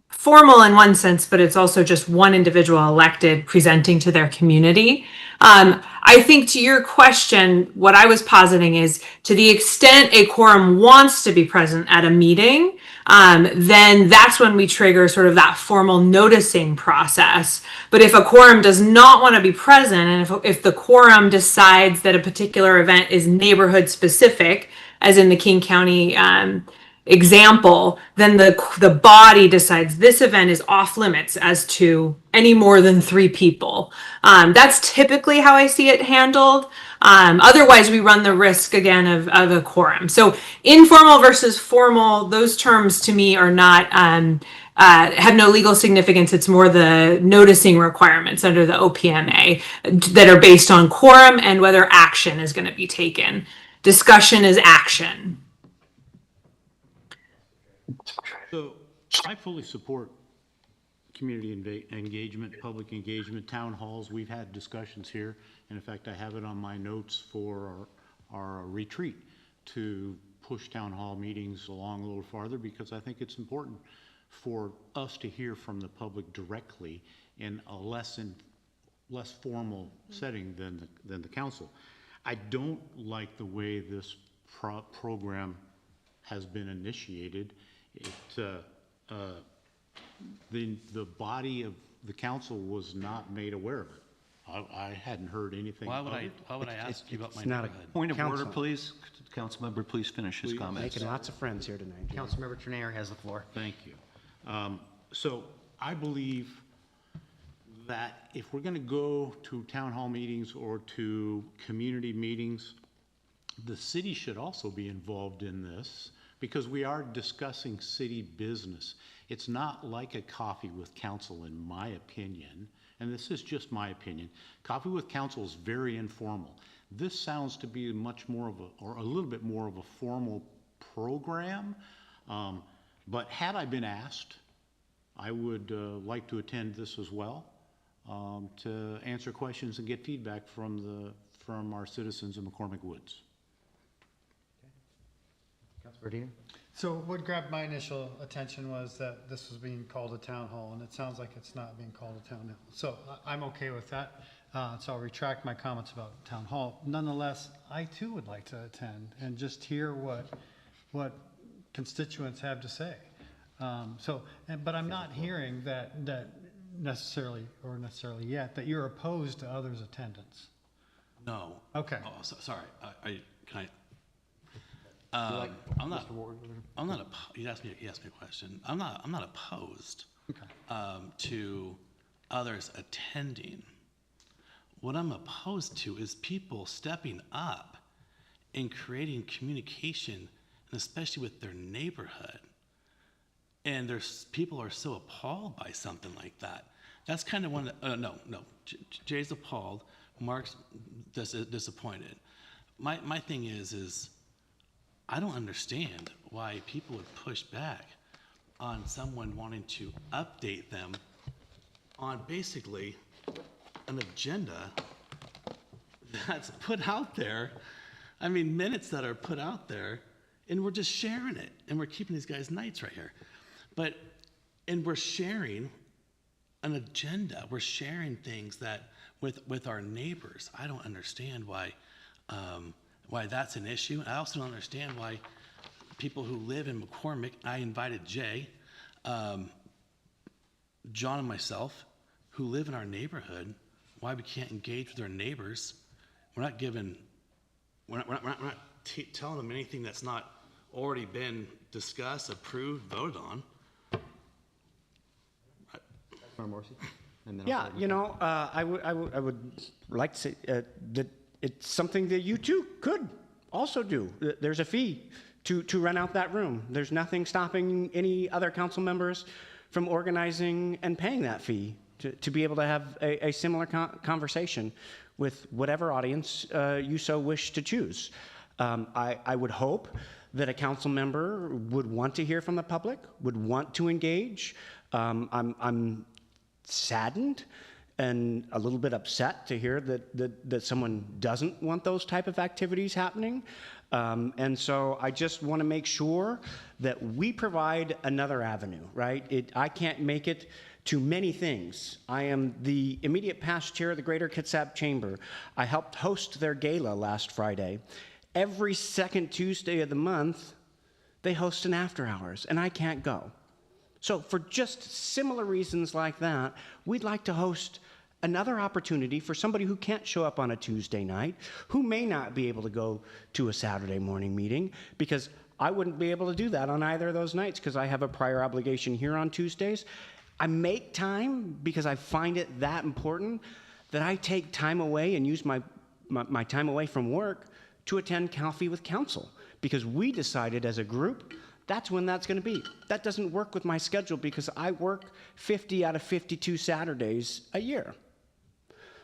formal in one sense, but it's also just one individual elected presenting to their community. I think to your question, what I was positing is to the extent a quorum wants to be present at a meeting, then that's when we trigger sort of that formal noticing process. But if a quorum does not want to be present, and if the quorum decides that a particular event is neighborhood specific, as in the King County example, then the body decides this event is off limits as to any more than 3 people. That's typically how I see it handled. Otherwise, we run the risk again of a quorum. So informal versus formal, those terms to me are not have no legal significance. It's more the noticing requirements under the OPMA that are based on quorum and whether action is going to be taken. Discussion is action.
So I fully support community engagement, public engagement, town halls. We've had discussions here. And in fact, I have it on my notes for our retreat to push town hall meetings along a little farther, because I think it's important for us to hear from the public directly in a less formal setting than the council. I don't like the way this program has been initiated. The body of the council was not made aware of it. I hadn't heard anything.
Why would I ask you about my neighborhood?
Point of order, please. Councilmember, please finish his comments.
Making lots of friends here tonight.
Councilmember Ternair has the floor.
Thank you. So I believe that if we're going to go to town hall meetings or to community meetings, the city should also be involved in this, because we are discussing city business. It's not like a coffee with council, in my opinion, and this is just my opinion. Coffee with council is very informal. This sounds to be much more of a little bit more of a formal program. But had I been asked, I would like to attend this as well, to answer questions and get feedback from our citizens in McCormick Woods.
Councilor Dina?
So what grabbed my initial attention was that this was being called a town hall, and it sounds like it's not being called a town hall. So I'm okay with that. So I'll retract my comments about town hall. Nonetheless, I too would like to attend and just hear what constituents have to say. But I'm not hearing that necessarily yet that you're opposed to others' attendance.
No.
Okay.
Oh, sorry. I'm not. You asked me a question. I'm not opposed to others attending. What I'm opposed to is people stepping up and creating communication, and especially with their neighborhood. And people are so appalled by something like that. That's kind of one. Jay's appalled. Mark's disappointed. My thing is I don't understand why people would push back on someone wanting to update them on basically an agenda that's put out there. I mean, minutes that are put out there, and we're just sharing it, and we're keeping these guys' nights right here. And we're sharing an agenda. We're sharing things that with our neighbors. I don't understand why that's an issue. I also don't understand why people who live in McCormick, I invited Jay, John and myself, who live in our neighborhood, why we can't engage with our neighbors. We're not telling them anything that's not already been discussed, approved, voted on.
Yeah, I would like to say that it's something that you too could also do. There's a fee to rent out that room. There's nothing stopping any other council members from organizing and paying that fee to be able to have a similar conversation with whatever audience you so wish to choose. I would hope that a council member would want to hear from the public, would want to engage. I'm saddened and a little bit upset to hear that someone doesn't want those type of activities happening. And so I just want to make sure that we provide another avenue, right? I can't make it to many things. I am the immediate past chair of the Greater Kitsap Chamber. I helped host their gala last Friday. Every second Tuesday of the month, they host an after hours, and I can't go. So for just similar reasons like that, we'd like to host another opportunity for somebody who can't show up on a Tuesday night, who may not be able to go to a Saturday morning meeting, because I wouldn't be able to do that on either of those nights because I have a prior obligation here on Tuesdays. I make time because I find it that important that I take time away and use my time away from work to attend Coffee with Council, because we decided as a group that's when that's going to be. That doesn't work with my schedule because I work 50 out of 52 Saturdays a year.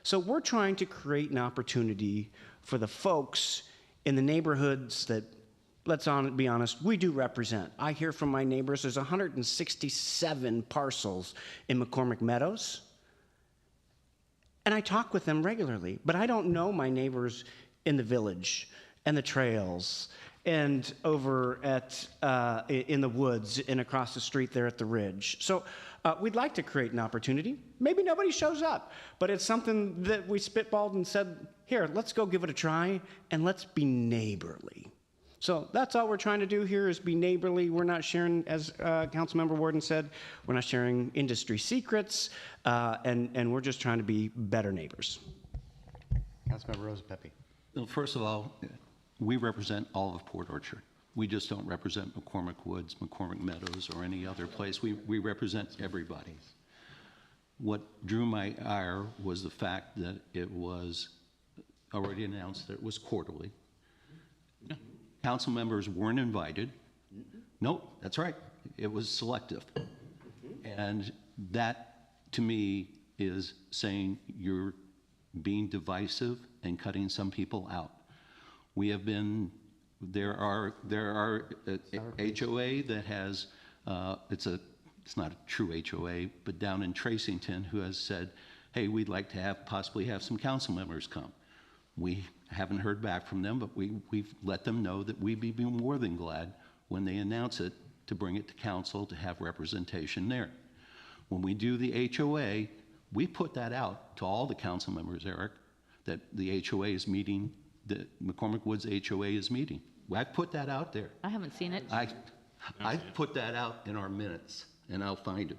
So we're trying to create an opportunity for the folks in the neighborhoods that, let's be honest, we do represent. I hear from my neighbors there's 167 parcels in McCormick Meadows, and I talk with them regularly, but I don't know my neighbors in the village and the trails and over at in the woods and across the street there at the Ridge. So we'd like to create an opportunity. Maybe nobody shows up, but it's something that we spitballed and said, here, let's go give it a try, and let's be neighborly. So that's all we're trying to do here is be neighborly. We're not sharing, as Councilmember Warden said, we're not sharing industry secrets, and we're just trying to be better neighbors.
Councilmember Rosa Pepe.
Well, first of all, we represent all of Port Orchard. We just don't represent McCormick Woods, McCormick Meadows, or any other place. We represent everybody. What drew my ire was the fact that it was already announced that it was quarterly. Council members weren't invited. Nope, that's right. It was selective. And that, to me, is saying you're being divisive and cutting some people out. We have been, there are HOA that has, it's not a true HOA, but down in Tracington who has said, hey, we'd like to possibly have some council members come. We haven't heard back from them, but we've let them know that we'd be more than glad when they announce it to bring it to council to have representation there. When we do the HOA, we put that out to all the council members, Eric, that the HOA is meeting, the McCormick Woods HOA is meeting. I put that out there.
I haven't seen it.
I put that out in our minutes, and I'll find it,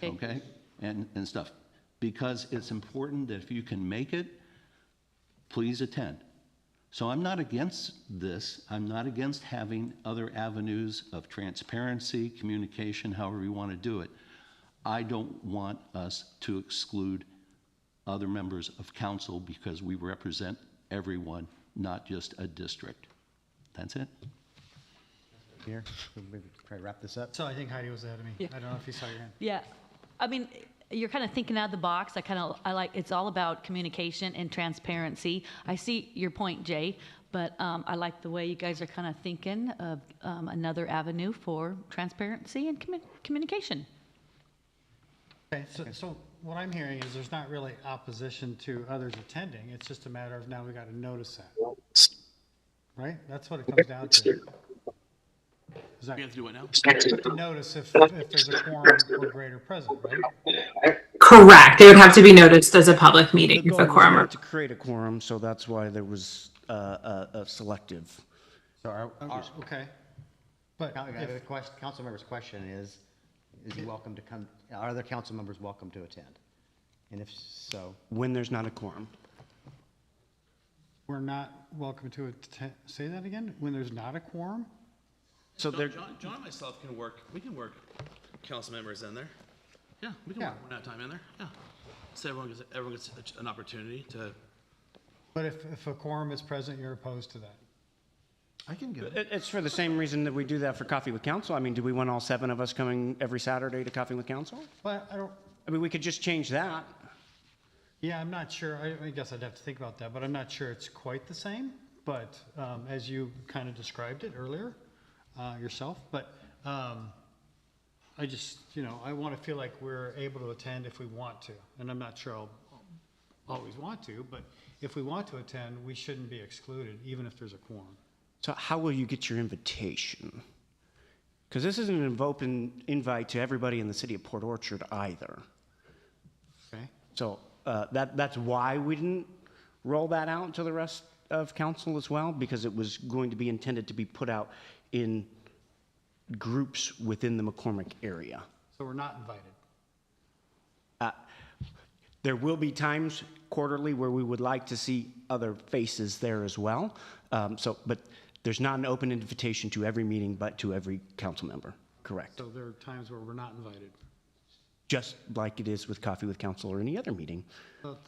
okay? And stuff. Because it's important that if you can make it, please attend. So I'm not against this. I'm not against having other avenues of transparency, communication, however you want to do it. I don't want us to exclude other members of council because we represent everyone, not just a district. That's it.
Here, we'll try to wrap this up.
So I think Heidi was ahead of me.
Yeah.
I don't know if you saw your hand.
Yeah, I mean, you're kind of thinking out of the box. I like, it's all about communication and transparency. I see your point, Jay, but I like the way you guys are kind of thinking of another avenue for transparency and communication.
Okay, so what I'm hearing is there's not really opposition to others attending. It's just a matter of now we got to notice that. Right? That's what it comes down to. Is that,
We have to do what now?
put the notice if there's a quorum or greater present, right?
Correct. It would have to be noticed as a public meeting
The
if
goal
a
was
quorum.
not to create a quorum, so that's why there was a selective.
So
Okay. But
the council member's question is he welcome to come, are other council members welcome to attend? And if so,
When there's not a quorum.
we're not welcome to attend, say that again? When there's not a quorum?
So there,
John and myself can work, we can work council members in there. Yeah, we can
Yeah.
work one at a time in there, yeah. So everyone gets an opportunity to.
But if a quorum is present, you're opposed to that?
I can go.
it's for the same reason that we do that for Coffee with Council. I mean, do we want all 7 of us coming every Saturday to Coffee with Council?
But I don't,
I mean, we could just change that.
Yeah, I'm not sure. I guess I'd have to think about that, but I'm not sure it's quite the same. But as you kind of described it earlier yourself, but I just, I want to feel like we're able to attend if we want to. And I'm not sure I'll always want to, but if we want to attend, we shouldn't be excluded, even if there's a quorum.
So how will you get your invitation? Because this isn't an open invite to everybody in the city of Port Orchard either.
Okay.
So that's why we didn't roll that out to the rest of council as well, because it was going to be intended to be put out in groups within the McCormick area.
So we're not invited.
There will be times quarterly where we would like to see other faces there as well. But there's not an open invitation to every meeting, but to every council member. Correct.
So there are times where we're not invited.
Just like it is with Coffee with Council or any other meeting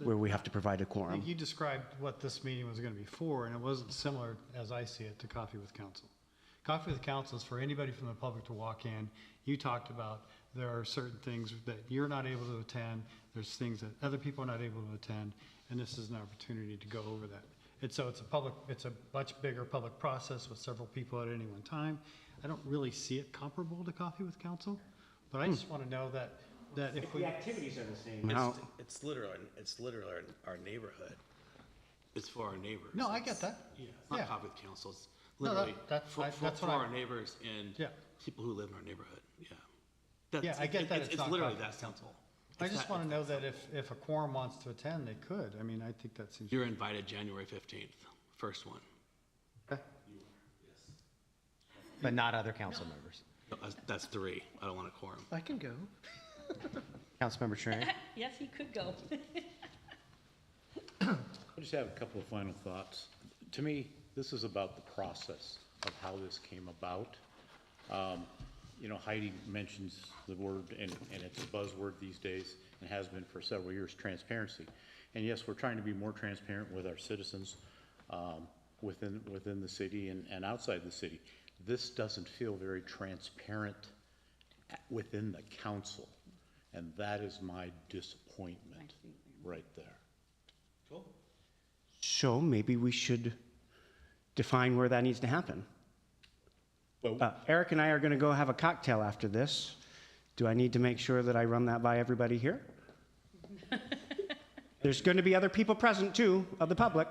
where we have to provide a
I
quorum.
think you described what this meeting was going to be for, and it wasn't similar, as I see it, to Coffee with Council. Coffee with Council is for anybody from the public to walk in. You talked about there are certain things that you're not able to attend. There's things that other people are not able to attend, and this is an opportunity to go over that. It's a much bigger public process with several people at any one time. I don't really see it comparable to Coffee with Council, but I just want to know that if we...
The activities are the same.
It's literally our neighborhood. It's for our neighbors.
No, I get that.
Yeah, it's not
Yeah.
Coffee with Council. It's
No,
literally
that's
for
what
our
I'm-
neighbors and
Yeah.
people who live in our neighborhood. Yeah.
Yeah, I get that
It's
it's not
literally
Coffee
that
with
simple.
I
It's
just
not-
want to know that if a quorum wants to attend, they could. I mean, I think that seems...
You're invited January 15th, first one.
But not other council members.
No, that's 3. I don't want a quorum.
I can go.
Councilmember Trainer?
Yes, he could go.
I just have a couple of final thoughts. To me, this is about the process of how this came about. Heidi mentions the word, and it's a buzzword these days, and has been for several years, transparency. And yes, we're trying to be more transparent with our citizens within the city and outside the city. This doesn't feel very transparent within the council, and that is my disappointment right there.
Cool.
So maybe we should define where that needs to happen. Eric and I are going to go have a cocktail after this. Do I need to make sure that I run that by everybody here? There's going to be other people present too, of the public.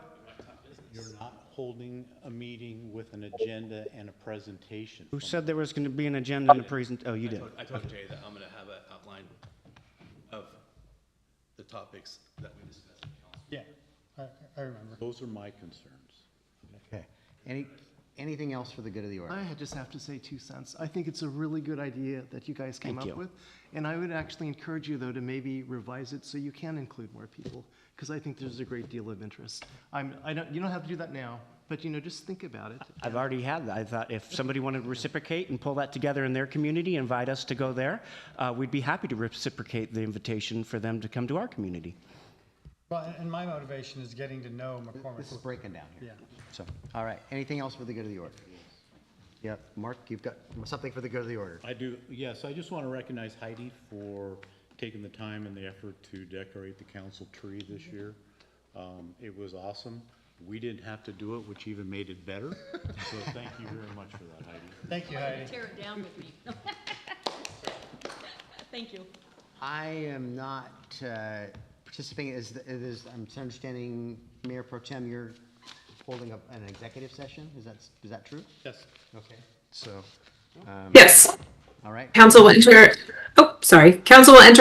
You're not holding a meeting with an agenda and a presentation.
Who said there was going to be an agenda and a present? Oh, you did.
I told Jay that I'm going to have an outline of the topics that we discussed in council.
Yeah, I remember.
Those are my concerns.
Okay. Anything else for the good of the order?
I just have to say 2 cents. I think it's a really good idea that you guys came
Thank
up
you.
with. And I would actually encourage you, though, to maybe revise it so you can include more people, because I think there's a great deal of interest. You don't have to do that now, but, just think about it.
I've already had that. I thought if somebody wanted to reciprocate and pull that together in their community, invite us to go there, we'd be happy to reciprocate the invitation for them to come to our community.
Well, and my motivation is getting to know McCormick.
This is breaking down here.
Yeah.
So, all right. Anything else for the good of the order? Yep. Mark, you've got something for the good of the order.
I do, yes. I just want to recognize Heidi for taking the time and the effort to decorate the council tree this year. It was awesome. We didn't have to do it, which even made it better. So thank you very much for that, Heidi.
Thank you, Heidi.
Tear it down with me. Thank you.
I am not participating. I'm understanding, Mayor Pro Tem, you're holding an executive session. Is that true?
Yes.
Okay. So.
Yes.
All right.
Council will enter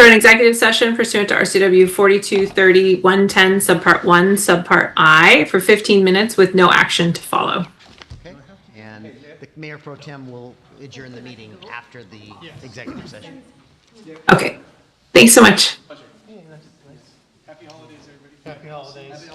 an executive session pursuant to RCW 4230-110 subpart 1 subpart I for 15 minutes with no action to follow.
Okay. And the Mayor Pro Tem will adjourn the meeting after the executive session.
Okay. Thanks so much.
Happy holidays, everybody. Happy holidays.